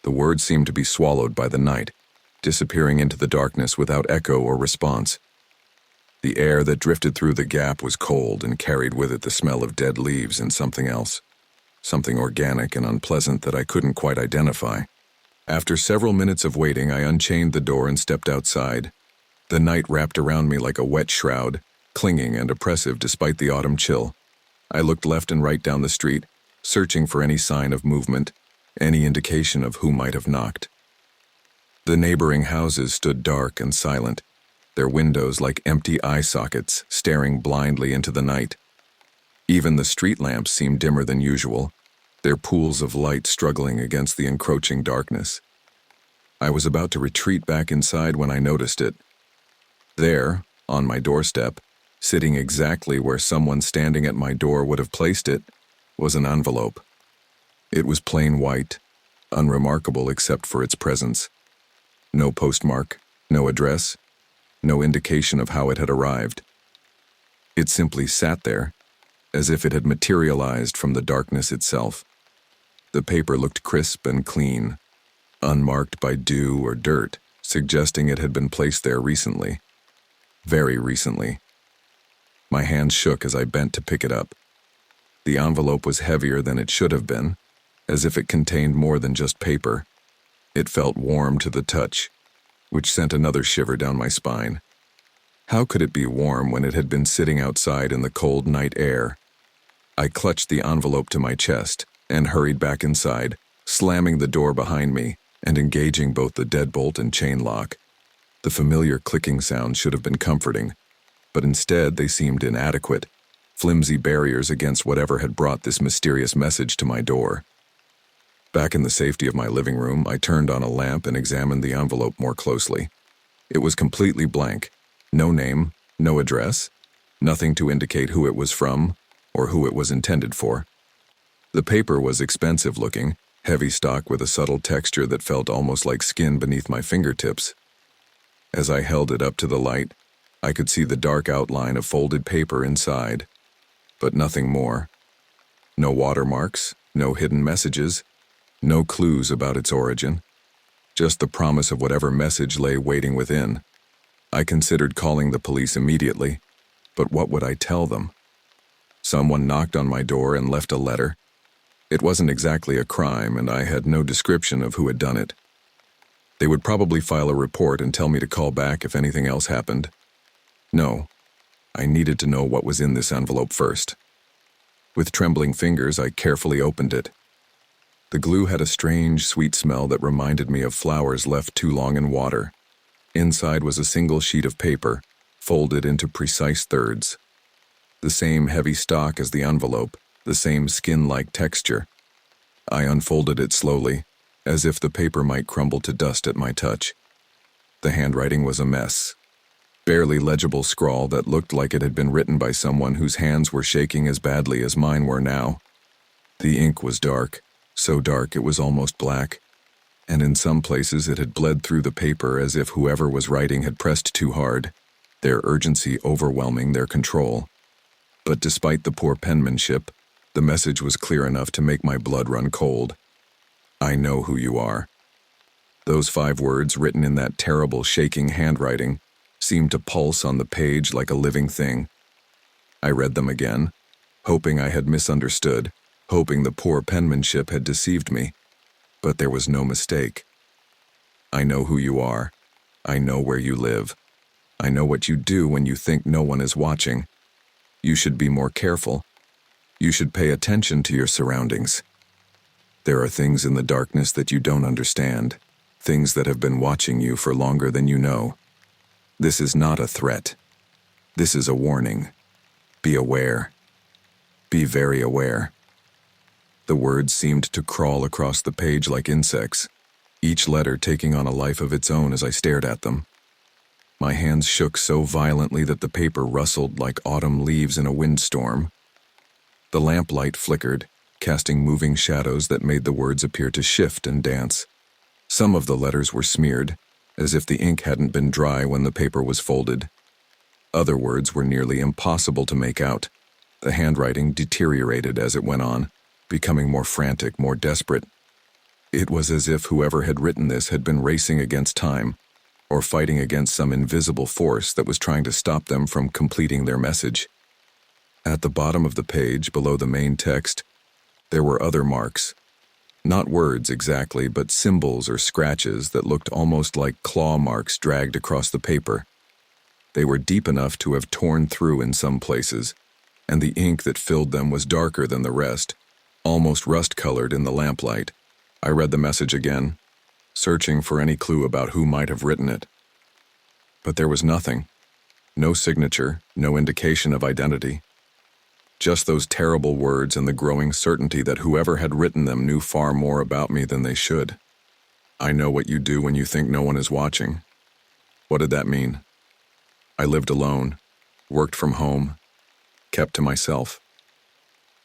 The words seemed to be swallowed by the night, disappearing into the darkness without echo or response. The air that drifted through the gap was cold and carried with it the smell of dead leaves and something else, something organic and unpleasant that I couldn't quite identify. After several minutes of waiting, I unchained the door and stepped outside. The night wrapped around me like a wet shroud, clinging and oppressive despite the autumn chill. I looked left and right down the street, searching for any sign of movement, any indication of who might have knocked. The neighboring houses stood dark and silent, their windows like empty eye sockets staring blindly into the night. Even the street lamps seemed dimmer than usual, their pools of light struggling against the encroaching darkness. I was about to retreat back inside when I noticed it. There, on my doorstep, sitting exactly where someone standing at my door would have placed it, was an envelope. It was plain white, unremarkable except for its presence. No postmark, no address, no indication of how it had arrived. It simply sat there, as if it had materialized from the darkness itself. The paper looked crisp and clean, unmarked by dew or dirt, suggesting it had been placed there recently. Very recently. My hands shook as I bent to pick it up. The envelope was heavier than it should have been, as if it contained more than just paper. It felt warm to the touch, which sent another shiver down my spine. How could it be warm when it had been sitting outside in the cold night air? I clutched the envelope to my chest and hurried back inside, slamming the door behind me and engaging both the deadbolt and chain lock. The familiar clicking sounds should have been comforting, but instead they seemed inadequate, flimsy barriers against whatever had brought this mysterious message to my door. Back in the safety of my living room, I turned on a lamp and examined the envelope more closely. It was completely blank. No name, no address, nothing to indicate who it was from or who it was intended for. The paper was expensive looking, heavy stock with a subtle texture that felt almost like skin beneath my fingertips. As I held it up to the light, I could see the dark outline of folded paper inside, but nothing more. No watermarks, no hidden messages, no clues about its origin. Just the promise of whatever message lay waiting within. I considered calling the police immediately, but what would I tell them? Someone knocked on my door and left a letter. It wasn't exactly a crime, and I had no description of who had done it. They would probably file a report and tell me to call back if anything else happened. No, I needed to know what was in this envelope first. With trembling fingers, I carefully opened it. The glue had a strange, sweet smell that reminded me of flowers left too long in water. Inside was a single sheet of paper, folded into precise thirds. The same heavy stock as the envelope, the same skin-like texture. I unfolded it slowly, as if the paper might crumble to dust at my touch. The handwriting was a mess. Barely legible scrawl that looked like it had been written by someone whose hands were shaking as badly as mine were now. The ink was dark, so dark it was almost black, and in some places it had bled through the paper as if whoever was writing had pressed too hard, their urgency overwhelming their control. But despite the poor penmanship, the message was clear enough to make my blood run cold. I know who you are. Those 5 words written in that terrible, shaking handwriting seemed to pulse on the page like a living thing. I read them again, hoping I had misunderstood, hoping the poor penmanship had deceived me. But there was no mistake. I know who you are. I know where you live. I know what you do when you think no one is watching. You should be more careful. You should pay attention to your surroundings. There are things in the darkness that you don't understand, things that have been watching you for longer than you know. This is not a threat. This is a warning. Be aware. Be very aware. The words seemed to crawl across the page like insects, each letter taking on a life of its own as I stared at them. My hands shook so violently that the paper rustled like autumn leaves in a windstorm. The lamplight flickered, casting moving shadows that made the words appear to shift and dance. Some of the letters were smeared, as if the ink hadn't been dry when the paper was folded. Other words were nearly impossible to make out. The handwriting deteriorated as it went on, becoming more frantic, more desperate. It was as if whoever had written this had been racing against time, or fighting against some invisible force that was trying to stop them from completing their message. At the bottom of the page, below the main text, there were other marks. Not words exactly, but symbols or scratches that looked almost like claw marks dragged across the paper. They were deep enough to have torn through in some places, and the ink that filled them was darker than the rest, almost rust-colored in the lamplight. I read the message again, searching for any clue about who might have written it. But there was nothing. No signature, no indication of identity. Just those terrible words and the growing certainty that whoever had written them knew far more about me than they should. I know what you do when you think no one is watching. What did that mean? I lived alone, worked from home, kept to myself.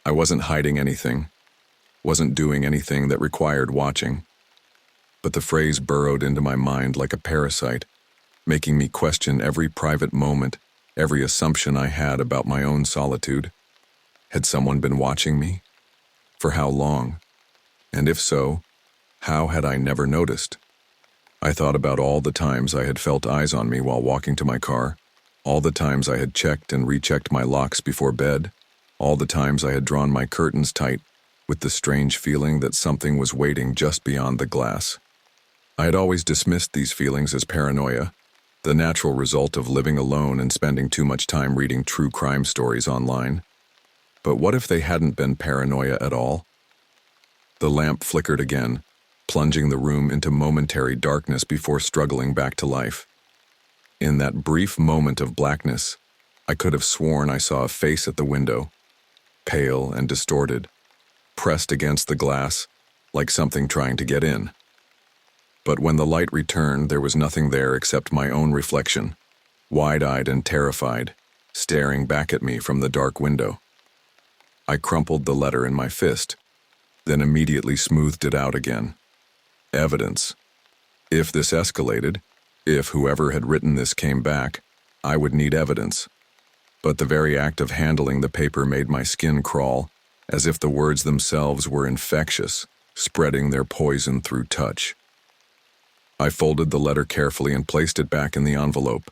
I wasn't hiding anything, wasn't doing anything that required watching. But the phrase burrowed into my mind like a parasite, making me question every private moment, every assumption I had about my own solitude. Had someone been watching me? For how long? And if so, how had I never noticed? I thought about all the times I had felt eyes on me while walking to my car, all the times I had checked and rechecked my locks before bed, all the times I had drawn my curtains tight with the strange feeling that something was waiting just beyond the glass. I had always dismissed these feelings as paranoia, the natural result of living alone and spending too much time reading true crime stories online. But what if they hadn't been paranoia at all? The lamp flickered again, plunging the room into momentary darkness before struggling back to life. In that brief moment of blackness, I could have sworn I saw a face at the window, pale and distorted, pressed against the glass, like something trying to get in. But when the light returned, there was nothing there except my own reflection, wide-eyed and terrified, staring back at me from the dark window. I crumpled the letter in my fist, then immediately smoothed it out again. Evidence. If this escalated, if whoever had written this came back, I would need evidence. But the very act of handling the paper made my skin crawl, as if the words themselves were infectious, spreading their poison through touch. I folded the letter carefully and placed it back in the envelope,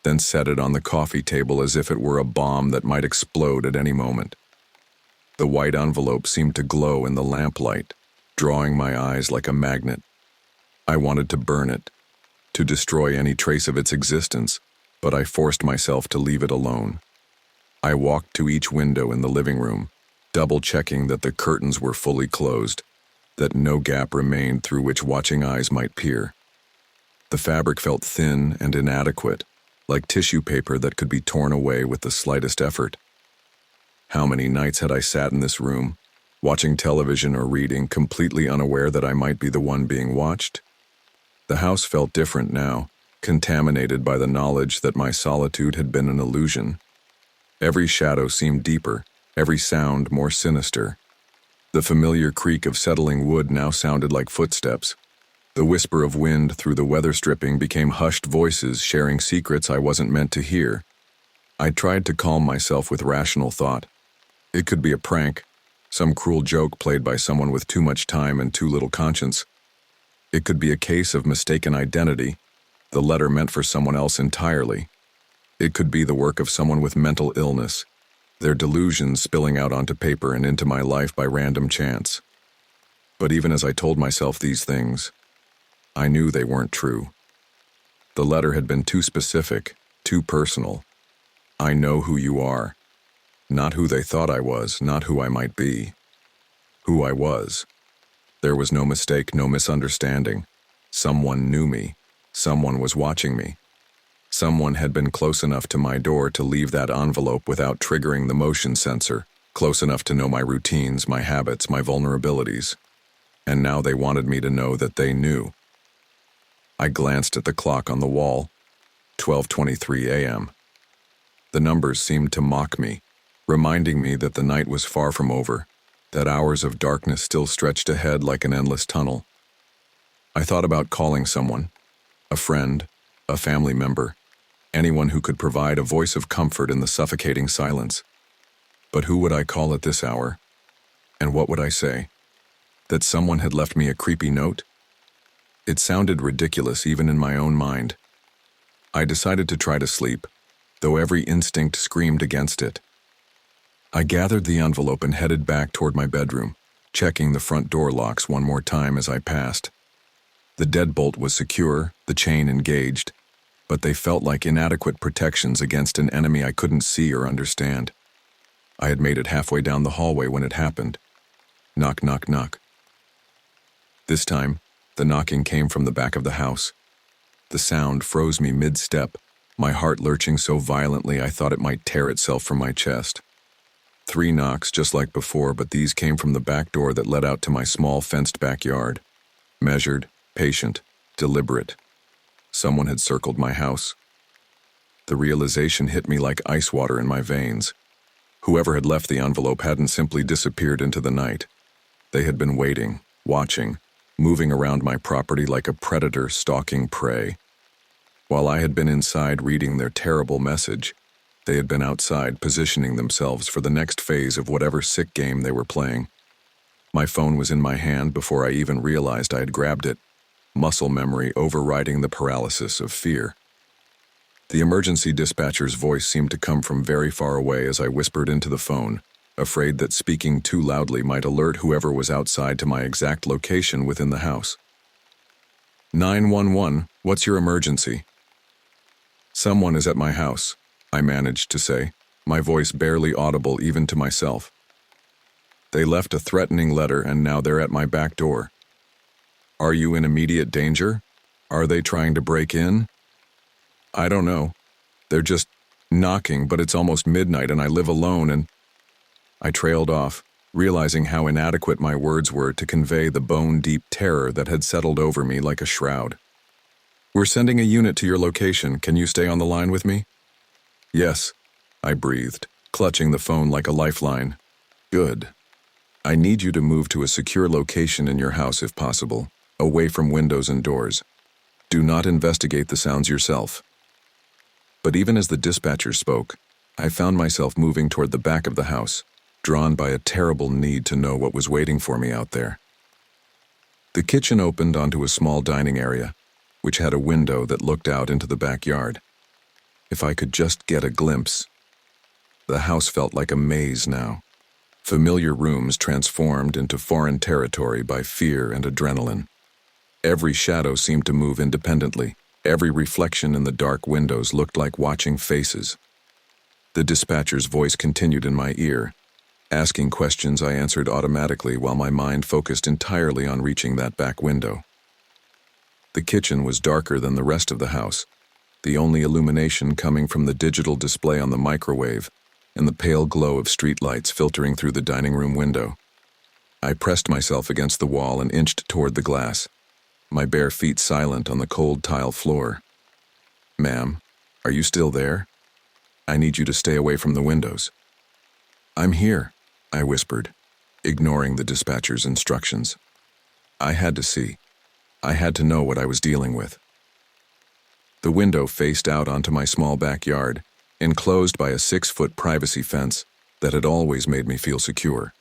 then set it on the coffee table as if it were a bomb that might explode at any moment. The white envelope seemed to glow in the lamplight, drawing my eyes like a magnet. I wanted to burn it, to destroy any trace of its existence, but I forced myself to leave it alone. I walked to each window in the living room, double-checking that the curtains were fully closed, that no gap remained through which watching eyes might peer. The fabric felt thin and inadequate, like tissue paper that could be torn away with the slightest effort. How many nights had I sat in this room, watching television or reading, completely unaware that I might be the one being watched? The house felt different now, contaminated by the knowledge that my solitude had been an illusion. Every shadow seemed deeper, every sound more sinister. The familiar creak of settling wood now sounded like footsteps. The whisper of wind through the weather stripping became hushed voices sharing secrets I wasn't meant to hear. I tried to calm myself with rational thought. It could be a prank, some cruel joke played by someone with too much time and too little conscience. It could be a case of mistaken identity, the letter meant for someone else entirely. It could be the work of someone with mental illness, their delusions spilling out onto paper and into my life by random chance. But even as I told myself these things, I knew they weren't true. The letter had been too specific, too personal. I know who you are. Not who they thought I was, not who I might be. Who I was. There was no mistake, no misunderstanding. Someone knew me. Someone was watching me. Someone had been close enough to my door to leave that envelope without triggering the motion sensor, close enough to know my routines, my habits, my vulnerabilities. And now they wanted me to know that they knew. I glanced at the clock on the wall, 12:23 a.m. The numbers seemed to mock me, reminding me that the night was far from over, that hours of darkness still stretched ahead like an endless tunnel. I thought about calling someone, a friend, a family member, anyone who could provide a voice of comfort in the suffocating silence. But who would I call at this hour? And what would I say? That someone had left me a creepy note? It sounded ridiculous even in my own mind. I decided to try to sleep, though every instinct screamed against it. I gathered the envelope and headed back toward my bedroom, checking the front door locks one more time as I passed. The deadbolt was secure, the chain engaged, but they felt like inadequate protections against an enemy I couldn't see or understand. I had made it halfway down the hallway when it happened. Knock, knock, knock. This time, the knocking came from the back of the house. The sound froze me mid-step, my heart lurching so violently I thought it might tear itself from my chest. 3 knocks just like before, but these came from the back door that led out to my small fenced backyard. Measured, patient, deliberate. Someone had circled my house. The realization hit me like ice water in my veins. Whoever had left the envelope hadn't simply disappeared into the night. They had been waiting, watching, moving around my property like a predator stalking prey. While I had been inside reading their terrible message, they had been outside positioning themselves for the next phase of whatever sick game they were playing. My phone was in my hand before I even realized I had grabbed it, muscle memory overriding the paralysis of fear. The emergency dispatcher's voice seemed to come from very far away as I whispered into the phone, afraid that speaking too loudly might alert whoever was outside to my exact location within the house. 911, what's your emergency? Someone is at my house, I managed to say, my voice barely audible even to myself. They left a threatening letter and now they're at my back door. Are you in immediate danger? Are they trying to break in? I don't know. They're just knocking, but it's almost midnight and I live alone and... I trailed off, realizing how inadequate my words were to convey the bone-deep terror that had settled over me like a shroud. We're sending a unit to your location. Can you stay on the line with me? Yes, I breathed, clutching the phone like a lifeline. Good. I need you to move to a secure location in your house if possible, away from windows and doors. Do not investigate the sounds yourself. But even as the dispatcher spoke, I found myself moving toward the back of the house, drawn by a terrible need to know what was waiting for me out there. The kitchen opened onto a small dining area, which had a window that looked out into the backyard. If I could just get a glimpse. The house felt like a maze now. Familiar rooms transformed into foreign territory by fear and adrenaline. Every shadow seemed to move independently. Every reflection in the dark windows looked like watching faces. The dispatcher's voice continued in my ear. Asking questions I answered automatically while my mind focused entirely on reaching that back window. The kitchen was darker than the rest of the house, the only illumination coming from the digital display on the microwave and the pale glow of streetlights filtering through the dining room window. I pressed myself against the wall and inched toward the glass, my bare feet silent on the cold tile floor. "Ma'am, are you still there? I need you to stay away from the windows." "I'm here," I whispered, ignoring the dispatcher's instructions. I had to see. I had to know what I was dealing with. The window faced out onto my small backyard, enclosed by a 6-foot privacy fence that had always made me feel secure.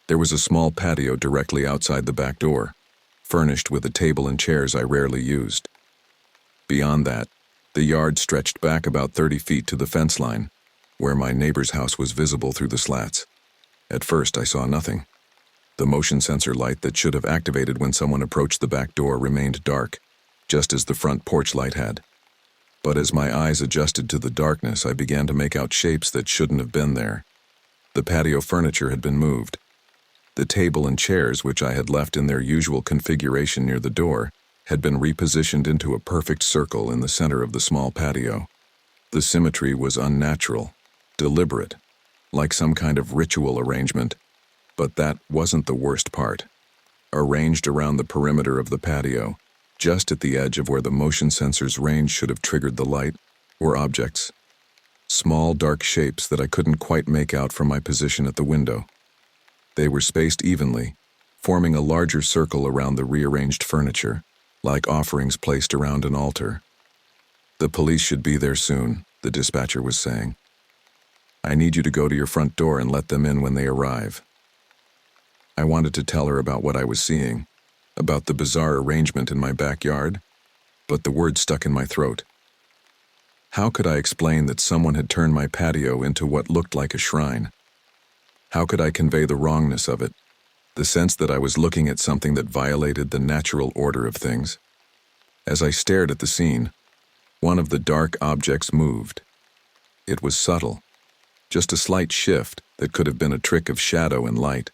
There was a small patio directly outside the back door, furnished with a table and chairs I rarely used. Beyond that, the yard stretched back about 30 feet to the fence line, where my neighbor's house was visible through the slats. At first, I saw nothing. The motion sensor light that should have activated when someone approached the back door remained dark, just as the front porch light had. But as my eyes adjusted to the darkness, I began to make out shapes that shouldn't have been there. The patio furniture had been moved. The table and chairs, which I had left in their usual configuration near the door, had been repositioned into a perfect circle in the center of the small patio. The symmetry was unnatural, deliberate, like some kind of ritual arrangement. But that wasn't the worst part. Arranged around the perimeter of the patio, just at the edge of where the motion sensor's range should have triggered the light, were objects. Small, dark shapes that I couldn't quite make out from my position at the window. They were spaced evenly, forming a larger circle around the rearranged furniture, like offerings placed around an altar. "The police should be there soon," the dispatcher was saying. "I need you to go to your front door and let them in when they arrive." I wanted to tell her about what I was seeing, about the bizarre arrangement in my backyard, but the words stuck in my throat. How could I explain that someone had turned my patio into what looked like a shrine? How could I convey the wrongness of it, the sense that I was looking at something that violated the natural order of things? As I stared at the scene, one of the dark objects moved. It was subtle, just a slight shift that could have been a trick of shadow and light,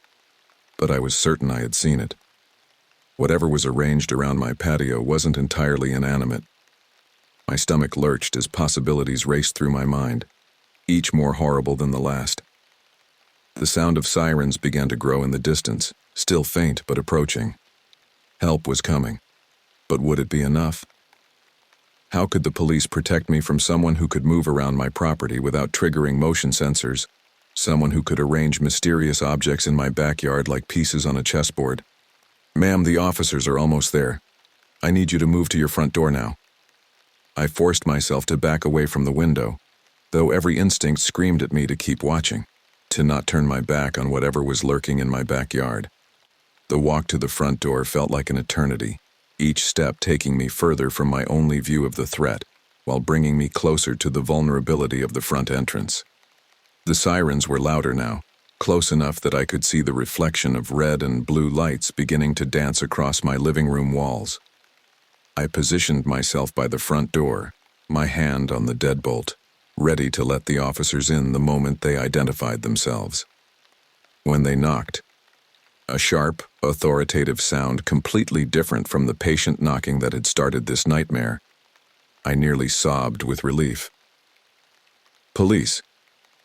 but I was certain I had seen it. Whatever was arranged around my patio wasn't entirely inanimate. My stomach lurched as possibilities raced through my mind, each more horrible than the last. The sound of sirens began to grow in the distance, still faint but approaching. Help was coming, but would it be enough? How could the police protect me from someone who could move around my property without triggering motion sensors, someone who could arrange mysterious objects in my backyard like pieces on a chessboard? "Ma'am, the officers are almost there. I need you to move to your front door now." I forced myself to back away from the window, though every instinct screamed at me to keep watching, to not turn my back on whatever was lurking in my backyard. The walk to the front door felt like an eternity, each step taking me further from my only view of the threat, while bringing me closer to the vulnerability of the front entrance. The sirens were louder now, close enough that I could see the reflection of red and blue lights beginning to dance across my living room walls. I positioned myself by the front door, my hand on the deadbolt, ready to let the officers in the moment they identified themselves. When they knocked, a sharp, authoritative sound completely different from the patient knocking that had started this nightmare, I nearly sobbed with relief. "Police,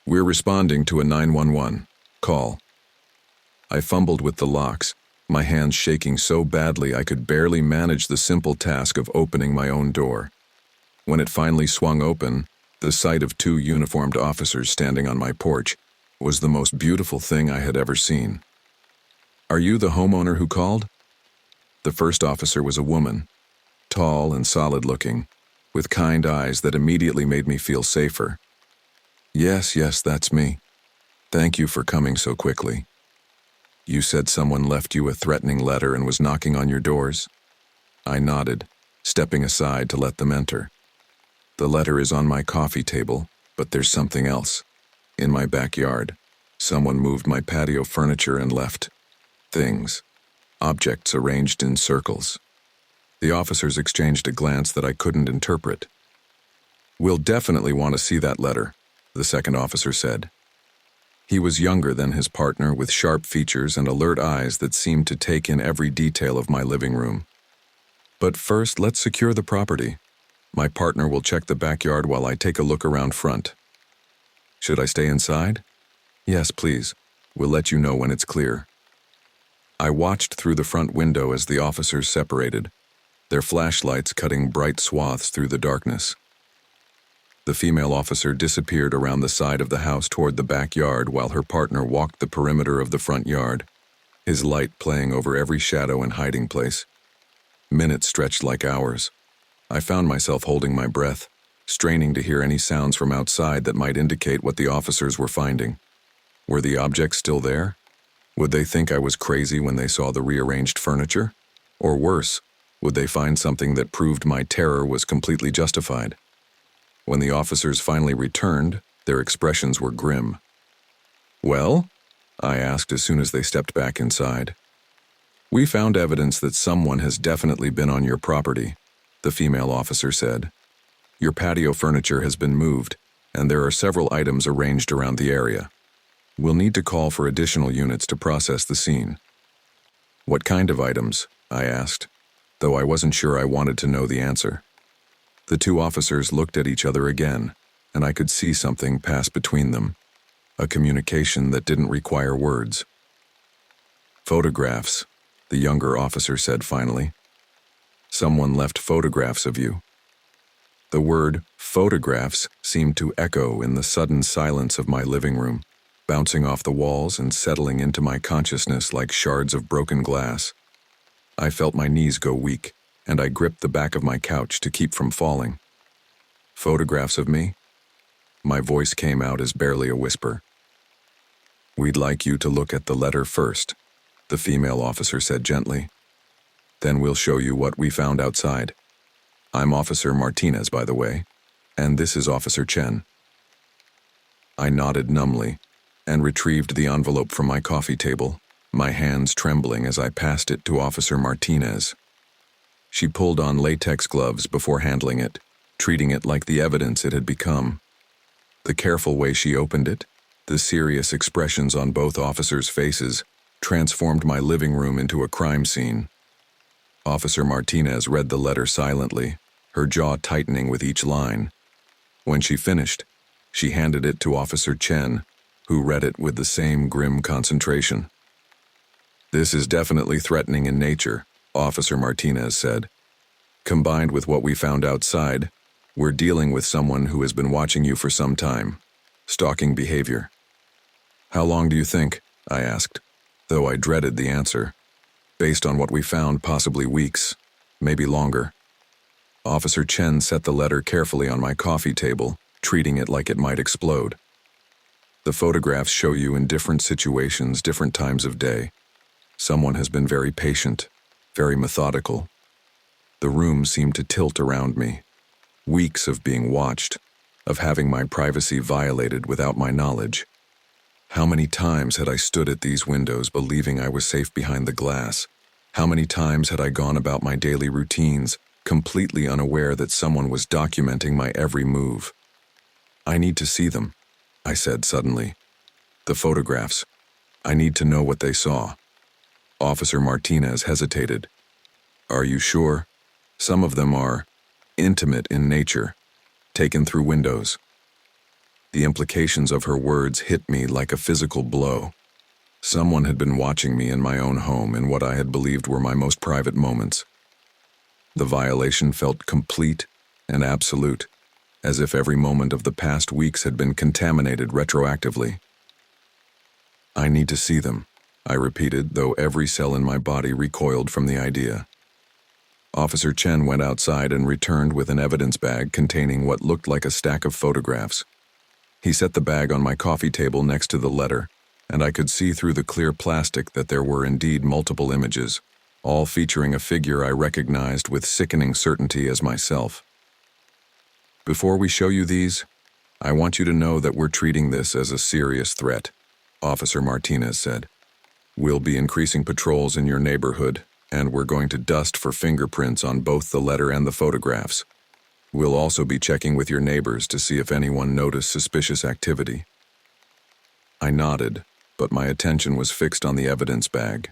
we're responding to a 911 call." I fumbled with the locks, my hands shaking so badly I could barely manage the simple task of opening my own door. When it finally swung open, the sight of 2 uniformed officers standing on my porch was the most beautiful thing I had ever seen. "Are you the homeowner who called?" The first officer was a woman, tall and solid-looking, with kind eyes that immediately made me feel safer. Yes, that's me. Thank you for coming so quickly. You said someone left you a threatening letter and was knocking on your doors? I nodded, stepping aside to let them enter. The letter is on my coffee table, but there's something else. In my backyard, someone moved my patio furniture and left things, objects arranged in circles. The officers exchanged a glance that I couldn't interpret. We'll definitely want to see that letter, the second officer said. He was younger than his partner, with sharp features and alert eyes that seemed to take in every detail of my living room. But first, let's secure the property. My partner will check the backyard while I take a look around front. Should I stay inside? Yes, please. We'll let you know when it's clear. I watched through the front window as the officers separated, their flashlights cutting bright swaths through the darkness. The female officer disappeared around the side of the house toward the backyard while her partner walked the perimeter of the front yard, his light playing over every shadow and hiding place. Minutes stretched like hours. I found myself holding my breath, straining to hear any sounds from outside that might indicate what the officers were finding. Were the objects still there? Would they think I was crazy when they saw the rearranged furniture? Or worse, would they find something that proved my terror was completely justified? When the officers finally returned, their expressions were grim. Well? I asked as soon as they stepped back inside. We found evidence that someone has definitely been on your property, the female officer said. Your patio furniture has been moved, and there are several items arranged around the area. We'll need to call for additional units to process the scene. What kind of items? I asked, though I wasn't sure I wanted to know the answer. The two officers looked at each other again, and I could see something pass between them, a communication that didn't require words. Photographs, the younger officer said finally. Someone left photographs of you. The word photographs seemed to echo in the sudden silence of my living room, bouncing off the walls and settling into my consciousness like shards of broken glass. I felt my knees go weak, and I gripped the back of my couch to keep from falling. Photographs of me? My voice came out as barely a whisper. We'd like you to look at the letter first, the female officer said gently. Then we'll show you what we found outside. I'm Officer Martinez, by the way, and this is Officer Chen. I nodded numbly and retrieved the envelope from my coffee table, my hands trembling as I passed it to Officer Martinez. She pulled on latex gloves before handling it, treating it like the evidence it had become. The careful way she opened it, the serious expressions on both officers' faces, transformed my living room into a crime scene. Officer Martinez read the letter silently, her jaw tightening with each line. When she finished, she handed it to Officer Chen, who read it with the same grim concentration. This is definitely threatening in nature, Officer Martinez said. Combined with what we found outside, we're dealing with someone who has been watching you for some time. Stalking behavior. How long do you think? I asked, though I dreaded the answer. Based on what we found, possibly weeks, maybe longer. Officer Chen set the letter carefully on my coffee table, treating it like it might explode. The photographs show you in different situations, different times of day. Someone has been very patient, very methodical. The room seemed to tilt around me. Weeks of being watched, of having my privacy violated without my knowledge. How many times had I stood at these windows believing I was safe behind the glass? How many times had I gone about my daily routines, completely unaware that someone was documenting my every move? I need to see them, I said suddenly. The photographs. I need to know what they saw. Officer Martinez hesitated. Are you sure? Some of them are intimate in nature, taken through windows. The implications of her words hit me like a physical blow. Someone had been watching me in my own home in what I had believed were my most private moments. The violation felt complete and absolute, as if every moment of the past weeks had been contaminated retroactively. I need to see them, I repeated, though every cell in my body recoiled from the idea. Officer Chen went outside and returned with an evidence bag containing what looked like a stack of photographs. He set the bag on my coffee table next to the letter, and I could see through the clear plastic that there were indeed multiple images, all featuring a figure I recognized with sickening certainty as myself. Before we show you these, I want you to know that we're treating this as a serious threat, Officer Martinez said. We'll be increasing patrols in your neighborhood, and we're going to dust for fingerprints on both the letter and the photographs. We'll also be checking with your neighbors to see if anyone noticed suspicious activity. I nodded, but my attention was fixed on the evidence bag.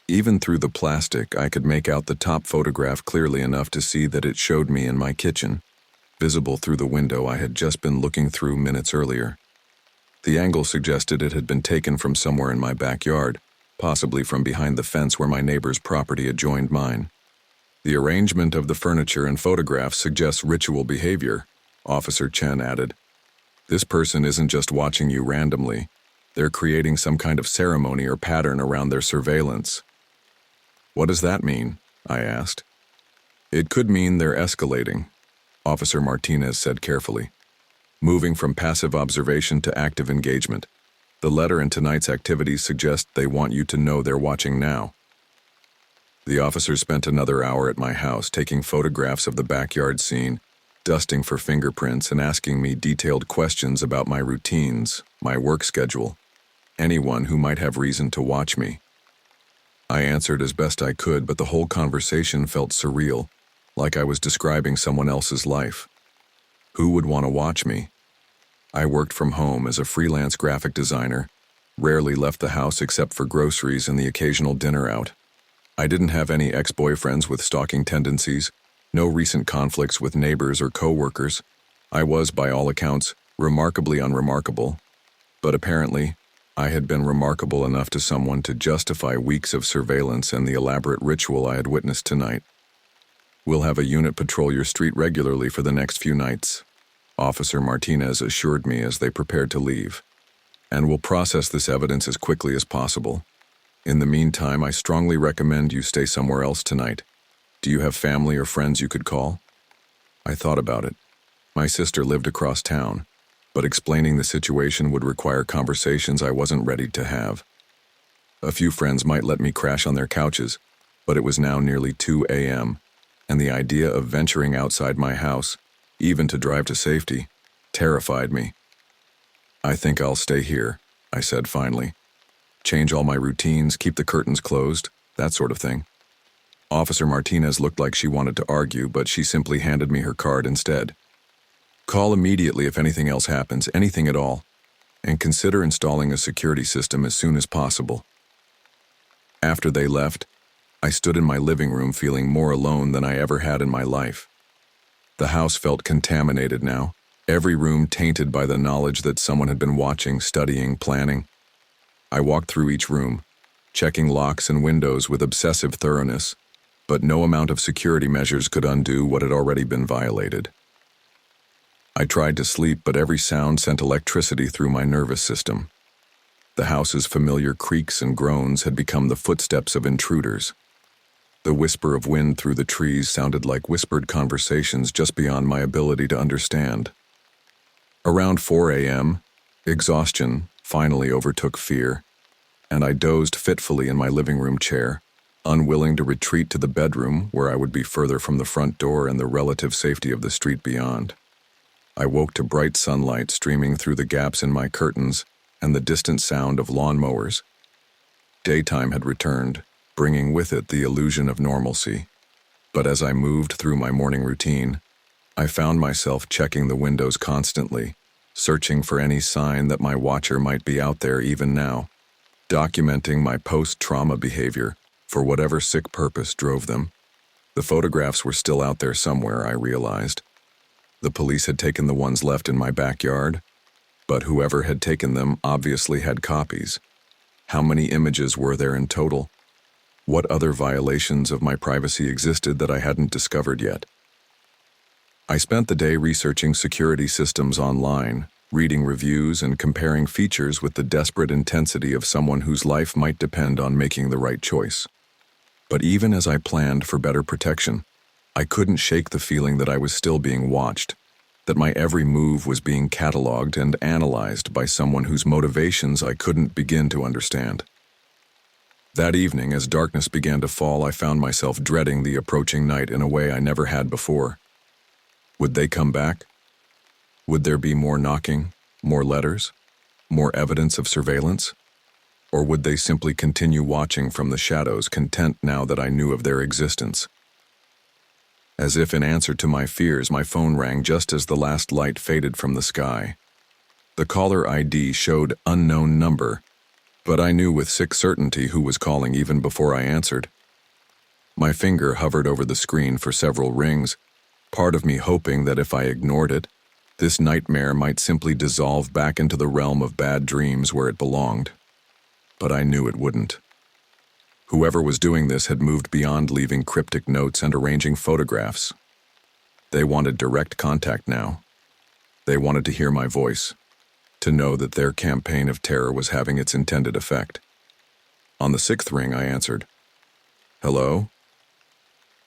Even through the plastic, I could make out the top photograph clearly enough to see that it showed me in my kitchen, visible through the window I had just been looking through minutes earlier. The angle suggested it had been taken from somewhere in my backyard, possibly from behind the fence where my neighbor's property adjoined mine. The arrangement of the furniture and photographs suggests ritual behavior, Officer Chen added. This person isn't just watching you randomly. They're creating some kind of ceremony or pattern around their surveillance. What does that mean? I asked. It could mean they're escalating, Officer Martinez said carefully. Moving from passive observation to active engagement. The letter and tonight's activities suggest they want you to know they're watching now. The officer spent another hour at my house taking photographs of the backyard scene, dusting for fingerprints and asking me detailed questions about my routines, my work schedule, anyone who might have reason to watch me. I answered as best I could, but the whole conversation felt surreal, like I was describing someone else's life. Who would want to watch me? I worked from home as a freelance graphic designer, rarely left the house except for groceries and the occasional dinner out. I didn't have any ex-boyfriends with stalking tendencies, no recent conflicts with neighbors or co-workers. I was, by all accounts, remarkably unremarkable. But apparently, I had been remarkable enough to someone to justify weeks of surveillance and the elaborate ritual I had witnessed tonight. We'll have a unit patrol your street regularly for the next few nights, Officer Martinez assured me as they prepared to leave. And we'll process this evidence as quickly as possible. In the meantime, I strongly recommend you stay somewhere else tonight. Do you have family or friends you could call? I thought about it. My sister lived across town, but explaining the situation would require conversations I wasn't ready to have. A few friends might let me crash on their couches, but it was now nearly 2 a.m., and the idea of venturing outside my house, even to drive to safety, terrified me. I think I'll stay here, I said finally. Change all my routines, keep the curtains closed, that sort of thing. Officer Martinez looked like she wanted to argue, but she simply handed me her card instead. Call immediately if anything else happens, anything at all, and consider installing a security system as soon as possible. After they left, I stood in my living room feeling more alone than I ever had in my life. The house felt contaminated now, every room tainted by the knowledge that someone had been watching, studying, planning. I walked through each room, checking locks and windows with obsessive thoroughness, but no amount of security measures could undo what had already been violated. I tried to sleep, but every sound sent electricity through my nervous system. The house's familiar creaks and groans had become the footsteps of intruders. The whisper of wind through the trees sounded like whispered conversations just beyond my ability to understand. Around 4 a.m., exhaustion finally overtook fear, and I dozed fitfully in my living room chair, unwilling to retreat to the bedroom where I would be further from the front door and the relative safety of the street beyond. I woke to bright sunlight streaming through the gaps in my curtains and the distant sound of lawn mowers. Daytime had returned, bringing with it the illusion of normalcy. But as I moved through my morning routine, I found myself checking the windows constantly, searching for any sign that my watcher might be out there even now, documenting my post-trauma behavior for whatever sick purpose drove them. The photographs were still out there somewhere, I realized. The police had taken the ones left in my backyard, but whoever had taken them obviously had copies. How many images were there in total? What other violations of my privacy existed that I hadn't discovered yet? I spent the day researching security systems online, reading reviews and comparing features with the desperate intensity of someone whose life might depend on making the right choice. But even as I planned for better protection, I couldn't shake the feeling that I was still being watched, that my every move was being cataloged and analyzed by someone whose motivations I couldn't begin to understand. That evening, as darkness began to fall, I found myself dreading the approaching night in a way I never had before. Would they come back? Would there be more knocking, more letters, more evidence of surveillance? Or would they simply continue watching from the shadows, content now that I knew of their existence? As if in answer to my fears, my phone rang just as the last light faded from the sky. The caller ID showed unknown number, but I knew with sick certainty who was calling even before I answered. My finger hovered over the screen for several rings, part of me hoping that if I ignored it, this nightmare might simply dissolve back into the realm of bad dreams where it belonged. But I knew it wouldn't. Whoever was doing this had moved beyond leaving cryptic notes and arranging photographs. They wanted direct contact now. They wanted to hear my voice, to know that their campaign of terror was having its intended effect. On the sixth ring, I answered. "Hello?"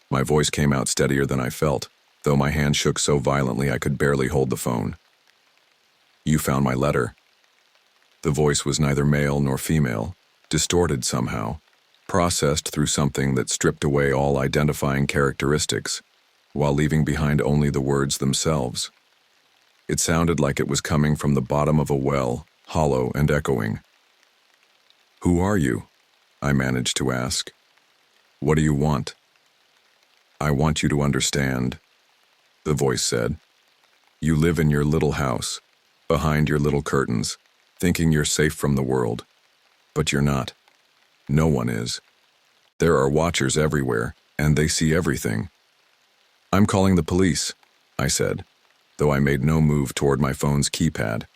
My voice came out steadier than I felt, though my hand shook so violently I could barely hold the phone. "You found my letter." The voice was neither male nor female, distorted somehow, processed through something that stripped away all identifying characteristics, while leaving behind only the words themselves. It sounded like it was coming from the bottom of a well, hollow and echoing. "Who are you?" I managed to ask. "What do you want?" "I want you to understand," the voice said. "You live in your little house, behind your little curtains, thinking you're safe from the world. But you're not. No one is. There are watchers everywhere, and they see everything." "I'm calling the police," I said, though I made no move toward my phone's keypad.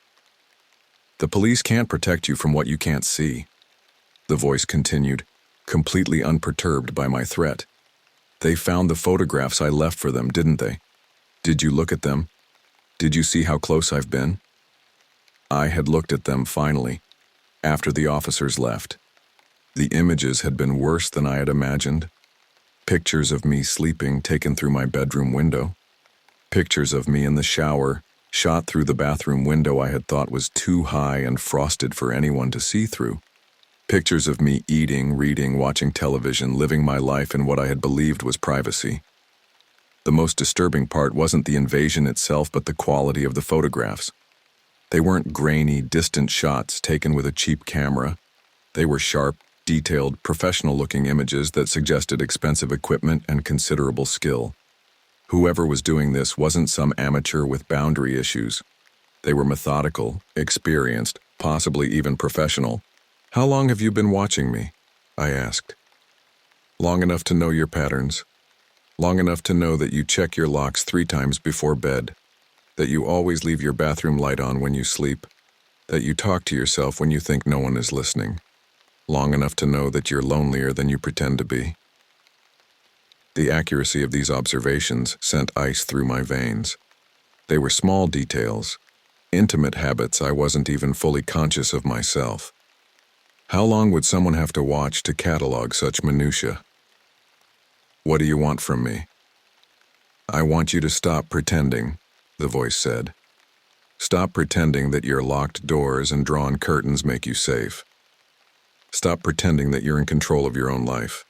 "The police can't protect you from what you can't see," the voice continued, completely unperturbed by my threat. "They found the photographs I left for them, didn't they? Did you look at them? Did you see how close I've been?" I had looked at them finally, after the officers left. The images had been worse than I had imagined. Pictures of me sleeping taken through my bedroom window. Pictures of me in the shower, shot through the bathroom window I had thought was too high and frosted for anyone to see through. Pictures of me eating, reading, watching television, living my life in what I had believed was privacy. The most disturbing part wasn't the invasion itself, but the quality of the photographs. They weren't grainy, distant shots taken with a cheap camera. They were sharp, detailed, professional-looking images that suggested expensive equipment and considerable skill. Whoever was doing this wasn't some amateur with boundary issues. They were methodical, experienced, possibly even professional. "How long have you been watching me?" I asked. "Long enough to know your patterns. Long enough to know that you check your locks 3 times before bed, that you always leave your bathroom light on when you sleep, that you talk to yourself when you think no one is listening. Long enough to know that you're lonelier than you pretend to be." The accuracy of these observations sent ice through my veins. They were small details, intimate habits I wasn't even fully conscious of myself. How long would someone have to watch to catalog such minutiae? "What do you want from me?" "I want you to stop pretending," the voice said. "Stop pretending that your locked doors and drawn curtains make you safe. Stop pretending that you're in control of your own life.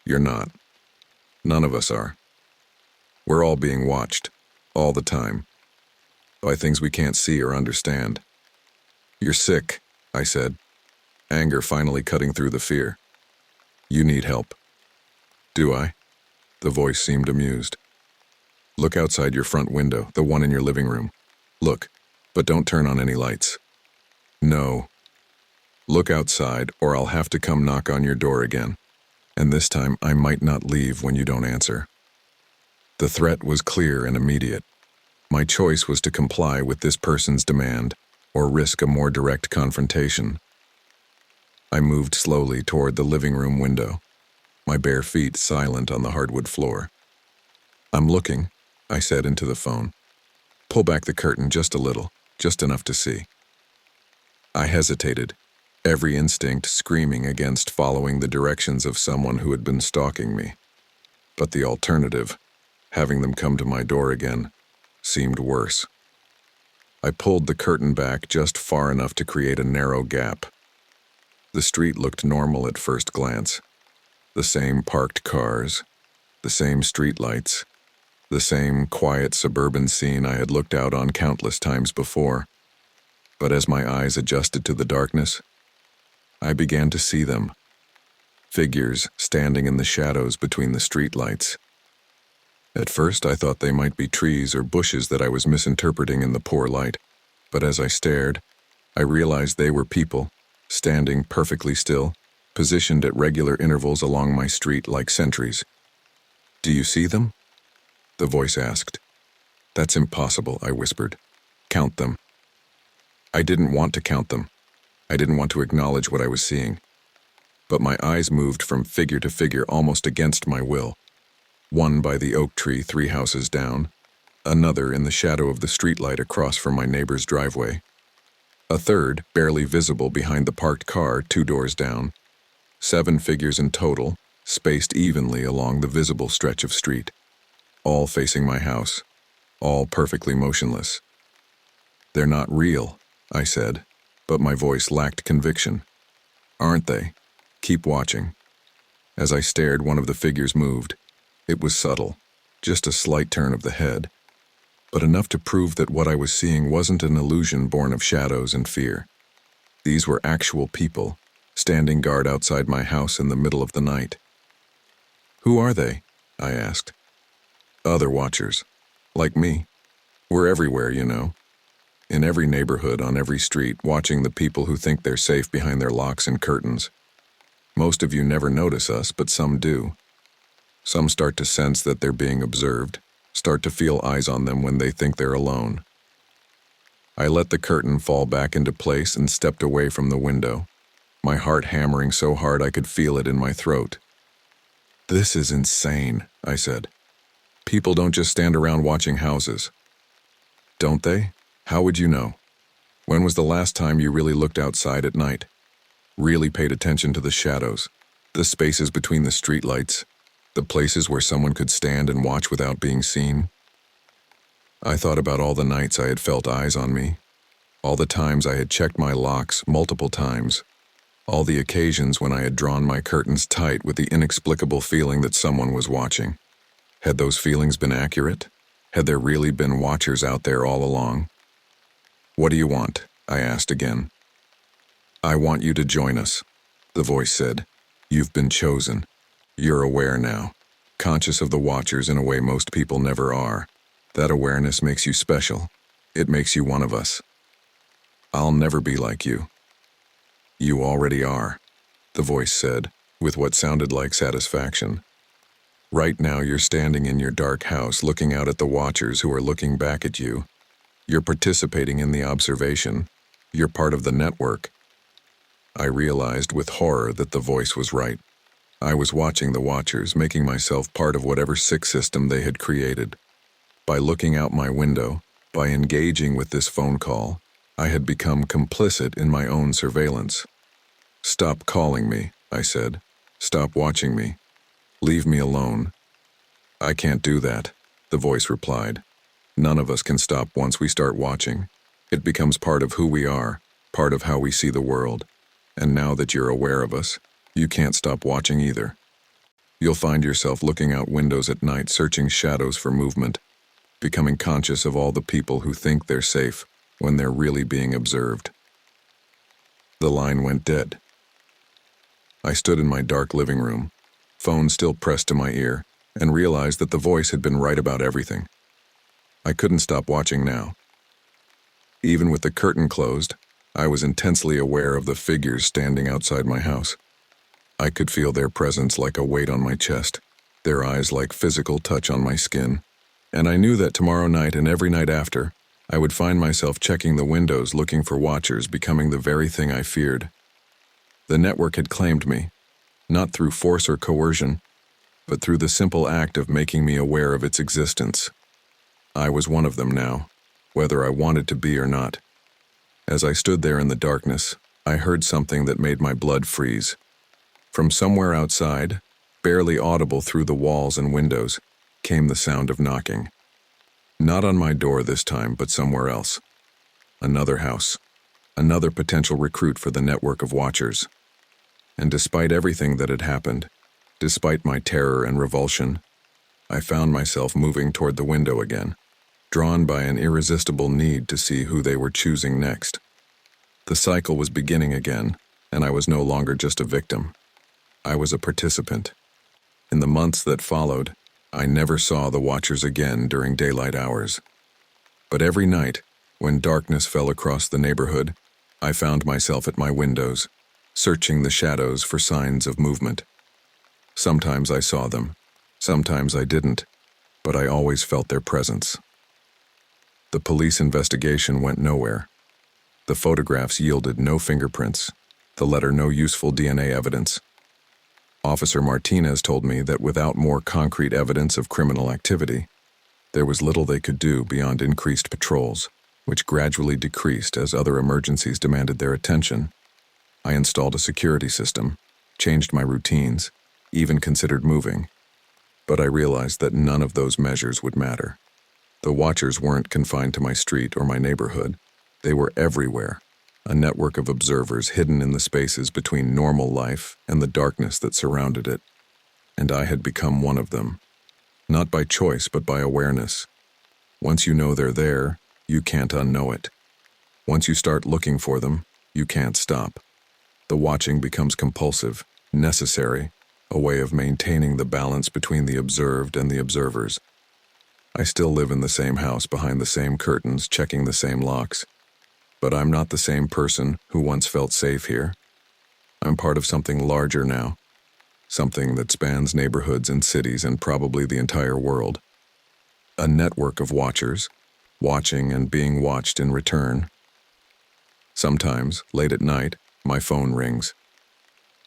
You're not. None of us are. We're all being watched, all the time, by things we can't see or understand." "You're sick," I said, anger finally cutting through the fear. "You need help." "Do I?" The voice seemed amused. "Look outside your front window, the one in your living room. Look, but don't turn on any lights." "No. Look outside, or I'll have to come knock on your door again. And this time I might not leave when you don't answer." The threat was clear and immediate. My choice was to comply with this person's demand, or risk a more direct confrontation. I moved slowly toward the living room window, my bare feet silent on the hardwood floor. "I'm looking," I said into the phone. "Pull back the curtain just a little, just enough to see." I hesitated, every instinct screaming against following the directions of someone who had been stalking me. But the alternative, having them come to my door again, seemed worse. I pulled the curtain back just far enough to create a narrow gap. The street looked normal at first glance. The same parked cars, the same streetlights, the same quiet suburban scene I had looked out on countless times before. But as my eyes adjusted to the darkness, I began to see them. Figures standing in the shadows between the streetlights. At first I thought they might be trees or bushes that I was misinterpreting in the poor light, but as I stared, I realized they were people, standing perfectly still, positioned at regular intervals along my street like sentries. "Do you see them?" the voice asked. "That's impossible," I whispered. "Count them." I didn't want to count them. I didn't want to acknowledge what I was seeing. But my eyes moved from figure to figure almost against my will. One by the oak tree 3 houses down, another in the shadow of the streetlight across from my neighbor's driveway, a third barely visible behind the parked car 2 doors down, 7 figures in total, spaced evenly along the visible stretch of street, all facing my house, all perfectly motionless. "They're not real," I said, but my voice lacked conviction. "Aren't they? Keep watching." As I stared, one of the figures moved. It was subtle, just a slight turn of the head, but enough to prove that what I was seeing wasn't an illusion born of shadows and fear. These were actual people, standing guard outside my house in the middle of the night. "Who are they?" I asked. "Other watchers. Like me. We're everywhere, you know. In every neighborhood, on every street, watching the people who think they're safe behind their locks and curtains. Most of you never notice us, but some do. Some start to sense that they're being observed, start to feel eyes on them when they think they're alone." I let the curtain fall back into place and stepped away from the window, my heart hammering so hard I could feel it in my throat. "This is insane," I said. "People don't just stand around watching houses." "Don't they? How would you know? When was the last time you really looked outside at night? Really paid attention to the shadows, the spaces between the streetlights, the places where someone could stand and watch without being seen?" I thought about all the nights I had felt eyes on me, all the times I had checked my locks multiple times, all the occasions when I had drawn my curtains tight with the inexplicable feeling that someone was watching. Had those feelings been accurate? Had there really been watchers out there all along? "What do you want?" I asked again. "I want you to join us," the voice said. "You've been chosen. You're aware now, conscious of the watchers in a way most people never are. That awareness makes you special. It makes you one of us. I'll never be like you." "You already are," the voice said, with what sounded like satisfaction. "Right now you're standing in your dark house looking out at the watchers who are looking back at you. You're participating in the observation. You're part of the network." I realized with horror that the voice was right. I was watching the watchers, making myself part of whatever sick system they had created. By looking out my window, by engaging with this phone call, I had become complicit in my own surveillance. "Stop calling me," I said. "Stop watching me. Leave me alone." "I can't do that," the voice replied. "None of us can stop once we start watching. It becomes part of who we are, part of how we see the world. And now that you're aware of us, you can't stop watching either. You'll find yourself looking out windows at night, searching shadows for movement, becoming conscious of all the people who think they're safe when they're really being observed." The line went dead. I stood in my dark living room, phone still pressed to my ear, and realized that the voice had been right about everything. I couldn't stop watching now. Even with the curtain closed, I was intensely aware of the figures standing outside my house. I could feel their presence like a weight on my chest, their eyes like physical touch on my skin, and I knew that tomorrow night and every night after, I would find myself checking the windows looking for watchers, becoming the very thing I feared. The network had claimed me, not through force or coercion, but through the simple act of making me aware of its existence. I was one of them now, whether I wanted to be or not. As I stood there in the darkness, I heard something that made my blood freeze. From somewhere outside, barely audible through the walls and windows, came the sound of knocking. Not on my door this time, but somewhere else. Another house. Another potential recruit for the network of watchers. And despite everything that had happened, despite my terror and revulsion, I found myself moving toward the window again, drawn by an irresistible need to see who they were choosing next. The cycle was beginning again, and I was no longer just a victim. I was a participant. In the months that followed, I never saw the watchers again during daylight hours. But every night, when darkness fell across the neighborhood, I found myself at my windows, searching the shadows for signs of movement. Sometimes I saw them, sometimes I didn't, but I always felt their presence. The police investigation went nowhere. The photographs yielded no fingerprints, the letter no useful DNA evidence. Officer Martinez told me that without more concrete evidence of criminal activity, there was little they could do beyond increased patrols, which gradually decreased as other emergencies demanded their attention. I installed a security system, changed my routines, even considered moving. But I realized that none of those measures would matter. The watchers weren't confined to my street or my neighborhood. They were everywhere, a network of observers hidden in the spaces between normal life and the darkness that surrounded it. And I had become one of them. Not by choice, but by awareness. Once you know they're there, you can't unknow it. Once you start looking for them, you can't stop. The watching becomes compulsive, necessary, a way of maintaining the balance between the observed and the observers. I still live in the same house behind the same curtains, checking the same locks. But I'm not the same person who once felt safe here. I'm part of something larger now, something that spans neighborhoods and cities and probably the entire world. A network of watchers, watching and being watched in return. Sometimes, late at night, my phone rings.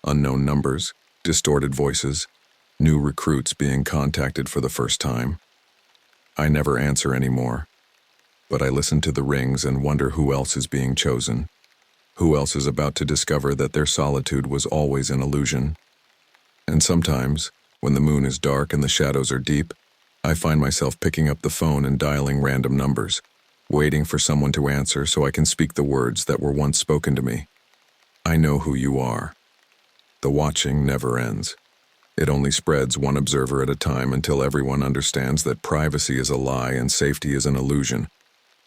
Unknown numbers, distorted voices, new recruits being contacted for the first time. I never answer anymore, but I listen to the rings and wonder who else is being chosen, who else is about to discover that their solitude was always an illusion. And sometimes, when the moon is dark and the shadows are deep, I find myself picking up the phone and dialing random numbers, waiting for someone to answer so I can speak the words that were once spoken to me. I know who you are. The watching never ends. It only spreads one observer at a time until everyone understands that privacy is a lie and safety is an illusion,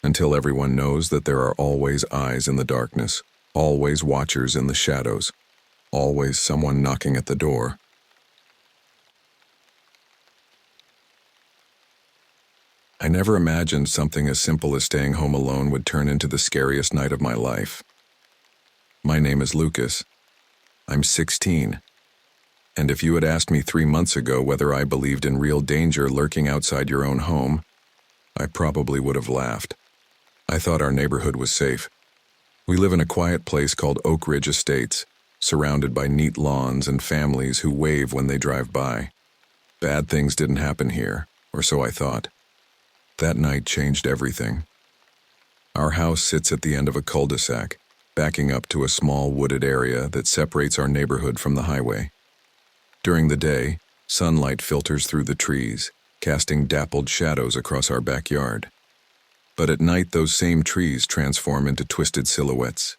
until everyone knows that there are always eyes in the darkness, always watchers in the shadows, always someone knocking at the door. I never imagined something as simple as staying home alone would turn into the scariest night of my life. My name is Lucas. I'm 16. And if you had asked me 3 months ago whether I believed in real danger lurking outside your own home, I probably would have laughed. I thought our neighborhood was safe. We live in a quiet place called Oak Ridge Estates, surrounded by neat lawns and families who wave when they drive by. Bad things didn't happen here, or so I thought. That night changed everything. Our house sits at the end of a cul-de-sac, backing up to a small wooded area that separates our neighborhood from the highway. During the day, sunlight filters through the trees, casting dappled shadows across our backyard. But at night, those same trees transform into twisted silhouettes,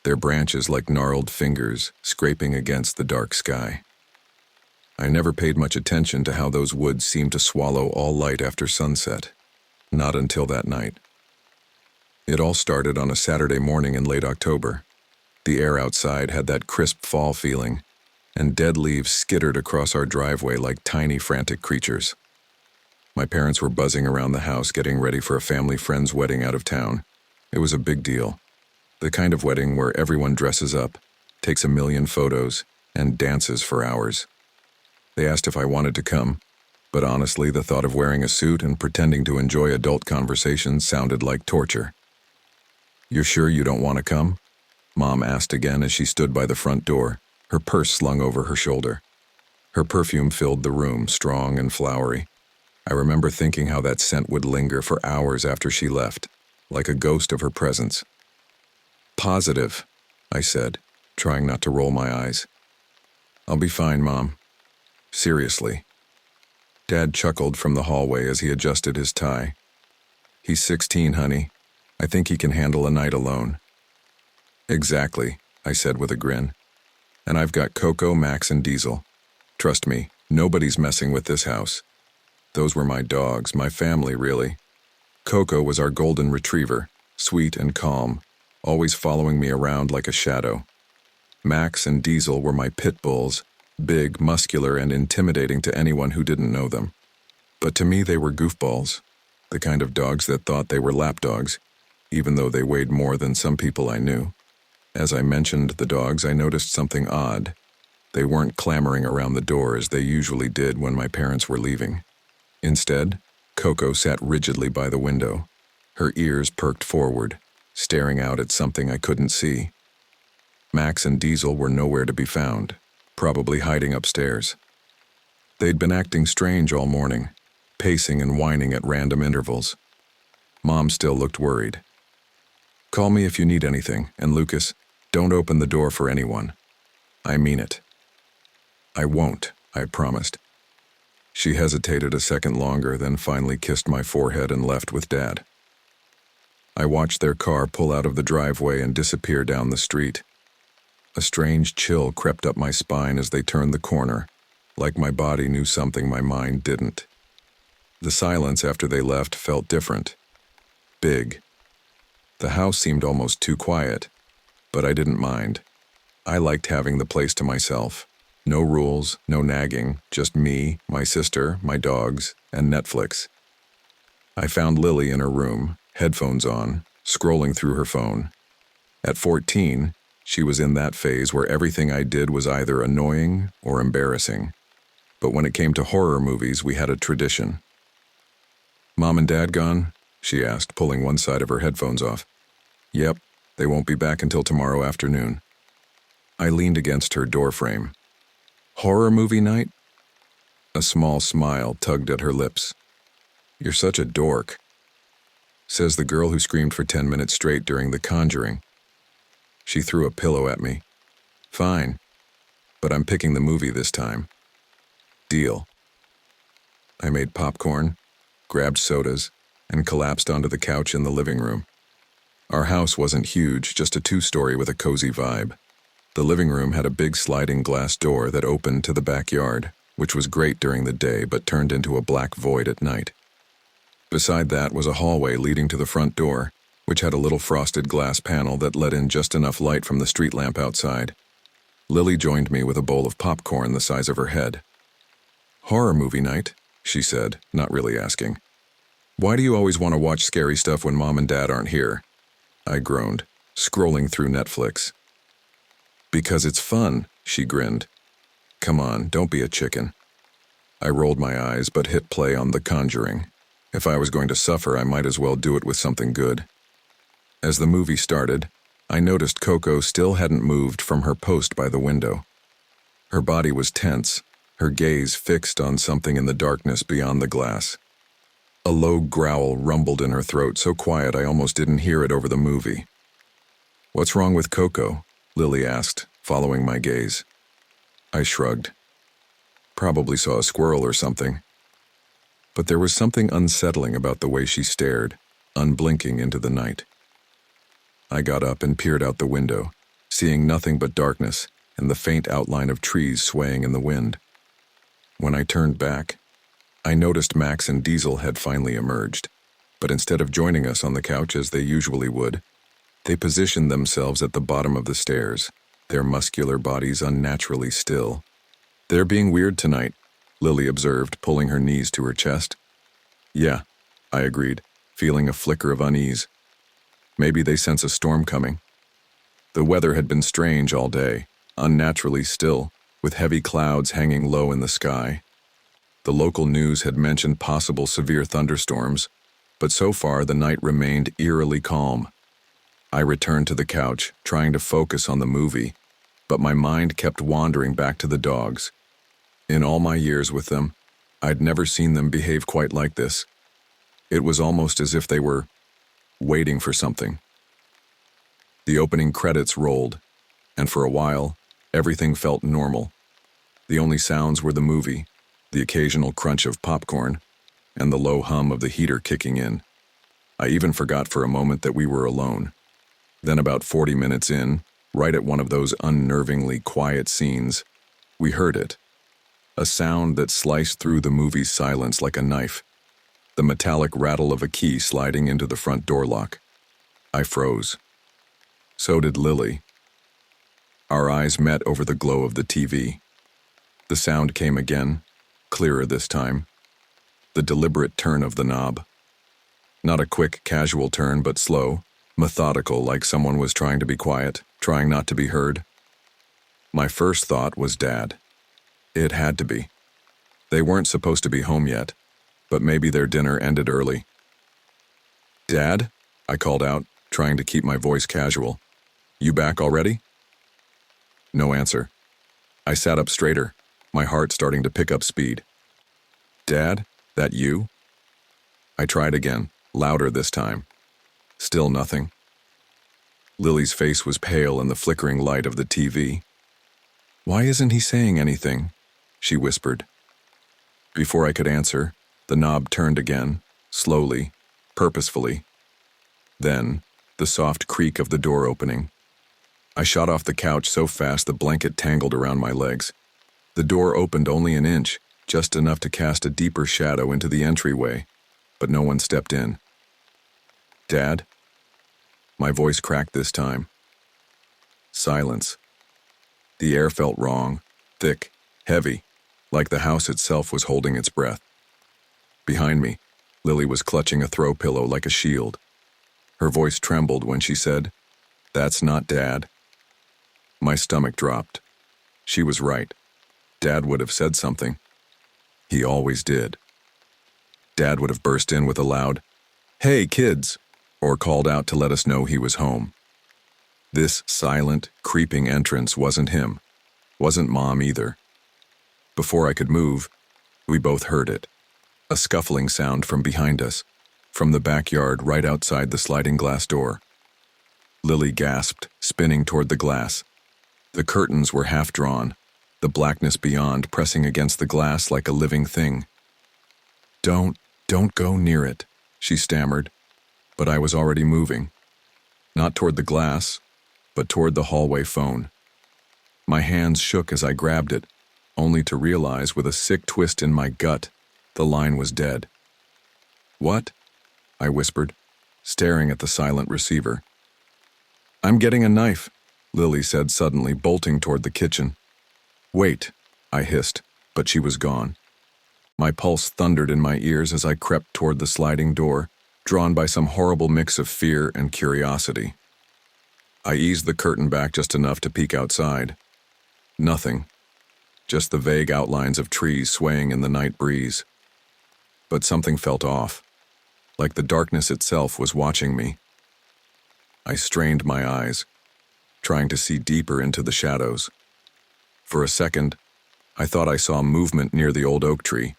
their branches like gnarled fingers scraping against the dark sky. I never paid much attention to how those woods seemed to swallow all light after sunset, not until that night. It all started on a Saturday morning in late October. The air outside had that crisp fall feeling, and dead leaves skittered across our driveway like tiny, frantic creatures. My parents were buzzing around the house getting ready for a family friend's wedding out of town. It was a big deal. The kind of wedding where everyone dresses up, takes a million photos, and dances for hours. They asked if I wanted to come, but honestly, the thought of wearing a suit and pretending to enjoy adult conversations sounded like torture. "You're sure you don't want to come?" Mom asked again as she stood by the front door, her purse slung over her shoulder. Her perfume filled the room, strong and flowery. I remember thinking how that scent would linger for hours after she left, like a ghost of her presence. "Positive," I said, trying not to roll my eyes. I'll be fine, Mom. Seriously. Dad chuckled from the hallway as he adjusted his tie. He's 16, honey. I think he can handle a night alone. Exactly, I said with a grin. And I've got Coco, Max, and Diesel. Trust me, nobody's messing with this house. Those were my dogs, my family, really. Coco was our golden retriever, sweet and calm, always following me around like a shadow. Max and Diesel were my pit bulls, big, muscular, and intimidating to anyone who didn't know them. But to me they were goofballs, the kind of dogs that thought they were lapdogs, even though they weighed more than some people I knew. As I mentioned the dogs, I noticed something odd. They weren't clamoring around the door as they usually did when my parents were leaving. Instead, Coco sat rigidly by the window, her ears perked forward, staring out at something I couldn't see. Max and Diesel were nowhere to be found, probably hiding upstairs. They'd been acting strange all morning, pacing and whining at random intervals. Mom still looked worried. Call me if you need anything, and Lucas, don't open the door for anyone. I mean it. I won't, I promised. She hesitated a second longer, then finally kissed my forehead and left with Dad. I watched their car pull out of the driveway and disappear down the street. A strange chill crept up my spine as they turned the corner, like my body knew something my mind didn't. The silence after they left felt different. Big. The house seemed almost too quiet, but I didn't mind. I liked having the place to myself. No rules, no nagging, just me, my sister, my dogs, and Netflix. I found Lily in her room, headphones on, scrolling through her phone. At 14, she was in that phase where everything I did was either annoying or embarrassing. But when it came to horror movies, we had a tradition. Mom and Dad gone? She asked, pulling one side of her headphones off. Yep, they won't be back until tomorrow afternoon. I leaned against her doorframe. Horror movie night? A small smile tugged at her lips. You're such a dork. Says the girl who screamed for 10 minutes straight during The Conjuring. She threw a pillow at me. Fine, but I'm picking the movie this time. Deal. I made popcorn, grabbed sodas, and collapsed onto the couch in the living room. Our house wasn't huge, just a 2-story with a cozy vibe. The living room had a big sliding glass door that opened to the backyard, which was great during the day but turned into a black void at night. Beside that was a hallway leading to the front door, which had a little frosted glass panel that let in just enough light from the street lamp outside. Lily joined me with a bowl of popcorn the size of her head. Horror movie night, she said, not really asking. Why do you always want to watch scary stuff when Mom and Dad aren't here? I groaned, scrolling through Netflix. Because it's fun, she grinned. Come on, don't be a chicken. I rolled my eyes but hit play on The Conjuring. If I was going to suffer, I might as well do it with something good. As the movie started, I noticed Coco still hadn't moved from her post by the window. Her body was tense, her gaze fixed on something in the darkness beyond the glass. A low growl rumbled in her throat, so quiet I almost didn't hear it over the movie. What's wrong with Coco? Lily asked, following my gaze. I shrugged. Probably saw a squirrel or something. But there was something unsettling about the way she stared, unblinking into the night. I got up and peered out the window, seeing nothing but darkness and the faint outline of trees swaying in the wind. When I turned back, I noticed Max and Diesel had finally emerged, but instead of joining us on the couch as they usually would, they positioned themselves at the bottom of the stairs, their muscular bodies unnaturally still. They're being weird tonight, Lily observed, pulling her knees to her chest. Yeah, I agreed, feeling a flicker of unease. Maybe they sense a storm coming. The weather had been strange all day, unnaturally still, with heavy clouds hanging low in the sky. The local news had mentioned possible severe thunderstorms, but so far the night remained eerily calm. I returned to the couch, trying to focus on the movie, but my mind kept wandering back to the dogs. In all my years with them, I'd never seen them behave quite like this. It was almost as if they were waiting for something. The opening credits rolled, and for a while, everything felt normal. The only sounds were the movie, the occasional crunch of popcorn, and the low hum of the heater kicking in. I even forgot for a moment that we were alone. Then about 40 minutes in, right at one of those unnervingly quiet scenes, we heard it. A sound that sliced through the movie's silence like a knife. The metallic rattle of a key sliding into the front door lock. I froze. So did Lily. Our eyes met over the glow of the TV. The sound came again, clearer this time. The deliberate turn of the knob. Not a quick, casual turn, but slow, methodical, like someone was trying to be quiet, trying not to be heard. My first thought was Dad. It had to be. They weren't supposed to be home yet, but maybe their dinner ended early. "Dad?" I called out, trying to keep my voice casual. "You back already?" No answer. I sat up straighter, my heart starting to pick up speed. "Dad, that you?" I tried again, louder this time. Still nothing. Lily's face was pale in the flickering light of the TV. "Why isn't he saying anything?" she whispered. Before I could answer, the knob turned again, slowly, purposefully. Then, the soft creak of the door opening. I shot off the couch so fast the blanket tangled around my legs. The door opened only an inch, just enough to cast a deeper shadow into the entryway, but no one stepped in. "Dad?" My voice cracked this time. Silence. The air felt wrong, thick, heavy, like the house itself was holding its breath. Behind me, Lily was clutching a throw pillow like a shield. Her voice trembled when she said, "That's not Dad." My stomach dropped. She was right. Dad would have said something. He always did. Dad would have burst in with a loud, "Hey, kids," or called out to let us know he was home. This silent, creeping entrance wasn't him. Wasn't Mom either. Before I could move, we both heard it. A scuffling sound from behind us, from the backyard right outside the sliding glass door. Lily gasped, spinning toward the glass. The curtains were half drawn, the blackness beyond pressing against the glass like a living thing. Don't go near it," she stammered, but I was already moving. Not toward the glass, but toward the hallway phone. My hands shook as I grabbed it, only to realize with a sick twist in my gut, the line was dead. "What?" I whispered, staring at the silent receiver. "I'm getting a knife," Lily said suddenly, bolting toward the kitchen. "Wait," I hissed, but she was gone. My pulse thundered in my ears as I crept toward the sliding door, drawn by some horrible mix of fear and curiosity. I eased the curtain back just enough to peek outside. Nothing. Just the vague outlines of trees swaying in the night breeze. But something felt off, like the darkness itself was watching me. I strained my eyes, trying to see deeper into the shadows. For a second, I thought I saw movement near the old oak tree.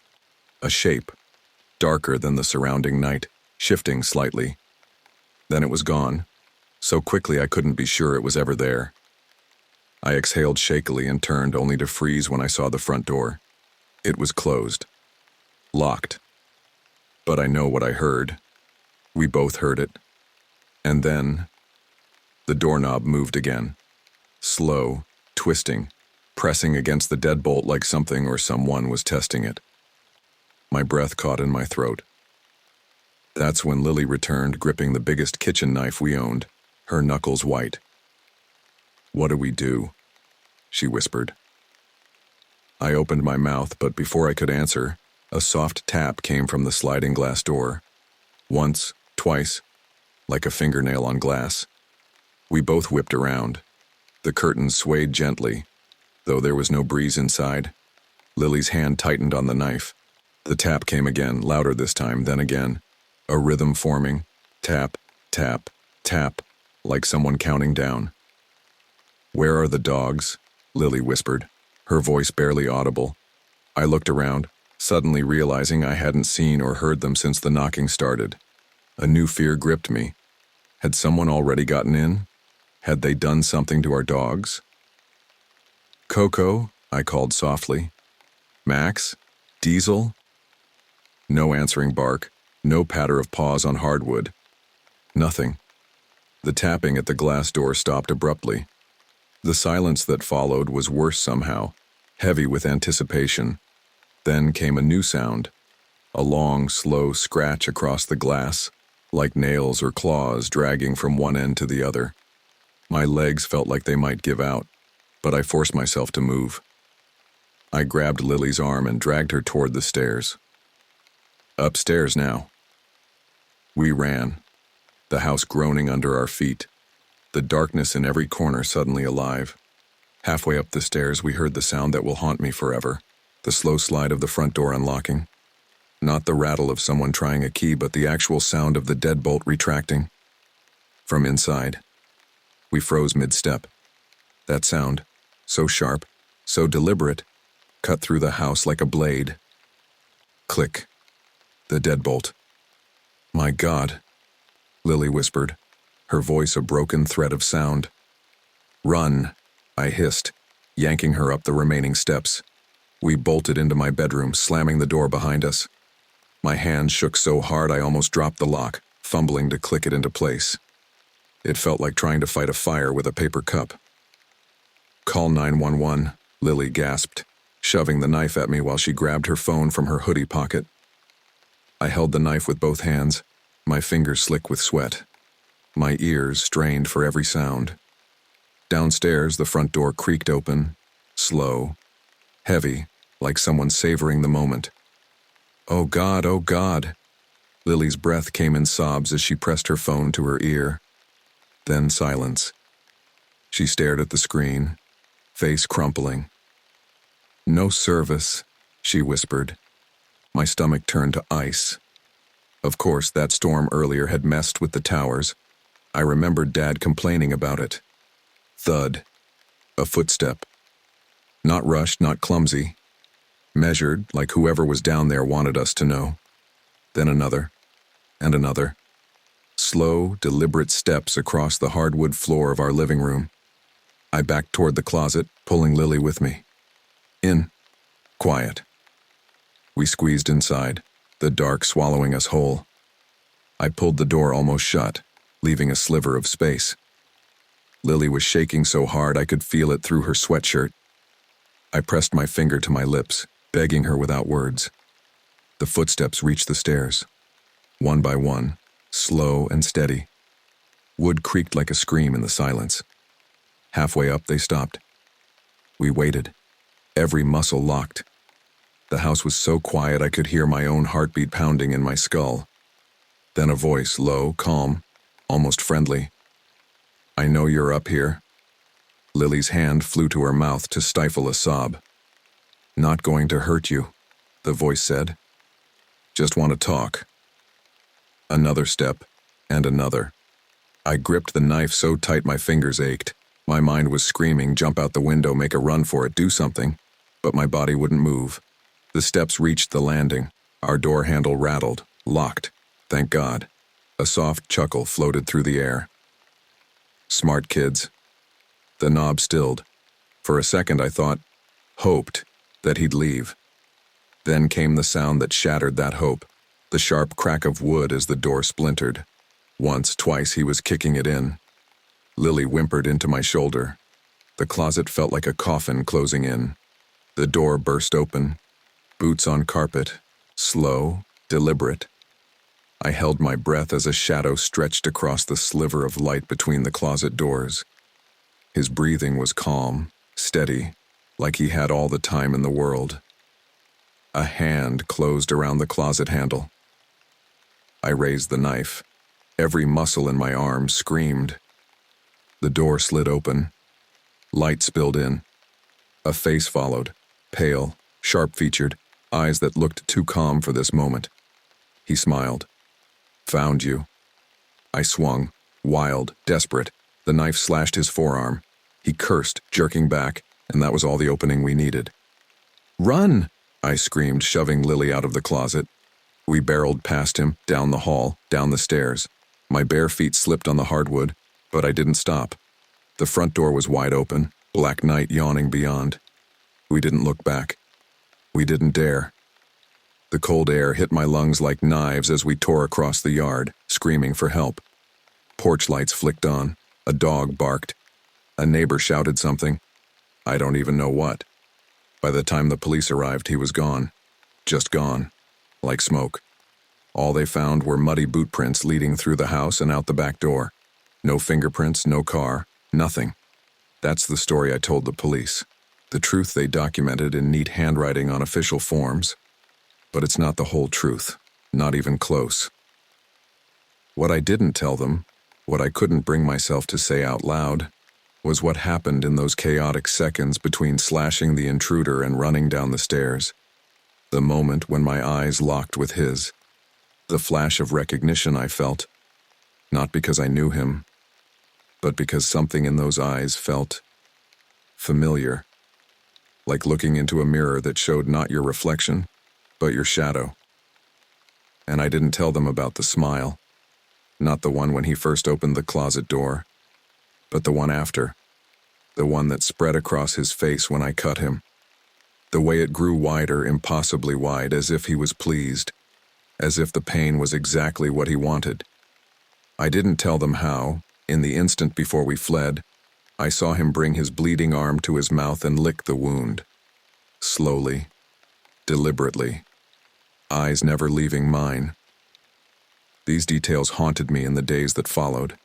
A shape, darker than the surrounding night, shifting slightly. Then it was gone, so quickly I couldn't be sure it was ever there. I exhaled shakily and turned only to freeze when I saw the front door. It was closed. Locked. But I know what I heard. We both heard it. And then, the doorknob moved again. Slow, twisting, pressing against the deadbolt like something or someone was testing it. My breath caught in my throat. That's when Lily returned, gripping the biggest kitchen knife we owned, her knuckles white. "What do we do?" she whispered. I opened my mouth, but before I could answer, a soft tap came from the sliding glass door. Once, twice, like a fingernail on glass. We both whipped around. The curtains swayed gently, though there was no breeze inside. Lily's hand tightened on the knife. The tap came again, louder this time, then again. A rhythm forming. Tap, tap, tap, like someone counting down. "Where are the dogs?" Lily whispered, her voice barely audible. I looked around, suddenly realizing I hadn't seen or heard them since the knocking started. A new fear gripped me. Had someone already gotten in? Had they done something to our dogs? Coco, I called softly. Max? Diesel? No answering bark, no patter of paws on hardwood. Nothing. The tapping at the glass door stopped abruptly. The silence that followed was worse somehow, heavy with anticipation. Then came a new sound, a long, slow scratch across the glass, like nails or claws dragging from one end to the other. My legs felt like they might give out, but I forced myself to move. I grabbed Lily's arm and dragged her toward the stairs. Upstairs now. We ran, the house groaning under our feet, the darkness in every corner suddenly alive. Halfway up the stairs, we heard the sound that will haunt me forever, the slow slide of the front door unlocking. Not the rattle of someone trying a key, but the actual sound of the deadbolt retracting. From inside, we froze mid-step. That sound, so sharp, so deliberate, cut through the house like a blade. Click. The deadbolt. My God, Lily whispered, her voice a broken thread of sound. Run, I hissed, yanking her up the remaining steps. We bolted into my bedroom, slamming the door behind us. My hand shook so hard I almost dropped the lock, fumbling to click it into place. It felt like trying to fight a fire with a paper cup. Call 911, Lily gasped, shoving the knife at me while she grabbed her phone from her hoodie pocket. I held the knife with both hands, my fingers slick with sweat. My ears strained for every sound. Downstairs, the front door creaked open, slow, heavy, like someone savoring the moment. Oh God, oh God. Lily's breath came in sobs as she pressed her phone to her ear. Then silence. She stared at the screen, face crumpling. No service, she whispered. My stomach turned to ice. Of course, that storm earlier had messed with the towers. I remembered Dad complaining about it. Thud. A footstep. Not rushed, not clumsy. Measured, like whoever was down there wanted us to know. Then another, and another. Slow, deliberate steps across the hardwood floor of our living room. I backed toward the closet, pulling Lily with me. In. Quiet. We squeezed inside, the dark swallowing us whole. I pulled the door almost shut, leaving a sliver of space. Lily was shaking so hard I could feel it through her sweatshirt. I pressed my finger to my lips, begging her without words. The footsteps reached the stairs. One by one, slow and steady. Wood creaked like a scream in the silence. Halfway up, they stopped. We waited, every muscle locked. The house was so quiet I could hear my own heartbeat pounding in my skull. Then a voice, low, calm, almost friendly. I know you're up here. Lily's hand flew to her mouth to stifle a sob. Not going to hurt you, the voice said. Just want to talk. Another step, and another. I gripped the knife so tight my fingers ached. My mind was screaming, jump out the window, make a run for it, do something. But my body wouldn't move. The steps reached the landing. Our door handle rattled, locked. Thank God. A soft chuckle floated through the air. Smart kids. The knob stilled. For a second I thought, hoped, that he'd leave. Then came the sound that shattered that hope, the sharp crack of wood as the door splintered. Once, twice he was kicking it in. Lily whimpered into my shoulder. The closet felt like a coffin closing in. The door burst open. Boots on carpet, slow, deliberate. I held my breath as a shadow stretched across the sliver of light between the closet doors. His breathing was calm, steady, like he had all the time in the world. A hand closed around the closet handle. I raised the knife. Every muscle in my arm screamed. The door slid open. Light spilled in. A face followed, pale, sharp-featured, eyes that looked too calm for this moment. He smiled. Found you. I swung, wild, desperate. The knife slashed his forearm. He cursed, jerking back, and that was all the opening we needed. Run! I screamed, shoving Lily out of the closet. We barreled past him, down the hall, down the stairs. My bare feet slipped on the hardwood, but I didn't stop. The front door was wide open, Black night yawning beyond. We didn't look back. We didn't dare. The cold air hit my lungs like knives as we tore across the yard, screaming for help. Porch lights flicked on. A dog barked. A neighbor shouted something. I don't even know what. By the time the police arrived, he was gone. Just gone. Like smoke. All they found were muddy boot prints leading through the house and out the back door. No fingerprints, no car, nothing. That's the story I told the police. The truth they documented in neat handwriting on official forms. But it's not the whole truth. Not even close. What I didn't tell them, what I couldn't bring myself to say out loud, was what happened in those chaotic seconds between slashing the intruder and running down the stairs. The moment when my eyes locked with his. The flash of recognition I felt. Not because I knew him, but because something in those eyes felt familiar. Like looking into a mirror that showed not your reflection, but your shadow. And I didn't tell them about the smile. Not the one when he first opened the closet door, but the one after. The one that spread across his face when I cut him. The way it grew wider, impossibly wide, as if he was pleased. As if the pain was exactly what he wanted. I didn't tell them how, in the instant before we fled, I saw him bring his bleeding arm to his mouth and lick the wound. Slowly, deliberately, eyes never leaving mine. These details haunted me in the days that followed,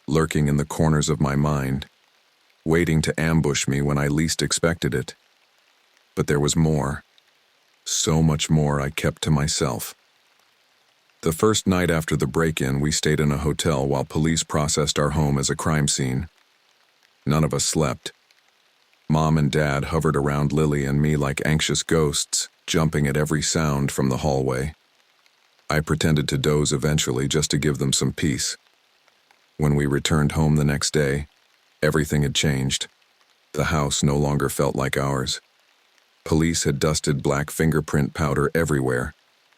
lurking in the corners of my mind, waiting to ambush me when I least expected it. But there was more, so much more I kept to myself. The first night after the break-in, we stayed in a hotel while police processed our home as a crime scene. None of us slept. Mom and Dad hovered around Lily and me like anxious ghosts, jumping at every sound from the hallway. I pretended to doze eventually just to give them some peace. When we returned home the next day, everything had changed. The house no longer felt like ours. Police had dusted black fingerprint powder everywhere,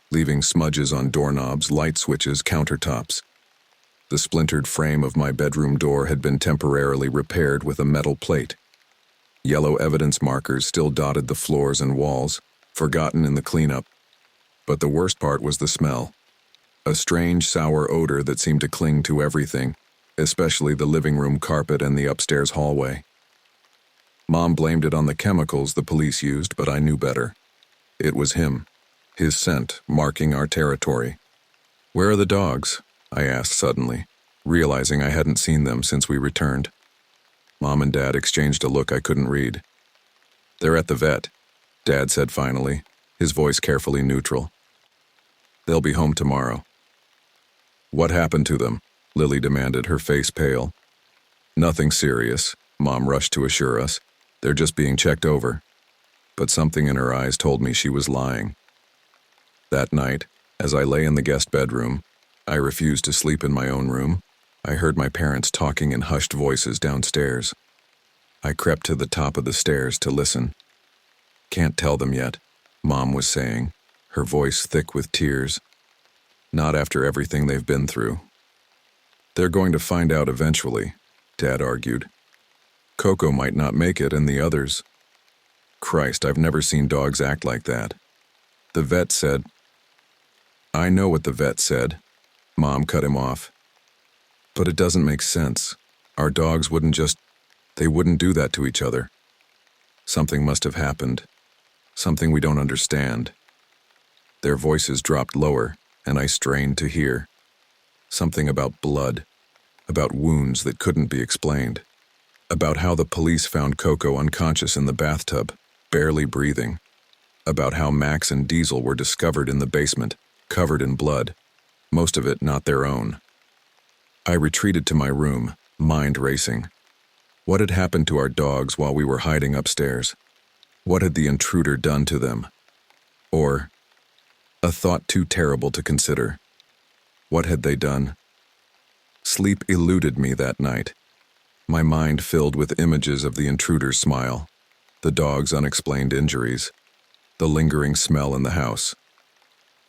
leaving smudges on doorknobs, light switches, countertops. The splintered frame of my bedroom door had been temporarily repaired with a metal plate. Yellow evidence markers still dotted the floors and walls, forgotten in the cleanup. But the worst part was the smell. A strange, sour odor that seemed to cling to everything, especially the living room carpet and the upstairs hallway. Mom blamed it on the chemicals the police used, but I knew better. It was him. His scent, marking our territory. "Where are the dogs?" I asked suddenly, realizing I hadn't seen them since we returned. Mom and Dad exchanged a look I couldn't read. "They're at the vet," Dad said finally, his voice carefully neutral. "They'll be home tomorrow." "What happened to them?" Lily demanded, her face pale. "Nothing serious," Mom rushed to assure us. "They're just being checked over." But something in her eyes told me she was lying. That night, as I lay in the guest bedroom, I refused to sleep in my own room. I heard my parents talking in hushed voices downstairs. I crept to the top of the stairs to listen. "Can't tell them yet," Mom was saying, her voice thick with tears. "Not after everything they've been through." "They're going to find out eventually," Dad argued. "Coco might not make it, and the others." Christ, I've never seen dogs act like that. "The vet said—" "I know what the vet said," Mom cut him off. "But it doesn't make sense. Our dogs wouldn't just— they wouldn't do that to each other. Something must have happened. Something we don't understand." Their voices dropped lower, and I strained to hear. Something about blood, about wounds that couldn't be explained, about how the police found Coco unconscious in the bathtub, barely breathing, about how Max and Diesel were discovered in the basement, covered in blood, most of it not their own. I retreated to my room, mind racing. What had happened to our dogs while we were hiding upstairs? What had the intruder done to them? Or, a thought too terrible to consider, what had they done? Sleep eluded me that night. My mind filled with images of the intruder's smile, the dog's unexplained injuries, the lingering smell in the house.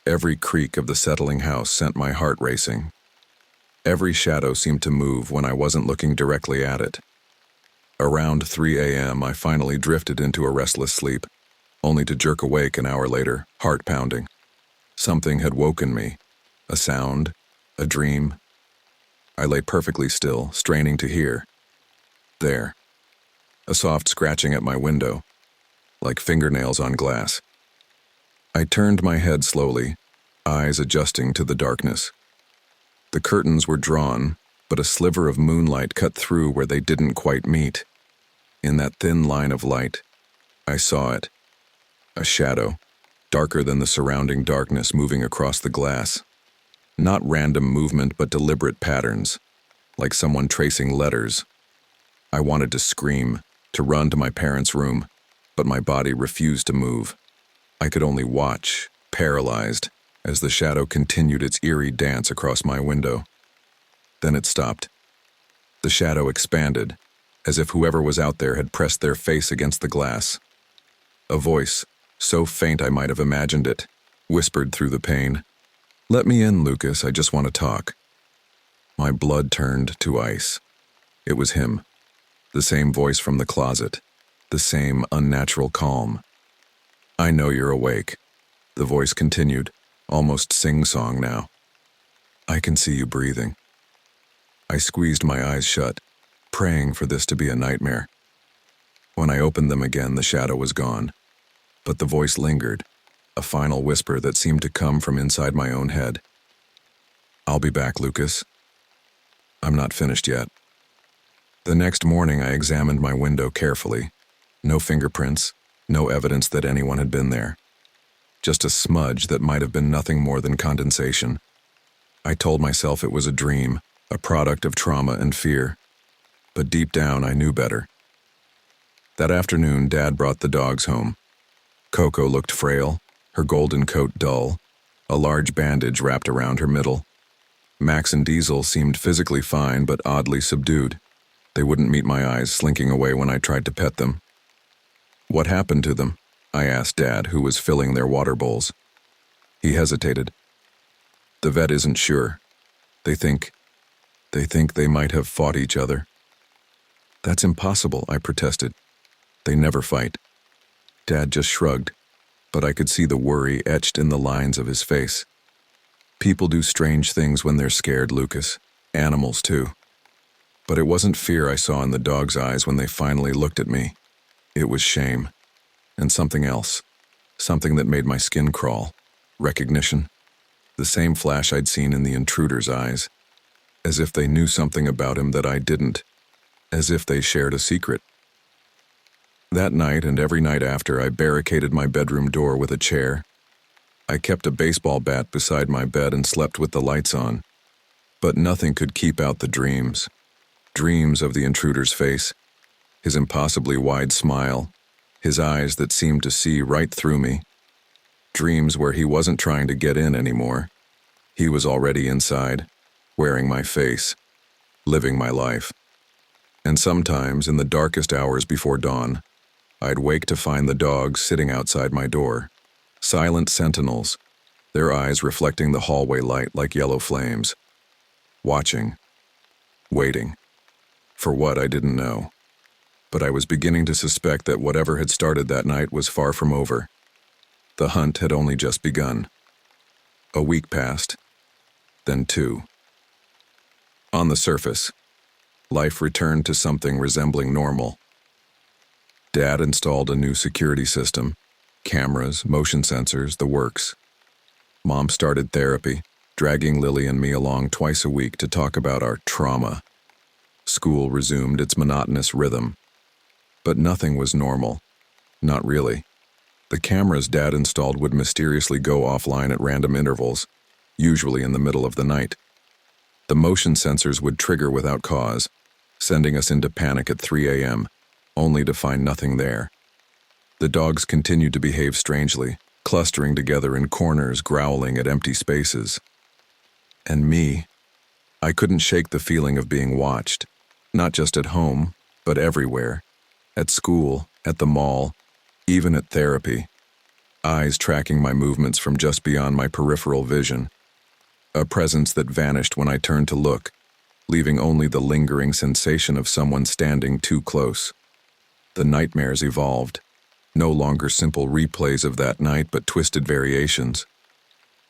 Every creak of the settling house sent my heart racing. Every shadow seemed to move when I wasn't looking directly at it. Around 3 a.m., I finally drifted into a restless sleep, only to jerk awake an hour later, heart pounding. Something had woken me. A sound, a dream. I lay perfectly still, straining to hear. There. A soft scratching at my window, like fingernails on glass. I turned my head slowly, eyes adjusting to the darkness. The curtains were drawn, but a sliver of moonlight cut through where they didn't quite meet. In that thin line of light, I saw it. A shadow, darker than the surrounding darkness, moving across the glass. Not random movement, but deliberate patterns, like someone tracing letters. I wanted to scream, to run to my parents' room, but my body refused to move. I could only watch, paralyzed, as the shadow continued its eerie dance across my window. Then it stopped. The shadow expanded, as if whoever was out there had pressed their face against the glass. A voice, so faint I might have imagined it, whispered through the pane, "Let me in, Lucas, I just want to talk." My blood turned to ice. It was him. The same voice from the closet. The same unnatural calm. "I know you're awake," the voice continued, almost sing-song now. "I can see you breathing." I squeezed my eyes shut, praying for this to be a nightmare. When I opened them again, the shadow was gone. But the voice lingered, a final whisper that seemed to come from inside my own head. "I'll be back, Lucas. I'm not finished yet." The next morning, I examined my window carefully. No fingerprints, no evidence that anyone had been there. Just a smudge that might have been nothing more than condensation. I told myself it was a dream, a product of trauma and fear. But deep down, I knew better. That afternoon, Dad brought the dogs home. Coco looked frail, her golden coat dull, a large bandage wrapped around her middle. Max and Diesel seemed physically fine but oddly subdued. They wouldn't meet my eyes, slinking away when I tried to pet them. "What happened to them?" I asked Dad, who was filling their water bowls. He hesitated. "The vet isn't sure. They think they might have fought each other." "That's impossible," I protested. "They never fight." Dad just shrugged, but I could see the worry etched in the lines of his face. "People do strange things when they're scared, Lucas. Animals, too." But it wasn't fear I saw in the dogs' eyes when they finally looked at me. It was shame. And something else. Something that made my skin crawl. Recognition. The same flash I'd seen in the intruder's eyes. As if they knew something about him that I didn't. As if they shared a secret. That night and every night after, I barricaded my bedroom door with a chair. I kept a baseball bat beside my bed and slept with the lights on. But nothing could keep out the dreams. Dreams of the intruder's face, his impossibly wide smile, his eyes that seemed to see right through me. Dreams where he wasn't trying to get in anymore. He was already inside, wearing my face, living my life. And sometimes, in the darkest hours before dawn, I'd wake to find the dogs sitting outside my door, silent sentinels, their eyes reflecting the hallway light like yellow flames. Watching. Waiting. For what, I didn't know. But I was beginning to suspect that whatever had started that night was far from over. The hunt had only just begun. A week passed, then 2. On the surface, life returned to something resembling normal. Dad installed a new security system, cameras, motion sensors, the works. Mom started therapy, dragging Lily and me along twice a week to talk about our trauma. School resumed its monotonous rhythm. But nothing was normal. Not really. The cameras Dad installed would mysteriously go offline at random intervals, usually in the middle of the night. The motion sensors would trigger without cause, sending us into panic at 3 a.m., only to find nothing there. The dogs continued to behave strangely, clustering together in corners, growling at empty spaces. And me, I couldn't shake the feeling of being watched, not just at home, but everywhere. At school, at the mall, even at therapy. Eyes tracking my movements from just beyond my peripheral vision. A presence that vanished when I turned to look, leaving only the lingering sensation of someone standing too close. The nightmares evolved, no longer simple replays of that night but twisted variations.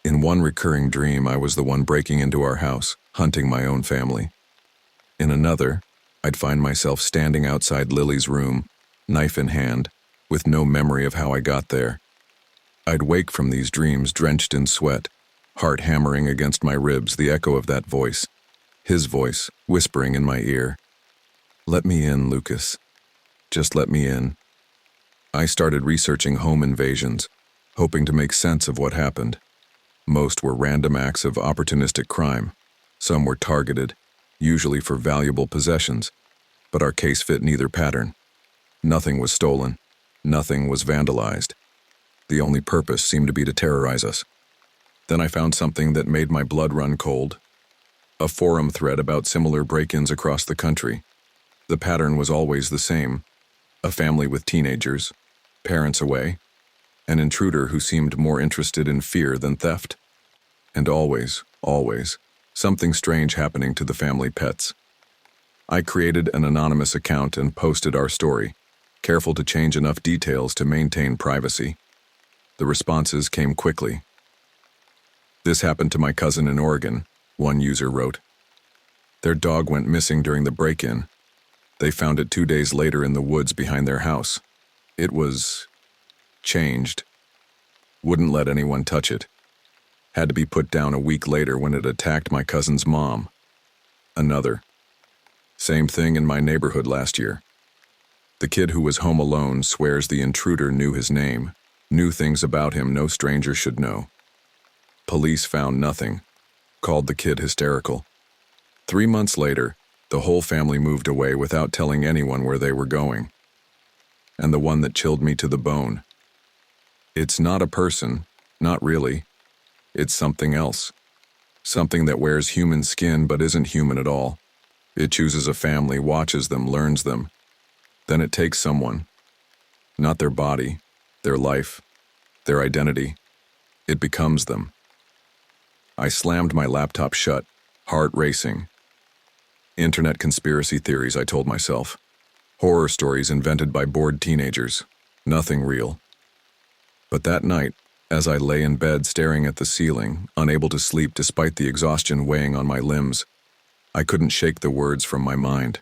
In one recurring dream, I was the one breaking into our house, hunting my own family. In another, I'd find myself standing outside Lily's room, knife in hand, with no memory of how I got there. I'd wake from these dreams drenched in sweat, heart hammering against my ribs, the echo of that voice, his voice, whispering in my ear. "Let me in, Lucas. Just let me in." I started researching home invasions, hoping to make sense of what happened. Most were random acts of opportunistic crime. Some were targeted, usually for valuable possessions, but our case fit neither pattern. Nothing was stolen. Nothing was vandalized. The only purpose seemed to be to terrorize us. Then I found something that made my blood run cold. A forum thread about similar break-ins across the country. The pattern was always the same. A family with teenagers, parents away, an intruder who seemed more interested in fear than theft. And always, something strange happening to the family pets. I created an anonymous account and posted our story, careful to change enough details to maintain privacy. The responses came quickly. "This happened to my cousin in Oregon," one user wrote. "Their dog went missing during the break-in. They found it 2 days later in the woods behind their house. It was changed. Wouldn't let anyone touch it. Had to be put down a week later when it attacked my cousin's mom." Another. "Same thing in my neighborhood last year. The kid who was home alone swears the intruder knew his name, knew things about him no stranger should know. Police found nothing, called the kid hysterical. 3 months later, the whole family moved away without telling anyone where they were going. And the one that chilled me to the bone. It's not a person, not really. It's something else. Something that wears human skin but isn't human at all. It chooses a family, watches them, learns them. Then it takes someone. Not their body, their life, their identity. It becomes them." I slammed my laptop shut, heart racing. Internet conspiracy theories, I told myself. Horror stories invented by bored teenagers. Nothing real. But that night, as I lay in bed staring at the ceiling, unable to sleep despite the exhaustion weighing on my limbs, I couldn't shake the words from my mind.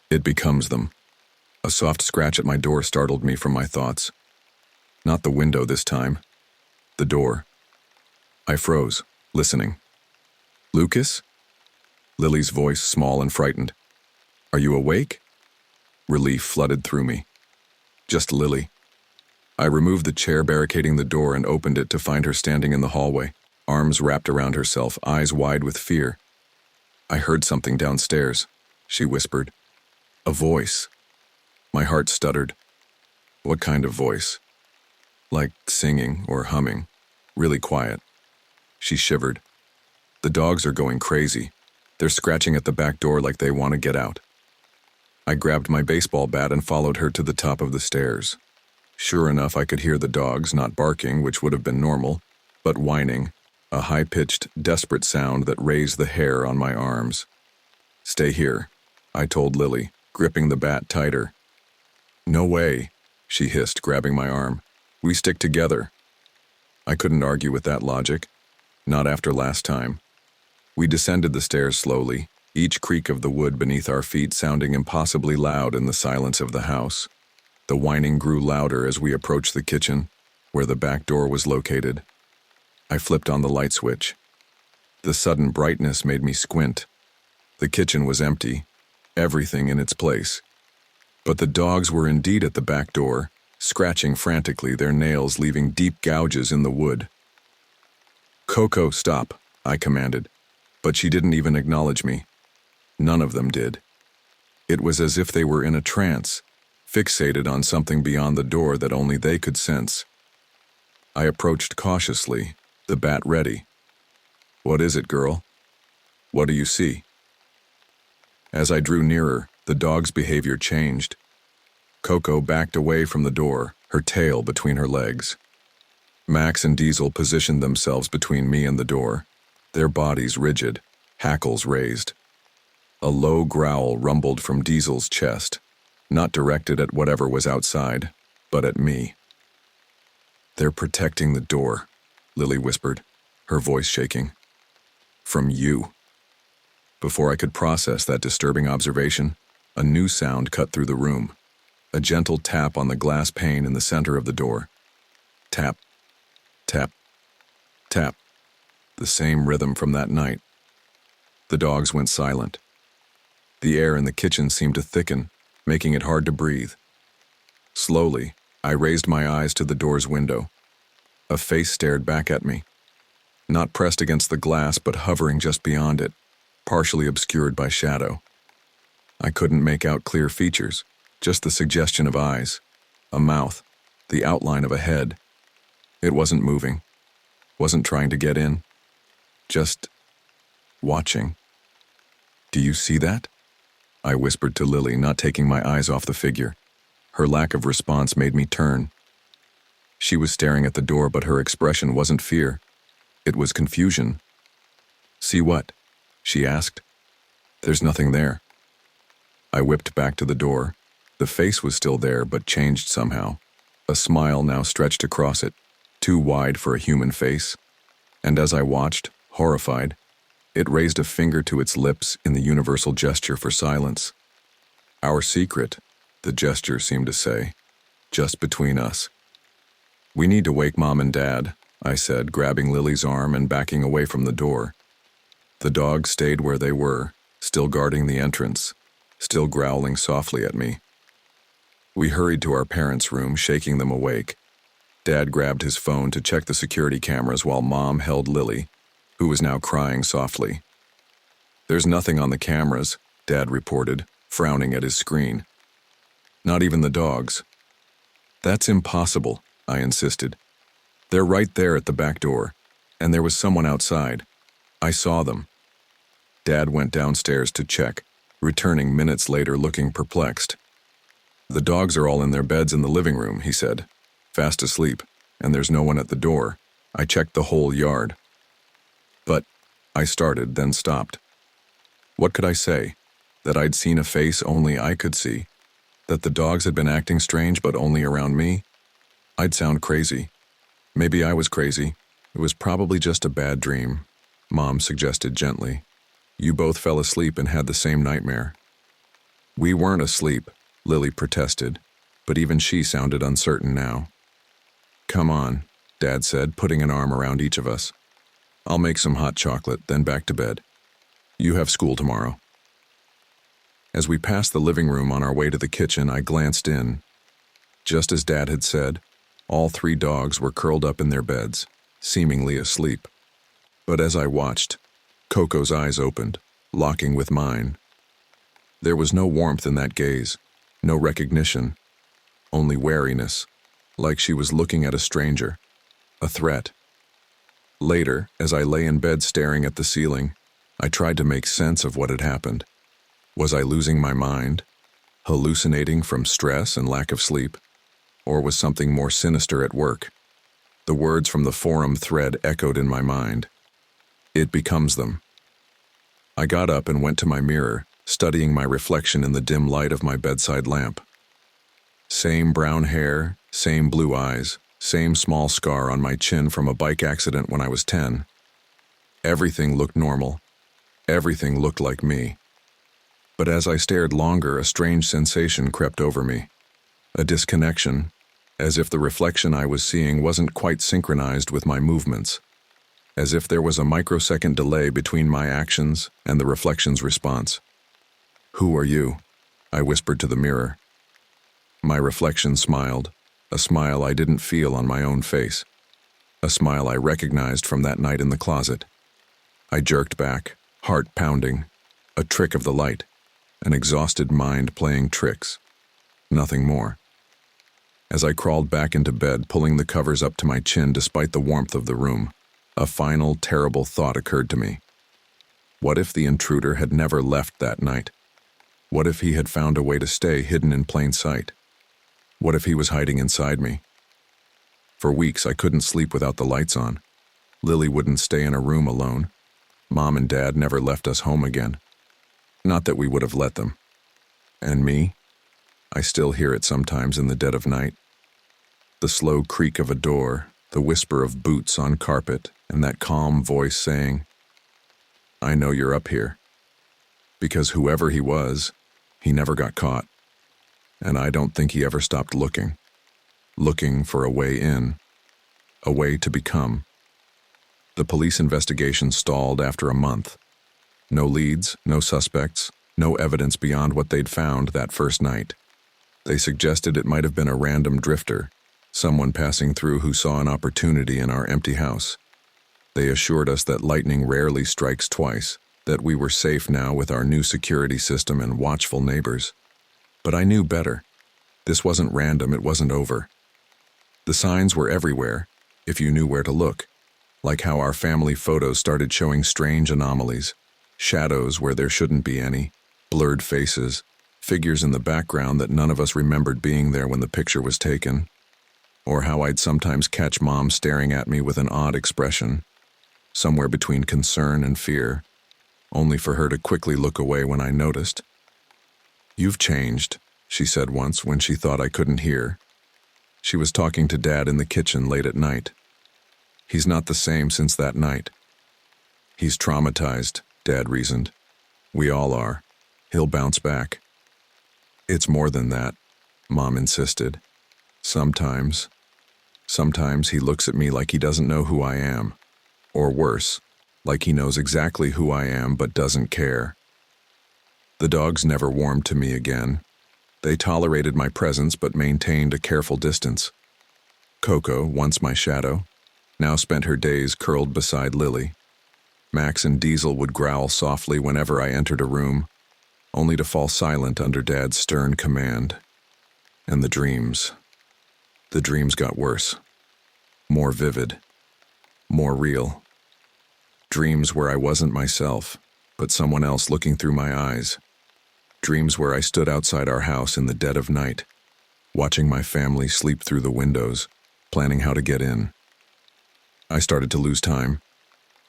It becomes them. A soft scratch at my door startled me from my thoughts. Not the window this time. The door. I froze, listening. "Lucas?" Lily's voice, small and frightened. "Are you awake?" Relief flooded through me. Just Lily. I removed the chair barricading the door and opened it to find her standing in the hallway, arms wrapped around herself, eyes wide with fear. "I heard something downstairs," she whispered. "A voice." My heart stuttered. "What kind of voice?" "Like singing or humming. Really quiet." She shivered. "The dogs are going crazy. They're scratching at the back door like they want to get out." I grabbed my baseball bat and followed her to the top of the stairs. Sure enough, I could hear the dogs, not barking, which would have been normal, but whining, a high-pitched, desperate sound that raised the hair on my arms. "Stay here," I told Lily, gripping the bat tighter. "No way," she hissed, grabbing my arm. "We stick together." I couldn't argue with that logic. Not after last time. We descended the stairs slowly, each creak of the wood beneath our feet sounding impossibly loud in the silence of the house. The whining grew louder as we approached the kitchen, where the back door was located. I flipped on the light switch. The sudden brightness made me squint. The kitchen was empty, everything in its place. But the dogs were indeed at the back door, scratching frantically, their nails leaving deep gouges in the wood. "Coco, stop," I commanded, but she didn't even acknowledge me. None of them did. It was as if they were in a trance, fixated on something beyond the door that only they could sense. I approached cautiously, the bat ready. "What is it, girl? What do you see?" As I drew nearer, the dog's behavior changed. Coco backed away from the door, her tail between her legs. Max and Diesel positioned themselves between me and the door, their bodies rigid, hackles raised. A low growl rumbled from Diesel's chest, not directed at whatever was outside, but at me. "They're protecting the door," Lily whispered, her voice shaking. "From you." Before I could process that disturbing observation, a new sound cut through the room. A gentle tap on the glass pane in the center of the door. Tap, tap, tap. The same rhythm from that night. The dogs went silent. The air in the kitchen seemed to thicken, making it hard to breathe. Slowly, I raised my eyes to the door's window. A face stared back at me. Not pressed against the glass, but hovering just beyond it, partially obscured by shadow. I couldn't make out clear features, just the suggestion of eyes, a mouth, the outline of a head. It wasn't moving, wasn't trying to get in, just watching. "Do you see that?" I whispered to Lily, not taking my eyes off the figure. Her lack of response made me turn. She was staring at the door, but her expression wasn't fear. It was confusion. "See what?" she asked. "There's nothing there." I whipped back to the door. The face was still there, but changed somehow. A smile now stretched across it, too wide for a human face. And as I watched, horrified, it raised a finger to its lips in the universal gesture for silence. "Our secret," the gesture seemed to say, "just between us." "We need to wake Mom and Dad," I said, grabbing Lily's arm and backing away from the door. The dogs stayed where they were, still guarding the entrance, still growling softly at me. We hurried to our parents' room, shaking them awake. Dad grabbed his phone to check the security cameras while Mom held Lily, who was now crying softly. "There's nothing on the cameras," Dad reported, frowning at his screen. "Not even the dogs." "That's impossible," I insisted. "They're right there at the back door, and there was someone outside. I saw them." Dad went downstairs to check, returning minutes later looking perplexed. "The dogs are all in their beds in the living room," he said, "fast asleep, and there's no one at the door. I checked the whole yard." "But," I started, then stopped. What could I say? That I'd seen a face only I could see? That the dogs had been acting strange but only around me? I'd sound crazy. Maybe I was crazy. It was probably just a bad dream, Mom suggested gently. You both fell asleep and had the same nightmare. We weren't asleep, Lily protested, but even she sounded uncertain now. Come on, Dad said, putting an arm around each of us. I'll make some hot chocolate, then back to bed. You have school tomorrow. As we passed the living room on our way to the kitchen, I glanced in. Just as Dad had said, all 3 dogs were curled up in their beds, seemingly asleep. But as I watched, Coco's eyes opened, locking with mine. There was no warmth in that gaze, no recognition, only wariness, like she was looking at a stranger, a threat. Later, as I lay in bed staring at the ceiling, I tried to make sense of what had happened. Was I losing my mind, hallucinating from stress and lack of sleep, or was something more sinister at work? The words from the forum thread echoed in my mind. It becomes them. I got up and went to my mirror, studying my reflection in the dim light of my bedside lamp. Same brown hair, same blue eyes, same small scar on my chin from a bike accident when I was 10. Everything looked normal. Everything looked like me. But as I stared longer, a strange sensation crept over me. A disconnection, as if the reflection I was seeing wasn't quite synchronized with my movements. As if there was a microsecond delay between my actions and the reflection's response. Who are you? I whispered to the mirror. My reflection smiled, a smile I didn't feel on my own face. A smile I recognized from that night in the closet. I jerked back, heart pounding. A trick of the light. An exhausted mind playing tricks. Nothing more. As I crawled back into bed, pulling the covers up to my chin despite the warmth of the room, a final, terrible thought occurred to me. What if the intruder had never left that night? What if he had found a way to stay hidden in plain sight? What if he was hiding inside me? For weeks, I couldn't sleep without the lights on. Lily wouldn't stay in a room alone. Mom and Dad never left us home again. Not that we would have let them. And me? I still hear it sometimes in the dead of night. The slow creak of a door, the whisper of boots on carpet, and that calm voice saying, "I know you're up here." Because whoever he was, he never got caught. And I don't think he ever stopped looking for a way in, a way to become. The police investigation stalled after a month. No leads, no suspects, no evidence beyond what they'd found that first night. They suggested it might have been a random drifter, someone passing through who saw an opportunity in our empty house. They assured us that lightning rarely strikes twice, that we were safe now with our new security system and watchful neighbors. But I knew better. This wasn't random, it wasn't over. The signs were everywhere, if you knew where to look, like how our family photos started showing strange anomalies, shadows where there shouldn't be any, blurred faces, figures in the background that none of us remembered being there when the picture was taken, or how I'd sometimes catch Mom staring at me with an odd expression, somewhere between concern and fear, only for her to quickly look away when I noticed. "You've changed," she said once when she thought I couldn't hear. She was talking to Dad in the kitchen late at night. "He's not the same since that night." "He's traumatized," Dad reasoned. "We all are. He'll bounce back." "It's more than that," Mom insisted. Sometimes he looks at me like he doesn't know who I am. Or worse, like he knows exactly who I am but doesn't care." The dogs never warmed to me again. They tolerated my presence but maintained a careful distance. Coco, once my shadow, now spent her days curled beside Lily. Max and Diesel would growl softly whenever I entered a room, only to fall silent under Dad's stern command. And the dreams got worse. More vivid. More real. Dreams where I wasn't myself, but someone else looking through my eyes. Dreams where I stood outside our house in the dead of night, watching my family sleep through the windows, planning how to get in. I started to lose time.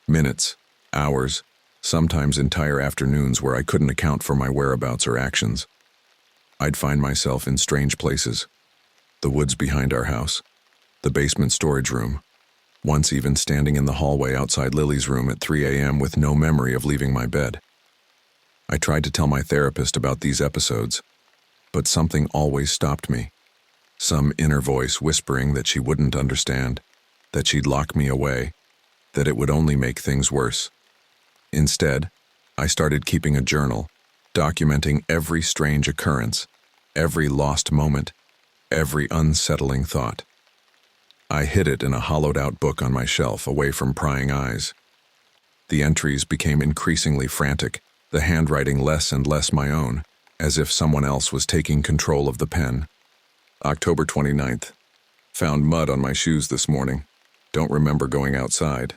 Minutes, hours, sometimes entire afternoons where I couldn't account for my whereabouts or actions. I'd find myself in strange places. The woods behind our house, the basement storage room, once even standing in the hallway outside Lily's room at 3 a.m. with no memory of leaving my bed. I tried to tell my therapist about these episodes, but something always stopped me. Some inner voice whispering that she wouldn't understand, that she'd lock me away, that it would only make things worse. Instead, I started keeping a journal, documenting every strange occurrence, every lost moment, every unsettling thought. I hid it in a hollowed-out book on my shelf away from prying eyes. The entries became increasingly frantic, the handwriting less and less my own, as if someone else was taking control of the pen. October 29th. Found mud on my shoes this morning. Don't remember going outside.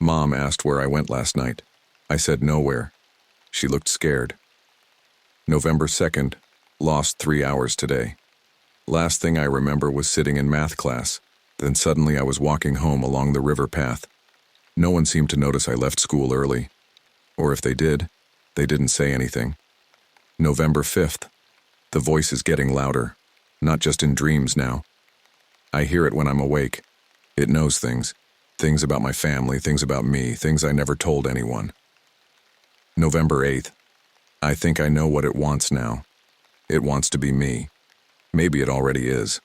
Mom asked where I went last night. I said nowhere. She looked scared. November 2nd. Lost 3 hours today. Last thing I remember was sitting in math class. Then suddenly I was walking home along the river path. No one seemed to notice I left school early. Or if they did, they didn't say anything. November 5th. The voice is getting louder. Not just in dreams now. I hear it when I'm awake. It knows things. Things about my family, things about me, things I never told anyone. November 8th. I think I know what it wants now. It wants to be me. Maybe it already is.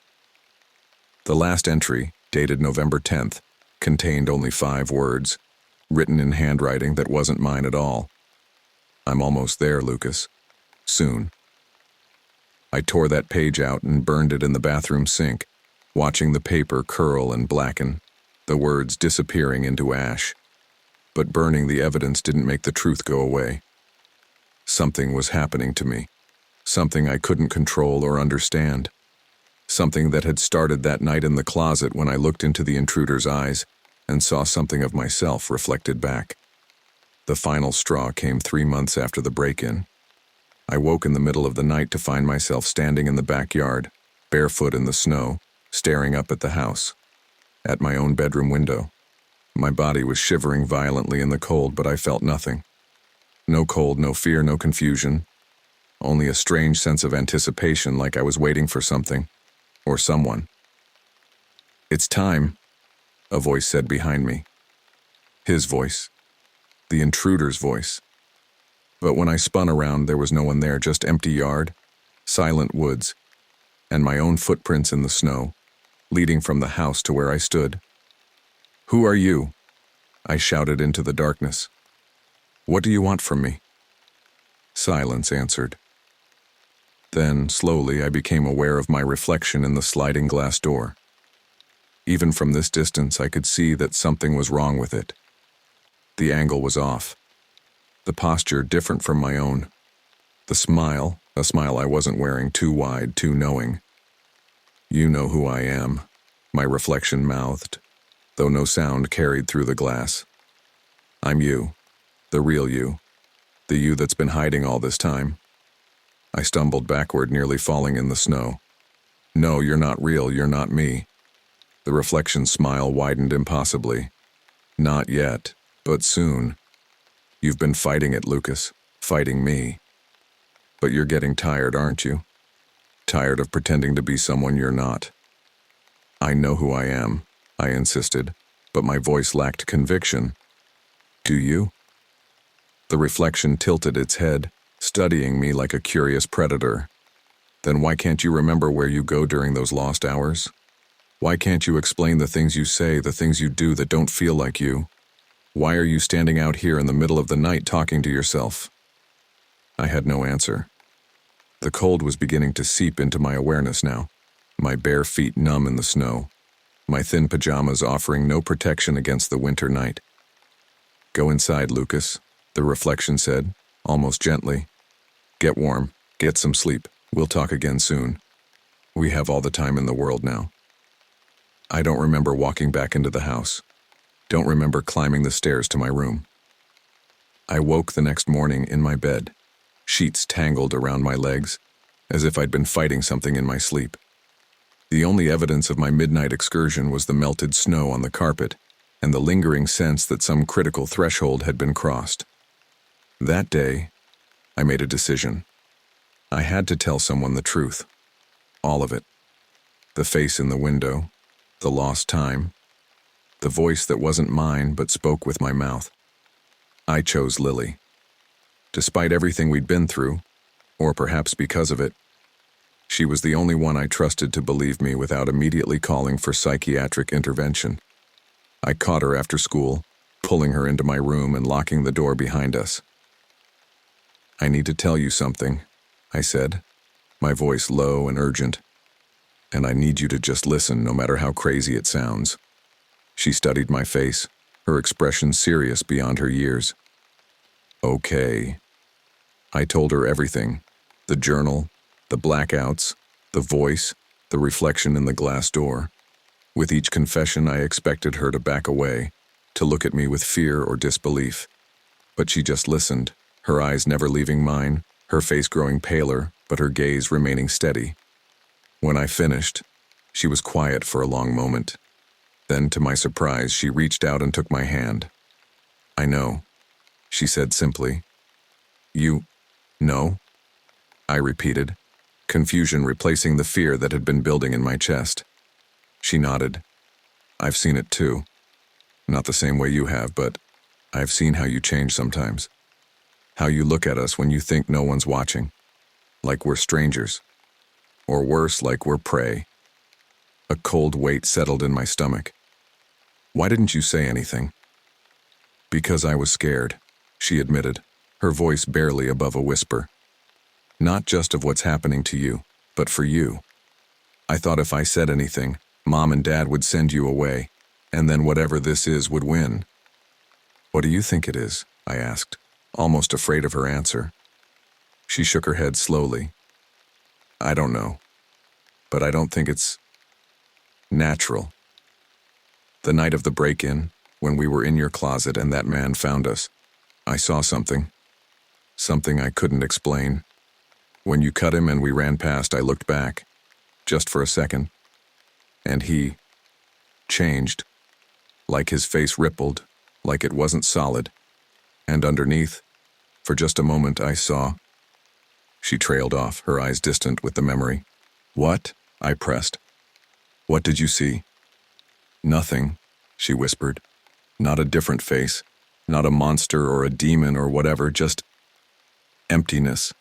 The last entry, dated November 10th, contained only 5 words, written in handwriting that wasn't mine at all. "I'm almost there, Lucas. Soon." I tore that page out and burned it in the bathroom sink, watching the paper curl and blacken, the words disappearing into ash. But burning the evidence didn't make the truth go away. Something was happening to me. Something I couldn't control or understand. Something that had started that night in the closet when I looked into the intruder's eyes and saw something of myself reflected back. The final straw came 3 months after the break-in. I woke in the middle of the night to find myself standing in the backyard, barefoot in the snow, staring up at the house, at my own bedroom window. My body was shivering violently in the cold, but I felt nothing. No cold, no fear, no confusion. Only a strange sense of anticipation, like I was waiting for something, or someone. "It's time," a voice said behind me. His voice. The intruder's voice. But when I spun around, there was no one there, just empty yard, silent woods, and my own footprints in the snow, leading from the house to where I stood. "Who are you?" I shouted into the darkness. "What do you want from me?" Silence answered. Then, slowly, I became aware of my reflection in the sliding glass door. Even from this distance, I could see that something was wrong with it. The angle was off. The posture different from my own. The smile, a smile I wasn't wearing, too wide, too knowing. "You know who I am," my reflection mouthed, though no sound carried through the glass. "I'm you, the real you, the you that's been hiding all this time." I stumbled backward, nearly falling in the snow. "No, you're not real, you're not me." The reflection's smile widened impossibly. "Not yet, but soon. You've been fighting it, Lucas, fighting me. But you're getting tired, aren't you? Tired of pretending to be someone you're not." "I know who I am," I insisted, but my voice lacked conviction. "Do you?" The reflection tilted its head, studying me like a curious predator. "Then why can't you remember where you go during those lost hours? Why can't you explain the things you say, the things you do that don't feel like you? Why are you standing out here in the middle of the night talking to yourself?" I had no answer. The cold was beginning to seep into my awareness now, my bare feet numb in the snow, my thin pajamas offering no protection against the winter night. "Go inside, Lucas," the reflection said, almost gently. "Get warm, get some sleep. We'll talk again soon. We have all the time in the world now." I don't remember walking back into the house. Don't remember climbing the stairs to my room. I woke the next morning in my bed, sheets tangled around my legs, as if I'd been fighting something in my sleep. The only evidence of my midnight excursion was the melted snow on the carpet and the lingering sense that some critical threshold had been crossed. That day, I made a decision. I had to tell someone the truth. All of it. The face in the window, the lost time, the voice that wasn't mine but spoke with my mouth. I chose Lily. Despite everything we'd been through, or perhaps because of it, she was the only one I trusted to believe me without immediately calling for psychiatric intervention. I caught her after school, pulling her into my room and locking the door behind us. "I need to tell you something," I said, my voice low and urgent. "And I need you to just listen, no matter how crazy it sounds." She studied my face, her expression serious beyond her years. "Okay." I told her everything. The journal, the blackouts, the voice, the reflection in the glass door. With each confession, I expected her to back away, to look at me with fear or disbelief. But she just listened, her eyes never leaving mine, her face growing paler, but her gaze remaining steady. When I finished, she was quiet for a long moment. Then, to my surprise, she reached out and took my hand. "I know," she said simply. "You know?" I repeated, confusion replacing the fear that had been building in my chest. She nodded. "I've seen it too. Not the same way you have, but I've seen how you change sometimes. How you look at us when you think no one's watching. Like we're strangers. Or worse, like we're prey." A cold weight settled in my stomach. "Why didn't you say anything?" "Because I was scared," she admitted, her voice barely above a whisper. "Not just of what's happening to you, but for you. I thought if I said anything, Mom and Dad would send you away, and then whatever this is would win." "What do you think it is?" I asked, almost afraid of her answer. She shook her head slowly. "I don't know, but I don't think it's natural. The night of the break-in, when we were in your closet and that man found us, I saw something. Something I couldn't explain. When you cut him and we ran past, I looked back, just for a second, and he changed, like his face rippled, like it wasn't solid, and underneath, For just a moment I saw. She trailed off, her eyes distant with the memory. What? I pressed. What did you see? Nothing, she whispered. Not a different face, not a monster or a demon or whatever, just emptiness,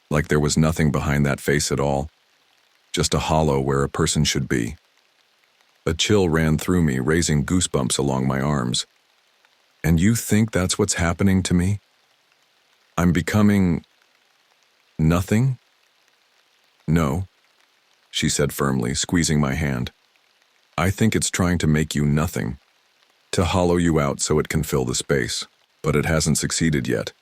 like there was nothing behind that face at all, just a hollow where a person should be. A chill ran through me, raising goosebumps along my arms. And you think that's what's happening to me? I'm becoming nothing? No, she said firmly, squeezing my hand. I think it's trying to make you nothing, to hollow you out so it can fill the space, but it hasn't succeeded yet.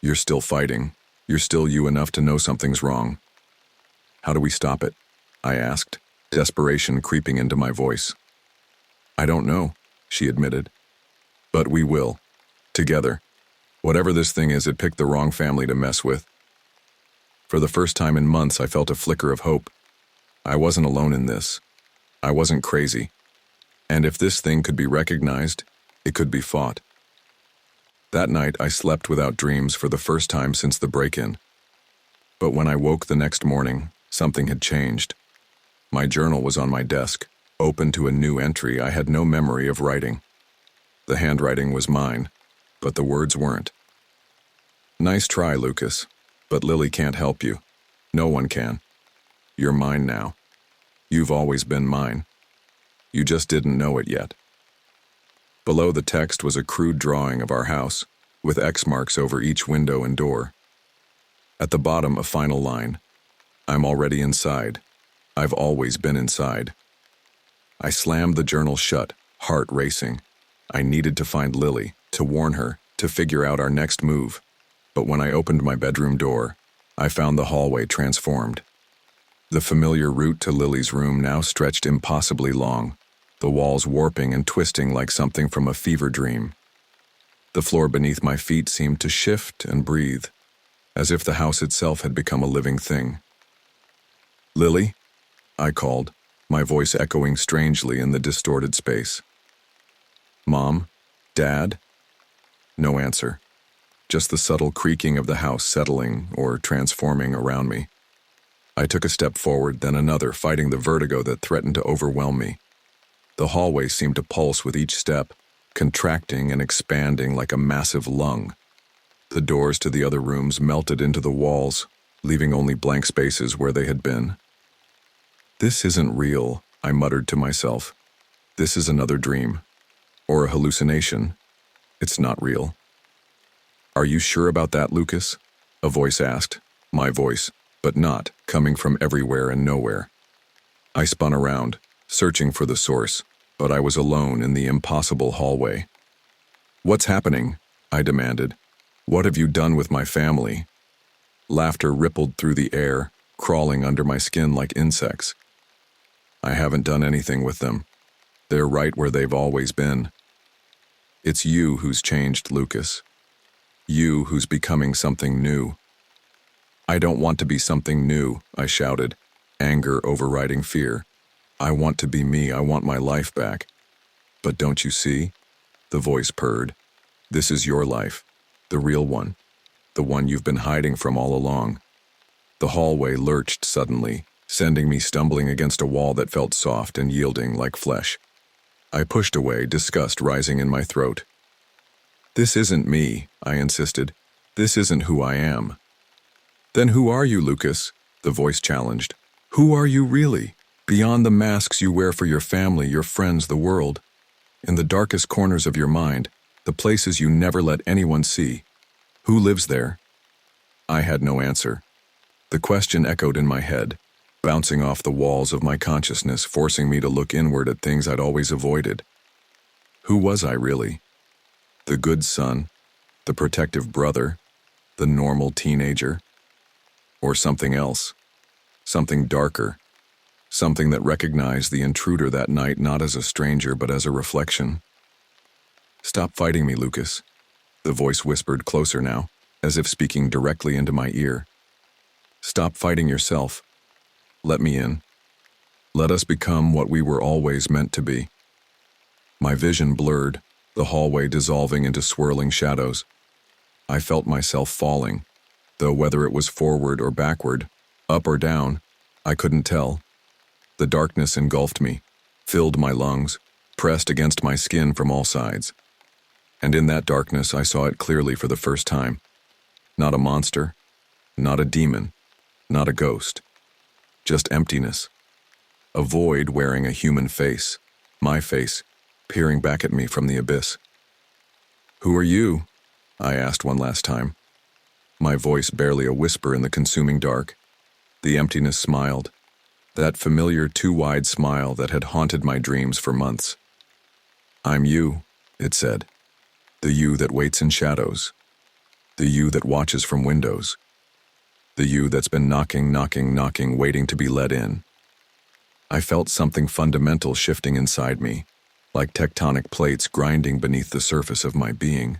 You're still fighting. You're still you enough to know something's wrong. How do we stop it? I asked, desperation creeping into my voice. I don't know, she admitted. But we will. Together. Whatever this thing is, it picked the wrong family to mess with. For the first time in months, I felt a flicker of hope. I wasn't alone in this. I wasn't crazy. And if this thing could be recognized, it could be fought. That night, I slept without dreams for the first time since the break-in. But when I woke the next morning, something had changed. My journal was on my desk, open to a new entry I had no memory of writing. The handwriting was mine, but the words weren't. Nice try, Lucas, but Lily can't help you. No one can. You're mine now. You've always been mine. You just didn't know it yet. Below the text was a crude drawing of our house, with X marks over each window and door. At the bottom, a final line. I'm already inside. I've always been inside. I slammed the journal shut, heart racing. I needed to find Lily, to warn her, to figure out our next move. But when I opened my bedroom door, I found the hallway transformed. The familiar route to Lily's room now stretched impossibly long, the walls warping and twisting like something from a fever dream. The floor beneath my feet seemed to shift and breathe, as if the house itself had become a living thing. Lily? I called, my voice echoing strangely in the distorted space. Mom? Dad? No answer. Just the subtle creaking of the house settling or transforming around me. I took a step forward, then another, fighting the vertigo that threatened to overwhelm me. The hallway seemed to pulse with each step, contracting and expanding like a massive lung. The doors to the other rooms melted into the walls, leaving only blank spaces where they had been. This isn't real, I muttered to myself. This is another dream. Or a hallucination. It's not real. Are you sure about that, Lucas? A voice asked, my voice, but not coming from everywhere and nowhere. I spun around, searching for the source, but I was alone in the impossible hallway. What's happening? I demanded. What have you done with my family? Laughter rippled through the air, crawling under my skin like insects. I haven't done anything with them. They're right where they've always been. It's you who's changed, Lucas. You who's becoming something new. I don't want to be something new, I shouted, anger overriding fear. I want to be me, I want my life back. But don't you see? The voice purred. This is your life, the real one, the one you've been hiding from all along. The hallway lurched suddenly, sending me stumbling against a wall that felt soft and yielding like flesh. I pushed away, disgust rising in my throat. This isn't me, I insisted. This isn't who I am. Then who are you, Lucas? The voice challenged. Who are you really? Beyond the masks you wear for your family, your friends, the world. In the darkest corners of your mind, the places you never let anyone see. Who lives there? I had no answer. The question echoed in my head, bouncing off the walls of my consciousness, forcing me to look inward at things I'd always avoided. Who was I really? The good son, the protective brother, the normal teenager? Or something else, something darker, something that recognized the intruder that night not as a stranger but as a reflection. Stop fighting me, Lucas, the voice whispered closer now, as if speaking directly into my ear. Stop fighting yourself. Let me in. Let us become what we were always meant to be. My vision blurred, the hallway dissolving into swirling shadows. I felt myself falling, though whether it was forward or backward, up or down, I couldn't tell. The darkness engulfed me, filled my lungs, pressed against my skin from all sides. And in that darkness I saw it clearly for the first time. Not a monster, not a demon, not a ghost. Just emptiness. A void wearing a human face, my face, peering back at me from the abyss. "Who are you?" I asked one last time. My voice barely a whisper in the consuming dark. The emptiness smiled. That familiar too-wide smile that had haunted my dreams for months. "I'm you," it said. "The you that waits in shadows. The you that watches from windows. The you that's been knocking, waiting to be let in." I felt something fundamental shifting inside me, like tectonic plates grinding beneath the surface of my being.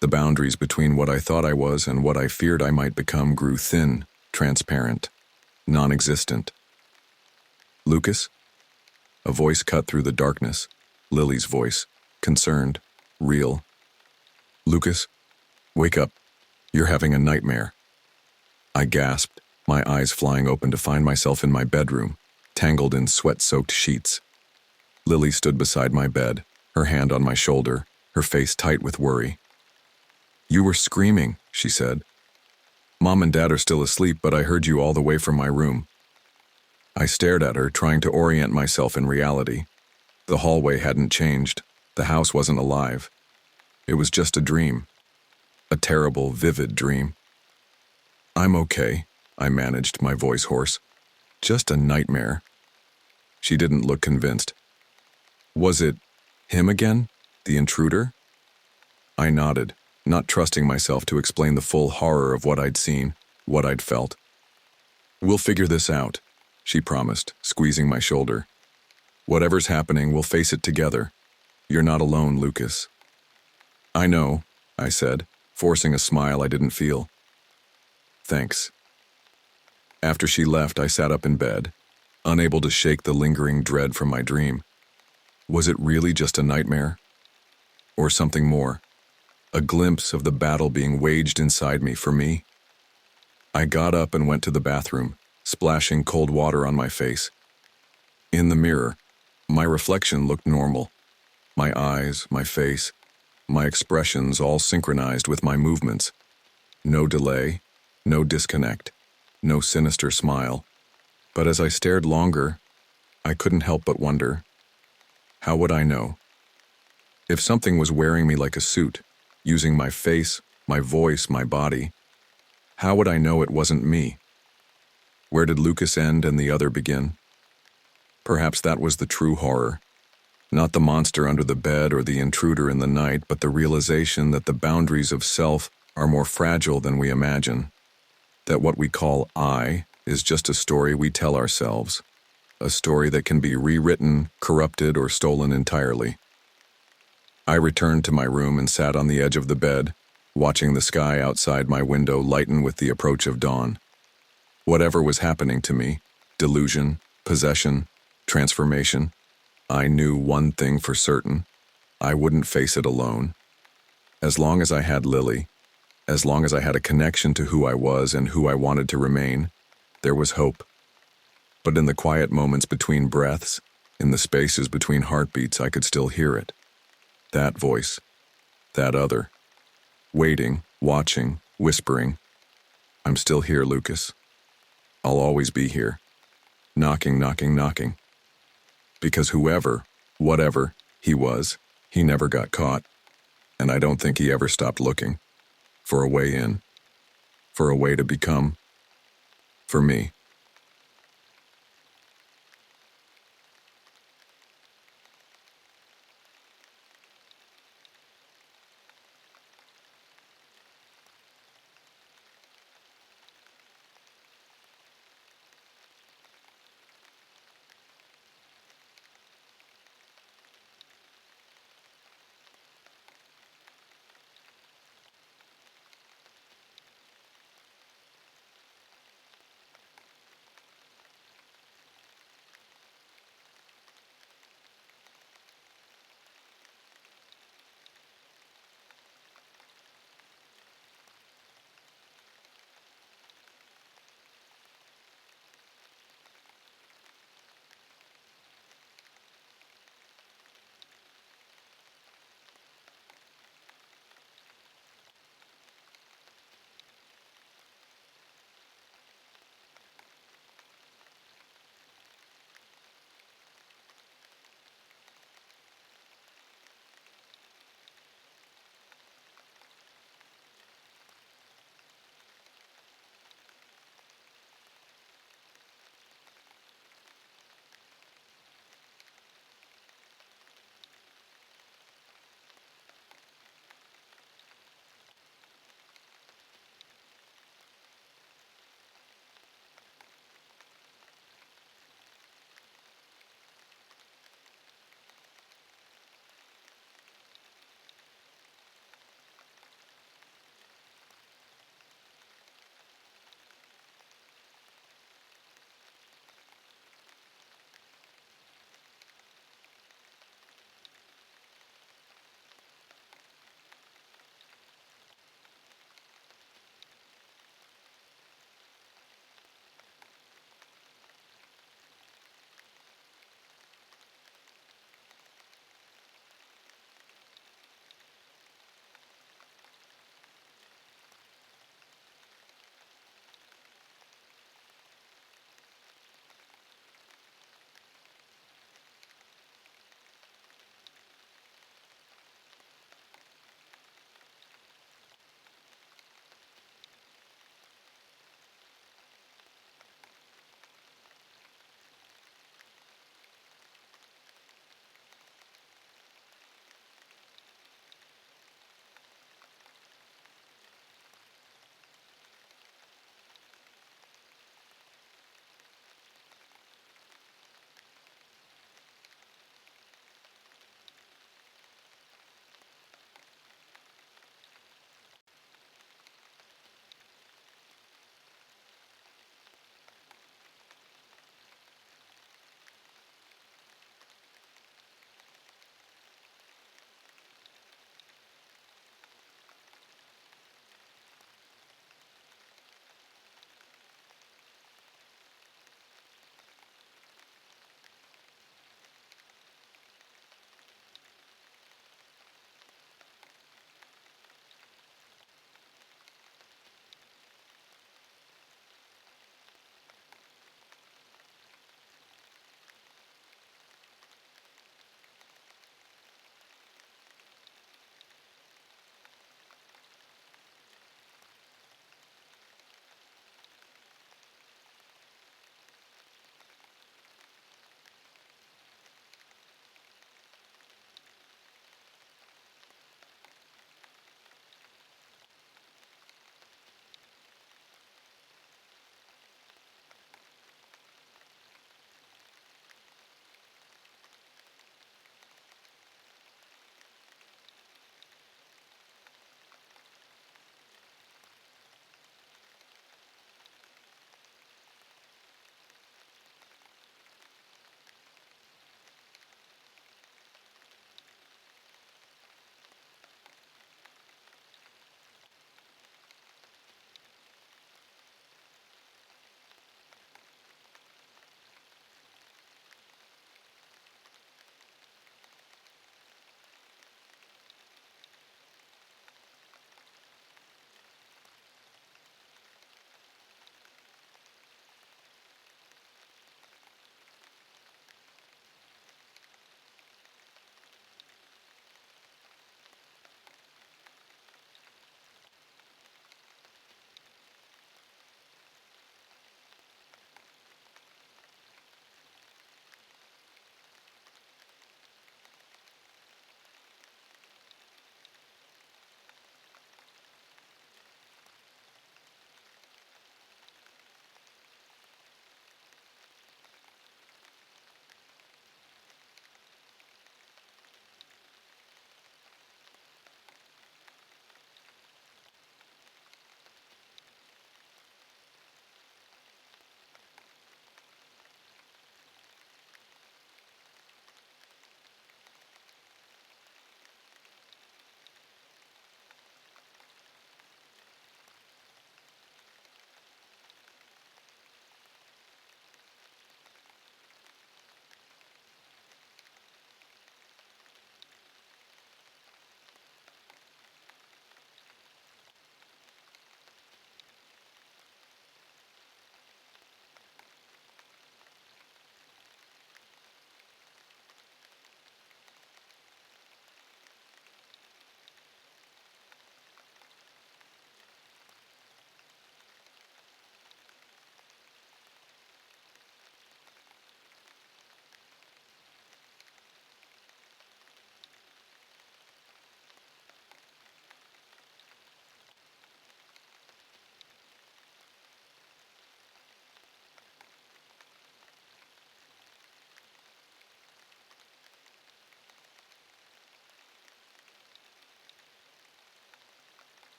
The boundaries between what I thought I was and what I feared I might become grew thin, transparent, non-existent. "Lucas?" A voice cut through the darkness, Lily's voice, concerned, real. "Lucas, wake up. You're having a nightmare." I gasped, my eyes flying open to find myself in my bedroom, tangled in sweat-soaked sheets. Lily stood beside my bed, her hand on my shoulder, her face tight with worry. "You were screaming," she said. "Mom and Dad are still asleep, but I heard you all the way from my room." I stared at her, trying to orient myself in reality. The hallway hadn't changed. The house wasn't alive. It was just a dream. A terrible, vivid dream. "I'm okay," I managed, my voice hoarse. "Just a nightmare." She didn't look convinced. "Was it him again? The intruder?" I nodded, not trusting myself to explain the full horror of what I'd seen, what I'd felt. "We'll figure this out," she promised, squeezing my shoulder. "Whatever's happening, we'll face it together. You're not alone, Lucas." "I know," I said, forcing a smile I didn't feel. "Thanks." After she left, I sat up in bed, unable to shake the lingering dread from my dream. Was it really just a nightmare? Or something more? A glimpse of the battle being waged inside me for me? I got up and went to the bathroom, splashing cold water on my face. In the mirror, my reflection looked normal. My eyes, my face, my expressions all synchronized with my movements. No delay, no disconnect, no sinister smile. But as I stared longer, I couldn't help but wonder, how would I know? If something was wearing me like a suit, using my face, my voice, my body, how would I know it wasn't me? Where did Lucas end and the other begin? Perhaps that was the true horror. Not the monster under the bed or the intruder in the night, but the realization that the boundaries of self are more fragile than we imagine. That what we call I is just a story we tell ourselves. A story that can be rewritten, corrupted, or stolen entirely. I returned to my room and sat on the edge of the bed, watching the sky outside my window lighten with the approach of dawn. Whatever was happening to me, delusion, possession, transformation, I knew one thing for certain. I wouldn't face it alone. As long as I had Lily, as long as I had a connection to who I was and who I wanted to remain, there was hope. But in the quiet moments between breaths, in the spaces between heartbeats, I could still hear it. That voice, that other, waiting, watching, whispering, "I'm still here, Lucas. I'll always be here. Knocking, knocking, knocking." Because whoever, whatever he was, he never got caught. And I don't think he ever stopped looking. For a way in. For a way to become. For me.